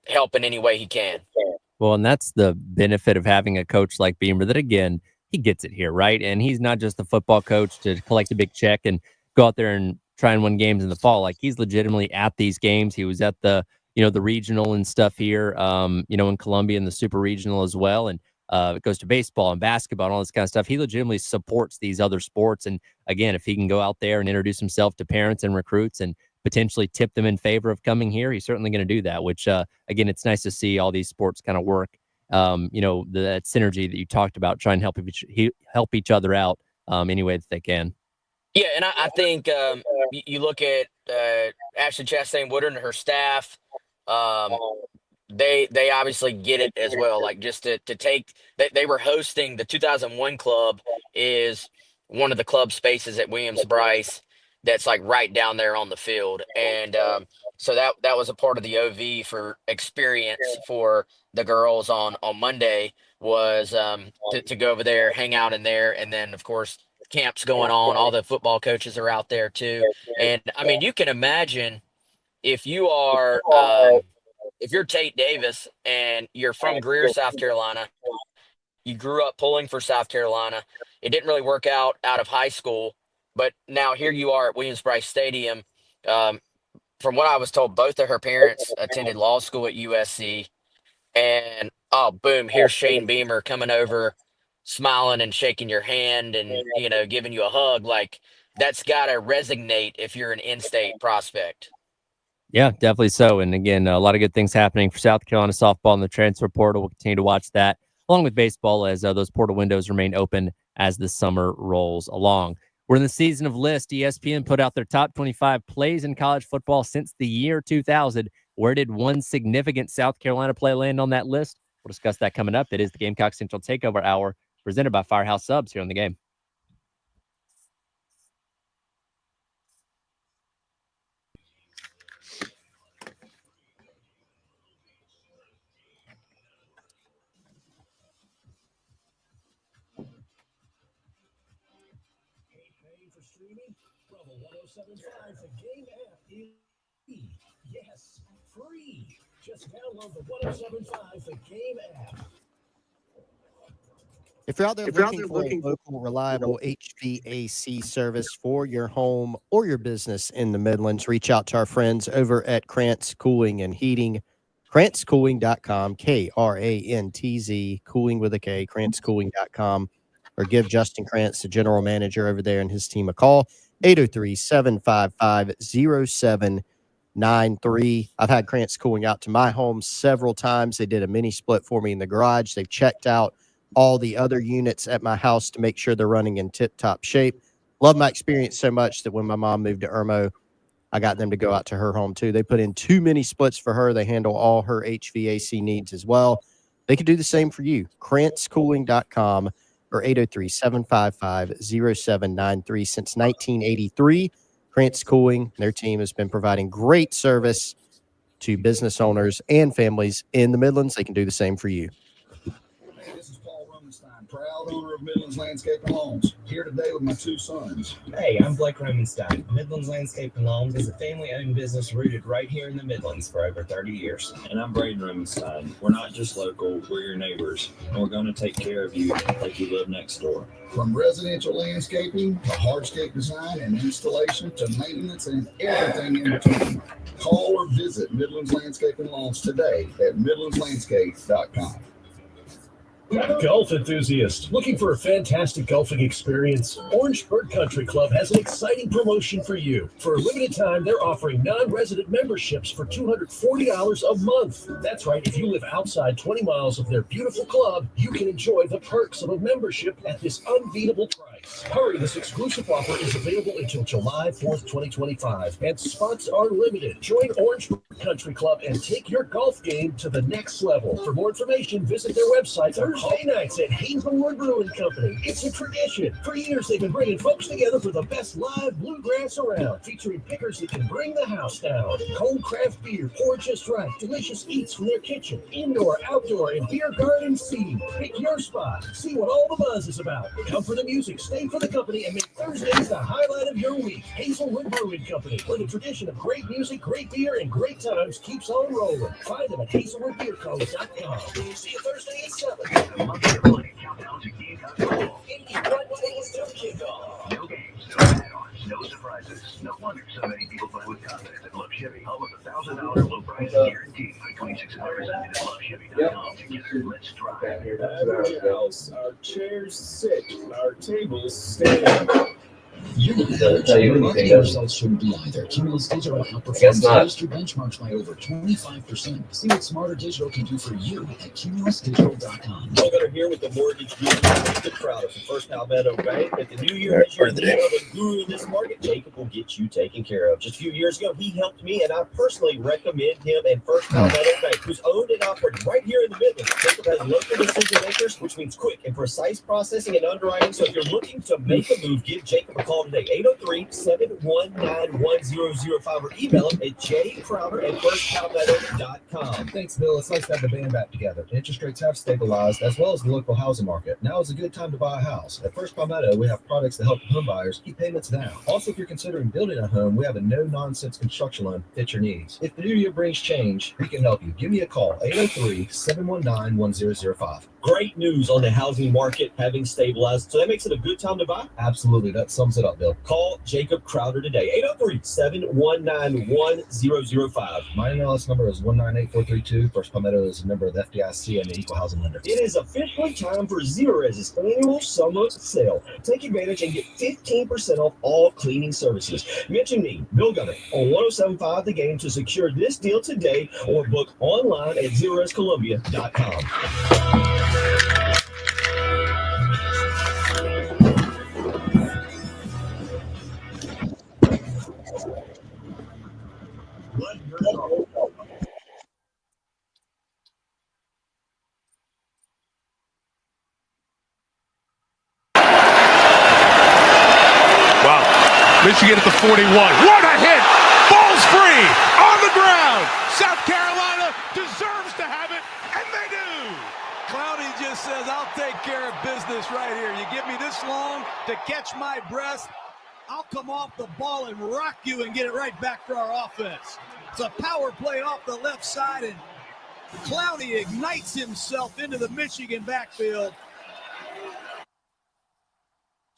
help in any way he can. Well, and that's the benefit of having a coach like Beamer that, again, he gets it here, right? And he's not just a football coach to collect a big check and go out there and try and win games in the fall. Like, he's legitimately at these games. He was at the regional and stuff here, in Columbia and the super regional as well. And it goes to baseball and basketball and all this kind of stuff. He legitimately supports these other sports. And again, if he can go out there and introduce himself to parents and recruits and potentially tip them in favor of coming here, he's certainly going to do that, which, again, it's nice to see all these sports kind of work, that synergy that you talked about, try and help each other out any way that they can. Yeah, and I think you look at Ashley Chastain Woodard and her staff. Um, they obviously get it as well. Like just to take they were hosting the 2001 club is one of the club spaces at Williams-Brice that's like right down there on the field, and so that was a part of the OV for experience for the girls on Monday was to go over there, hang out in there, and then of course camps going on. All the football coaches are out there too, and I mean you can imagine if you are if you're Tate Davis and you're from Greer, South Carolina, you grew up pulling for South Carolina. It didn't really work out of high school, but now here you are at Williams-Brice Stadium. Um, from what I was told, both of her parents attended law school at USC, and oh, boom, here's Shane Beamer coming over, smiling and shaking your hand, and giving you a hug. Like that's got to resonate if you're an in-state prospect. Yeah, definitely so. And again, a lot of good things happening for South Carolina softball in the transfer portal. We'll continue to watch that along with baseball as those portal windows remain open as the summer rolls along. We're in the season of list. ESPN put out their top 25 plays in college football since the year 2000. Where did one significant South Carolina play land on that list? We'll discuss that coming up. It is the Gamecock Central Takeover Hour presented by Firehouse Subs here on the game. For streaming, Bravo 1075, the Game app is free. Yes, free. Just download the 1075, the Game app. If you're out there looking for a local, reliable HVAC service for your home or your business in the Midlands, reach out to our friends over at Krantz Cooling and Heating. KrantzCooling.com, Krantz, cooling with a K, KrantzCooling.com, or give Justin Krantz, the general manager over there, and his team a call, 803-755-0793. I've had Krantz Cooling out to my home several times. They did a mini split for me in the garage. They've checked out all the other units at my house to make sure they're running in tip-top shape. Love my experience so much that when my mom moved to Irmo, I got them to go out to her home too. They put in 2 mini splits for her. They handle all her HVAC needs as well. They could do the same for you. KrantzCooling.com or 803-755-0793. Since 1983, Krantz Cooling, their team has been providing great service to business owners and families in the Midlands. They can do the same for you. This is Paul Rosenstein, proud proud owner of Midlands Landscape and Homes, here today with my two sons. Hey, I'm Blake Romenstein. Midlands Landscape and Homes is a family-owned business rooted right here in the Midlands for over 30 years. And I'm Braden Romenstein. We're not just local, we're your neighbors, and we're going to take care of you like you live next door. From residential landscaping to hardscape design and installation to maintenance and everything in between. Call or visit Midlands Landscape and Lawns today at midlandslandscape.com. Golf enthusiast, looking for a fantastic golfing experience? Orangeburg Country Club has an exciting promotion for you. For a limited time, they're offering non-resident memberships for $240 a month. That's right, if you live outside 20 miles of their beautiful club, you can enjoy the perks of a membership at this unbeatable price. Hurry, this exclusive offer is available until July 4th, 2025, and spots are limited. Join Orangeburg Country Club and take your golf game to the next level. For more information, visit their website Thursday nights at Hazelwood Brewing Company. It's a tradition. For years, they've been bringing folks together for the best live bluegrass around, featuring pickers that can bring the house down. Cold craft beer, poured just right, delicious eats from their kitchen, indoor, outdoor, and beer garden seating. Pick your spot. See what all the buzz is about. Come for the music, stay for the company, and make Thursdays the highlight of your week. Hazelwood Brewing Company, where the tradition of great music, great beer, and great times keeps on rolling. Find them at hazelwoodbeerco.com. See you Thursday at 7. No games, no add-ons, no surprises. No wonder so many people buy with confidence at Love Chevy. Home of $1,000 low price guarantee. 26 hours at lovechevy.com. Together, let's drive. House, our chairs sit, our tables stand. You're not average. Your marketing results shouldn't be either. Cumulus Digital outperforms industry benchmarks by over 25%. See what Smarter Digital can do for you at cumulusdigital.com. We're here with the mortgage guru, Jacob Crowder from First Palmetto Bank. At the new year, this year, the guru in this market, Jacob will get you taken care of. Just a few years ago, he helped me, and I personally recommend him and First Palmetto Bank, who's owned and operated right here in the Midlands. Jacob has local decision makers, which means quick and precise processing and underwriting. So if you're looking to make a move, give Jacob a call today, 803-719-1005, or email him at jcrowder@firstpalmetto.com. Thanks, Bill. It's nice to have the band back together. Interest rates have stabilized, as well as the local housing market. Now is a good time to buy a house. At First Palmetto, we have products to help home buyers keep payments down. Also, if you're considering building a home, we have a no-nonsense construction loan to fit your needs. If the new year brings change, we can help you. Give me a call, 803-719-1005. Great news on the housing market having stabilized. So that makes it a good time to buy? Absolutely. That sums it up, Bill. Call Jacob Crowder today, 803-719-1005. My NLS number is 198432. First Palmetto is a member of the FDIC and the Equal Housing Lender. It is officially time for Zerorez's annual summer sale. Take advantage and get 15% off all cleaning services. Mention me, Bill Gunner, on 107.5 The Game to secure this deal today, or book online at zerorezcolumbia.com. Michigan at the 41. What a hit! Ball's free on the ground. South Carolina deserves to have it, and they do. Clowney just says, I'll take care of business right here. You give me this long to catch my breath, I'll come off the ball and rock you and get it right back for our offense. It's a power play off the left side, and Clowney ignites himself into the Michigan backfield.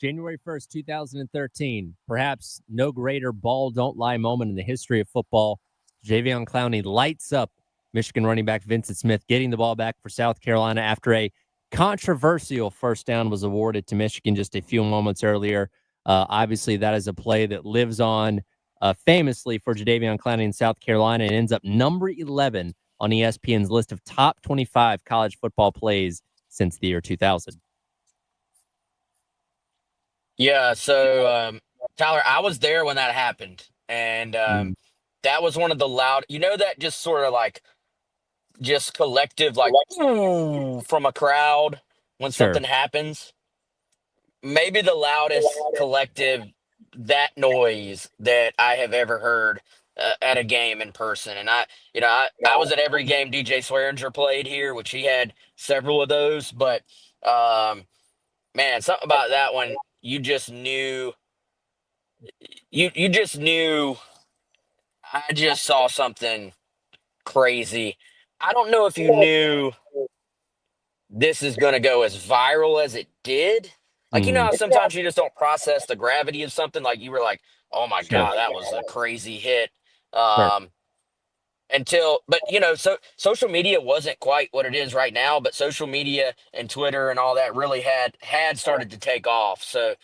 January 1st, 2013, perhaps no greater ball don't lie moment in the history of football. Javion Clowney lights up Michigan running back Vincent Smith, getting the ball back for South Carolina after a controversial first down was awarded to Michigan just a few moments earlier. Obviously, that is a play that lives on famously for Jadeveon Clowney in South Carolina and ends up number 11 on ESPN's list of top 25 college football plays since the year 2000. Yeah, so Tyler, I was there when that happened, and that was one of the loud, that just sort of like just collective, like ooh, from a crowd when something happens. Maybe the loudest collective that noise that I have ever heard at a game in person. And I was at every game DJ Swearinger played here, which he had several of those, but man, something about that one, you just knew. You just knew. I just saw something crazy. I don't know if you knew this is going to go as viral as it did. Like, you know Mhm. how sometimes you just don't process the gravity of something. Like, you were like, oh my Sure. God, that was a crazy hit. Sure. But so social media wasn't quite what it is right now, but social media and Twitter and all that really had started to take off. So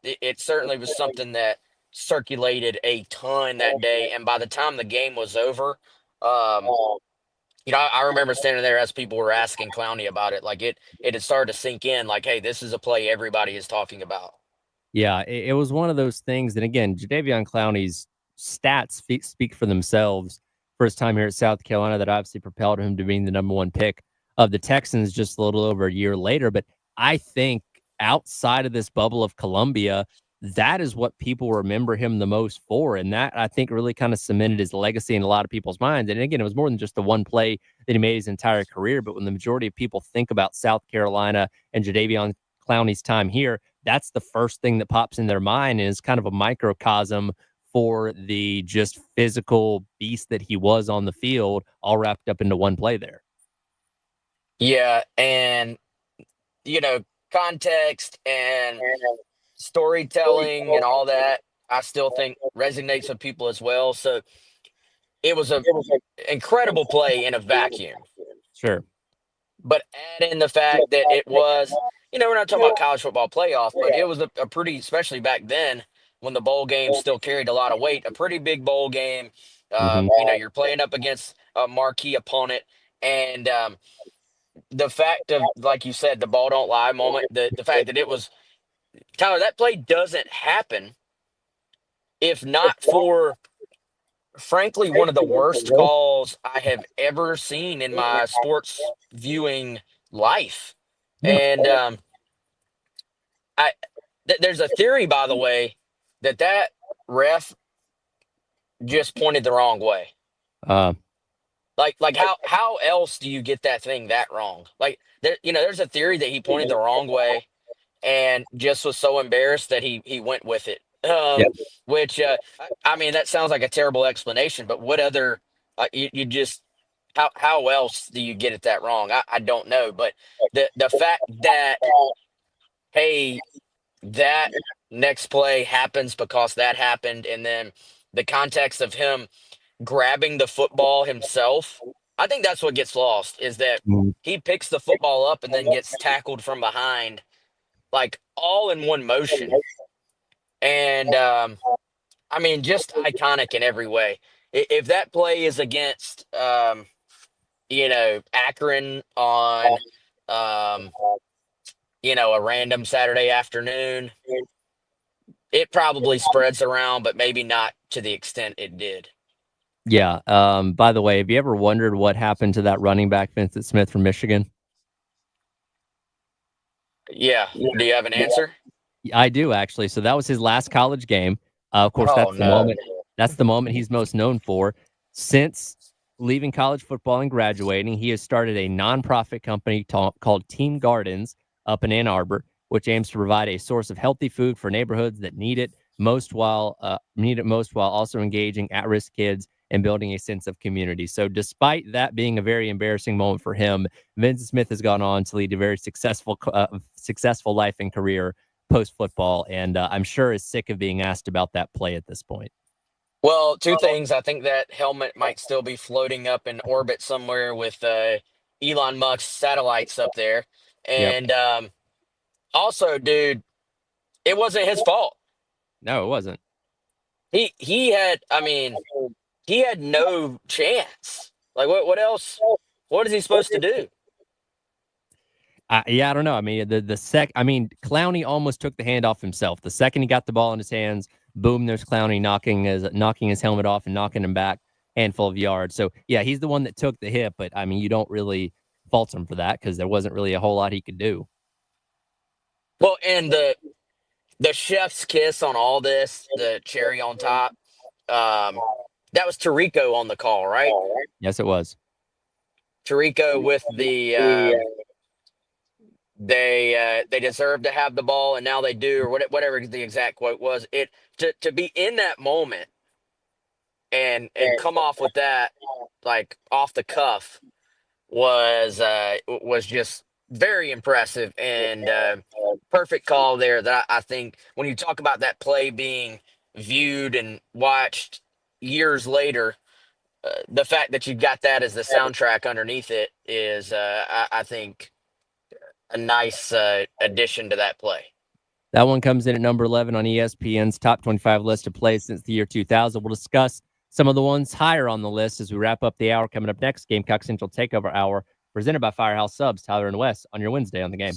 it certainly was something that circulated a ton that day. And by the time the game was over, um, I remember standing there as people were asking Clowney about it. Like it had started to sink in, like, hey, this is a play everybody is talking about. Yeah, it was one of those things. And again, Jadeveon Clowney's stats speak for themselves for his time here at South Carolina. That obviously propelled him to being the number one pick of the Texans just a little over a year later. But I think outside of this bubble of Columbia, that is what people remember him the most for. And that, I think, really kind of cemented his legacy in a lot of people's minds. And again, it was more than just the one play that he made his entire career. But when the majority of people think about South Carolina and Jadeveon Clowney's time here, that's the first thing that pops in their mind, is kind of a microcosm for the just physical beast that he was on the field, all wrapped up into one play there. Yeah, and context and storytelling and all that, I still think resonates with people as well. So it was a incredible play in a vacuum. Sure. But add in the fact that it was, we're not talking about college football playoff, but it was a pretty, especially back then when the bowl game still carried a lot of weight, a pretty big bowl game. Mhm. You're playing up against a marquee opponent. And the fact of, like you said, the ball don't lie moment, the fact that it was, Tyler, that play doesn't happen if not for, frankly, one of the worst calls I have ever seen in my sports viewing life. Yeah. And there's a theory, by the way, that ref just pointed the wrong way. Uh, Like how else do you get that thing that wrong? Like there's a theory that he pointed the wrong way and just was so embarrassed that he went with it. yeah. Which I mean, that sounds like a terrible explanation, but what other you just how else do you get it that wrong? I don't know, but the fact that, hey, that next play happens because that happened, and then the context of him grabbing the football himself, I think that's what gets lost, is that Mhm. he picks the football up and then gets tackled from behind, like all in one motion. And I mean, just iconic in every way. If that play is against Akron on um a random Saturday afternoon, it probably spreads around, but maybe not to the extent it did. Yeah. By the way, have you ever wondered what happened to that running back, Vincent Smith from Michigan? Yeah. Do you have an answer? I do, actually. So that was his last college game. Of course, Oh no. That's the moment he's most known for. Since leaving college football and graduating, he has started a nonprofit company called Team Gardens up in Ann Arbor, which aims to provide a source of healthy food for neighborhoods that need it most while also engaging at-risk kids and building a sense of community. So, despite that being a very embarrassing moment for him, Vincent Smith has gone on to lead a very successful life and career post football, and I'm sure is sick of being asked about that play at this point. Well, two things. I think that helmet might still be floating up in orbit somewhere with Elon Musk's satellites up there. Yep. And also, dude, it wasn't his fault. No, it wasn't. He had, I mean, he had no chance. Like what else? What is he supposed to do? Yeah, I don't know. I mean, Clowney almost took the hand off himself. The second he got the ball in his hands, boom, there's Clowney knocking his helmet off and knocking him back handful of yards. So yeah, he's the one that took the hit, but I mean, you don't really fault him for that because there wasn't really a whole lot he could do. Well, and the chef's kiss on all this, the cherry on top, that was Tirico on the call, right? Yes, it was. Tirico with they deserve to have the ball, and now they do, or whatever the exact quote was. It to be in that moment and come off with that like off the cuff was just very impressive and perfect call there. That I think when you talk about that play being viewed and watched years later, the fact that you got that as the soundtrack underneath it is, I think, a nice addition to that play. That one comes in at number 11 on ESPN's top 25 list of plays since the year 2000. We'll discuss some of the ones higher on the list as we wrap up the hour. Coming up next, Gamecock Central Takeover Hour, presented by Firehouse Subs, Tyler and Wes, on your Wednesday on the game.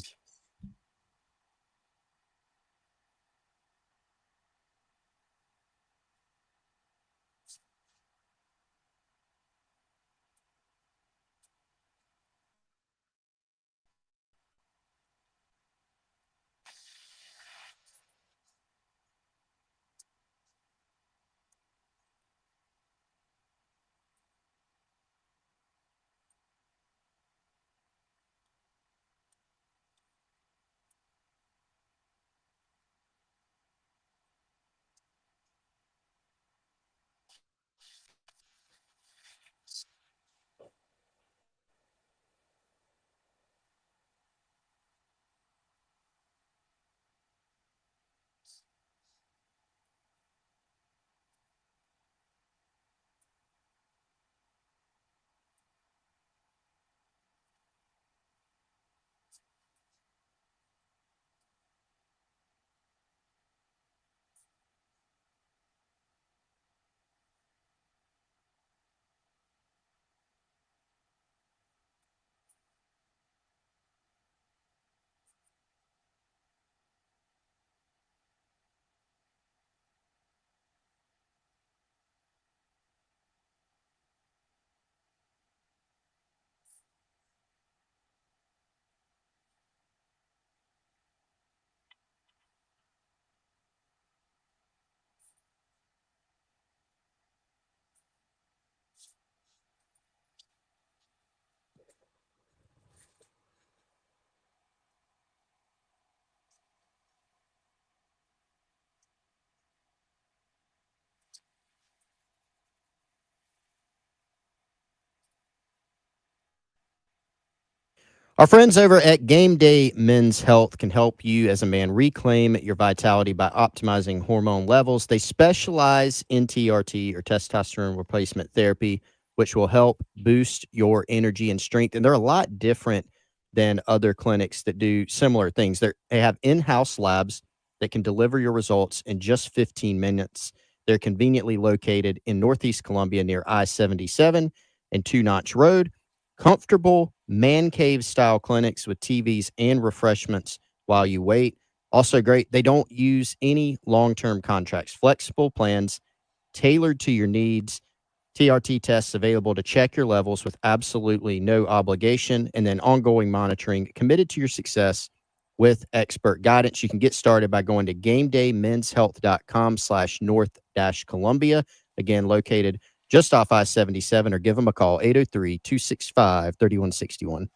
Our friends over at Game Day Men's Health can help you as a man reclaim your vitality by optimizing hormone levels. They specialize in TRT or testosterone replacement therapy, which will help boost your energy and strength. And they're a lot different than other clinics that do similar things. They have in-house labs that can deliver your results in just 15 minutes. They're conveniently located in Northeast Columbia near I-77 and Two Notch Road. Comfortable man cave style clinics with TVs and refreshments while you wait. Also great, they don't use any long-term contracts. Flexible plans tailored to your needs. TRT tests available to check your levels with absolutely no obligation, and then ongoing monitoring committed to your success with expert guidance. You can get started by going to gamedaymenshealth.com/north-columbia. Again, located just off I-77, or give them a call, 803-265-3161.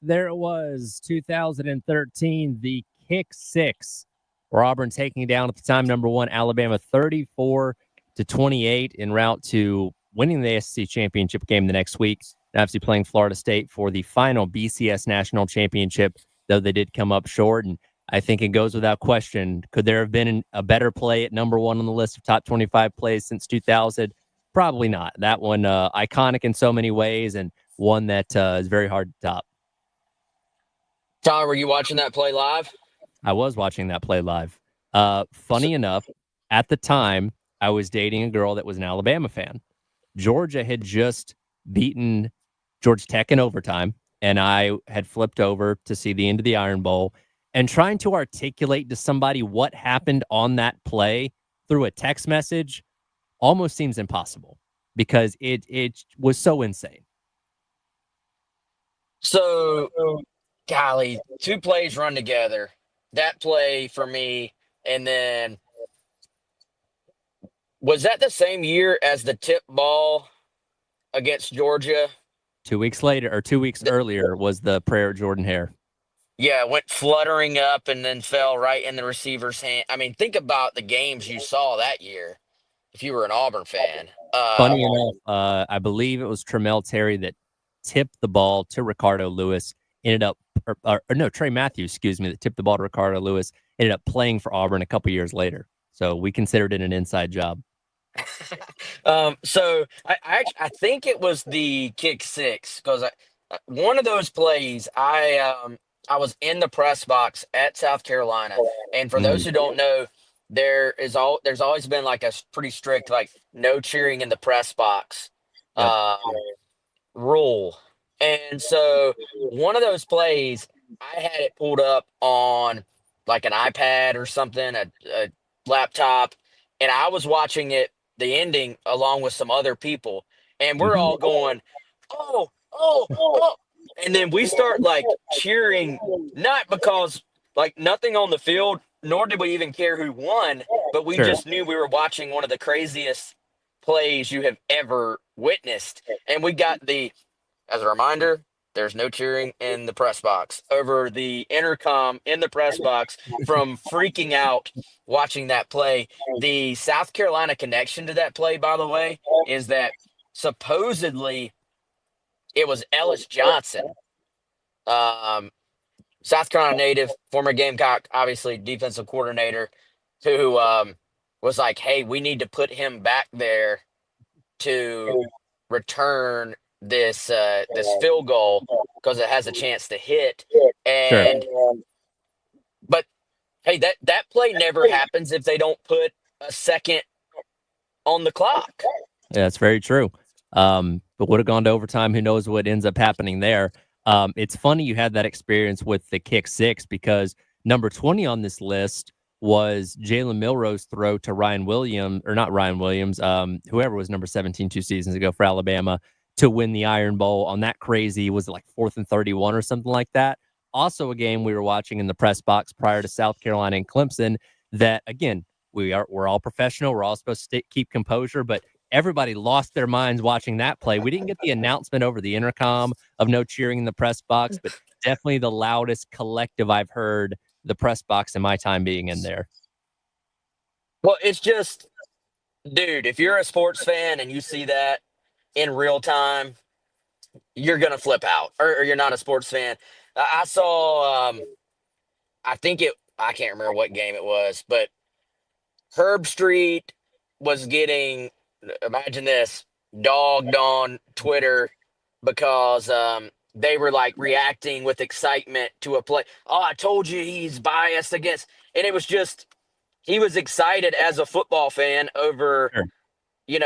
There it was, 2013, the kick six, where Auburn taking down at the time #1 Alabama 34-28 en route to winning the SEC championship game the next week. And obviously playing Florida State for the final BCS national championship, though they did come up short. And I think it goes without question. Could there have been a better play at #1 on the list of top 25 plays since 2000? Probably not. That one iconic in so many ways, and one that is very hard to top. Tyler, were you watching that play live? I was watching that play live. Funny enough, at the time, I was dating a girl that was an Alabama fan. Georgia had just beaten Georgia Tech in overtime, and I had flipped over to see the end of the Iron Bowl. And trying to articulate to somebody what happened on that play through a text message almost seems impossible because it was so insane. So, golly, two plays run together. That play for me, and then was that the same year as the tip ball against Georgia? 2 weeks later, or 2 weeks earlier, was the prayer at Jordan Hare. Yeah, it went fluttering up and then fell right in the receiver's hand. I mean, think about the games you saw that year if you were an Auburn fan. Funny enough, I believe it was Tramel Terry that tipped the ball to Ricardo Lewis, ended up, or no, Trey Matthews, excuse me, that tipped the ball to Ricardo Lewis, ended up playing for Auburn a couple years later. So we considered it an inside job. So I think it was the kick six because one of those plays I was in the press box at South Carolina, and for those who don't know, there's always been like a pretty strict like no cheering in the press box rule, and so one of those plays I had it pulled up on like an iPad or something, a laptop, and I was watching it the ending along with some other people, and we're all going, oh, oh, oh. And then we start like cheering, not because like nothing on the field, nor did we even care who won, but we just knew we were watching one of the craziest plays you have ever witnessed. And we got as a reminder, there's no cheering in the press box over the intercom in the press box from freaking out watching that play. The South Carolina connection to that play, by the way, is that supposedly it was Ellis Johnson, South Carolina native, former Gamecock, obviously defensive coordinator, who was like, hey, we need to put him back there to return this field goal because it has a chance to hit. And but hey, that play never happens if they don't put a second on the clock. Yeah, that's very true. But would have gone to overtime. Who knows what ends up happening there? It's funny you had that experience with the kick six because number 20 on this list was Jalen Milroe's throw to Ryan Williams, or not Ryan Williams, whoever was number 17 2 seasons ago for Alabama to win the Iron Bowl on that crazy, was it like 4th and 31 or something like that? Also a game we were watching in the press box prior to South Carolina and Clemson that, again, we're all professional. We're all supposed to keep composure, but everybody lost their minds watching that play. We didn't get the announcement over the intercom of no cheering in the press box, but definitely the loudest collective I've heard the press box in my time being in there. Well, it's just, dude, if you're a sports fan and you see that in real time, you're going to flip out, or you're not a sports fan. I saw, I can't remember what game it was, but Herb Street was getting, imagine this, dogged on Twitter because they were like reacting with excitement to a play. Oh, I told you he's biased against, and it was just, he was excited as a football fan over,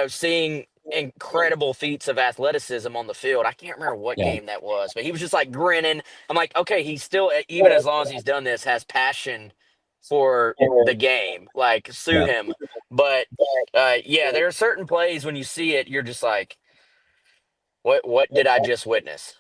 seeing incredible feats of athleticism on the field. I can't remember what game that was, but he was just like grinning. I'm like, okay, he's still, even as long as he's done this, has passion for the game. Like, sue him. But there are certain plays when you see it, you're just like, what did I just witness?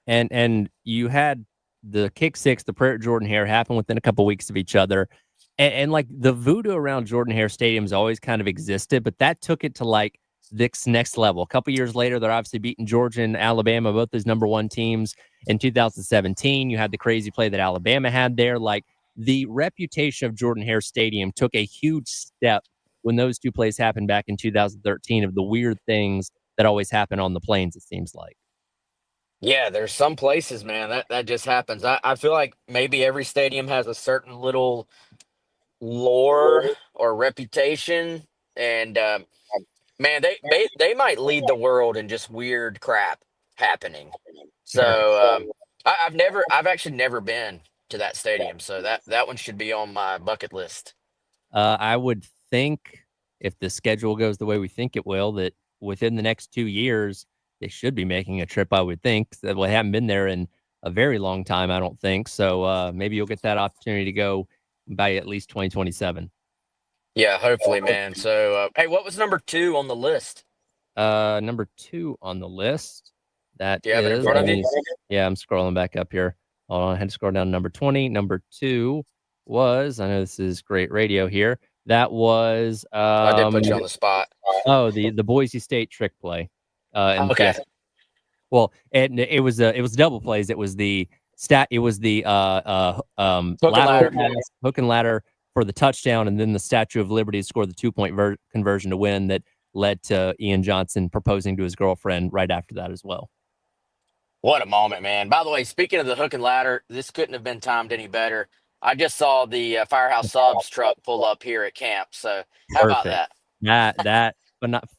And you had the kick six, the prayer at Jordan Hare happen within a couple weeks of each other. And like the voodoo around Jordan Hare Stadium's always kind of existed, but that took it to like this next level. A couple years later, they're obviously beating Georgia and Alabama, both those number one teams. In 2017, you had the crazy play that Alabama had there. Like, the reputation of Jordan-Hare Stadium took a huge step when those two plays happened back in 2013 of the weird things that always happen on the plains, it seems like. Yeah, there's some places, man, that just happens. I feel like maybe every stadium has a certain little lore or reputation, and man, they might lead the world in just weird crap happening. So I've actually never been to that stadium, so that one should be on my bucket list. I would think if the schedule goes the way we think it will, that within the next 2 years, they should be making a trip, I would think. That we haven't been there in a very long time, I don't think. So maybe you'll get that opportunity to go by at least 2027. Yeah, hopefully, man. So hey, what was number 2 on the list? Number 2 on the list. That Do you have it in is, front of you? yeah, I'm scrolling back up here. Hold on, I had to scroll down to number 20. Number 2 was, I know this is great radio here. That was I did put you on the spot. the Boise State trick play. Okay. Well, and it was double plays. It was the ladder pass, hook and ladder for the touchdown, and then the Statue of Liberty scored the 2-point conversion to win that led to Ian Johnson proposing to his girlfriend right after that as well. What a moment, man. By the way, speaking of the hook and ladder, this couldn't have been timed any better. I just saw the Firehouse Subs truck pull up here at camp. So how about Perfect. that?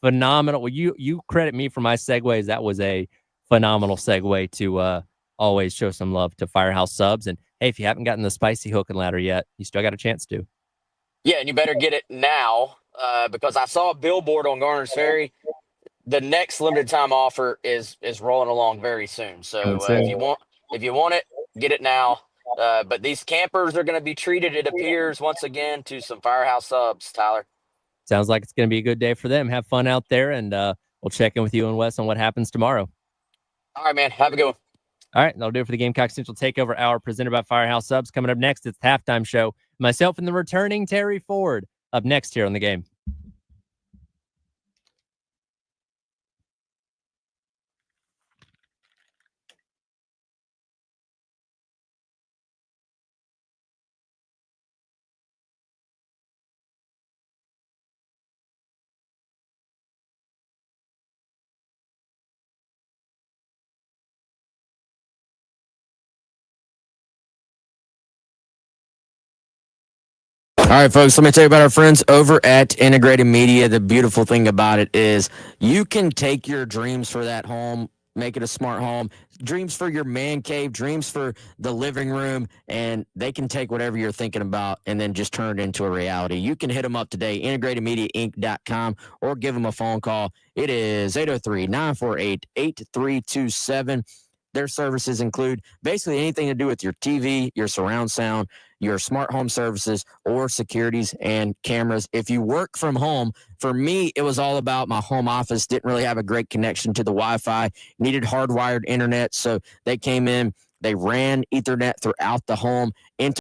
Phenomenal. Well, you credit me for my segues. That was a phenomenal segue to always show some love to Firehouse Subs. And hey, if you haven't gotten the spicy hook and ladder yet, you still got a chance to. Yeah, and you better get it now because I saw a billboard on Garner's Ferry. The next limited time offer is rolling along very soon. So if you want it, get it now. But these campers are going to be treated, it appears, once again, to some Firehouse Subs, Tyler. Sounds like it's going to be a good day for them. Have fun out there, and we'll check in with you and Wes on what happens tomorrow. All right, man. Have a good one. All right, that'll do it for the Gamecock Central Takeover Hour presented by Firehouse Subs. Coming up next, it's the halftime show. Myself and the returning Terry Ford up next here on The Game. All right, folks, let me tell you about our friends over at Integrated Media. The beautiful thing about it is you can take your dreams for that home, make it a smart home, dreams for your man cave, dreams for the living room, and they can take whatever you're thinking about and then just turn it into a reality. You can hit them up today, integratedmediainc.com, or give them a phone call. It is 803-948-8327. Their services include basically anything to do with your TV, your surround sound, your smart home services, or securities and cameras. If you work from home, for me, it was all about my home office. Didn't really have a great connection to the Wi-Fi, needed hardwired internet. So they came in, they ran Ethernet throughout the home into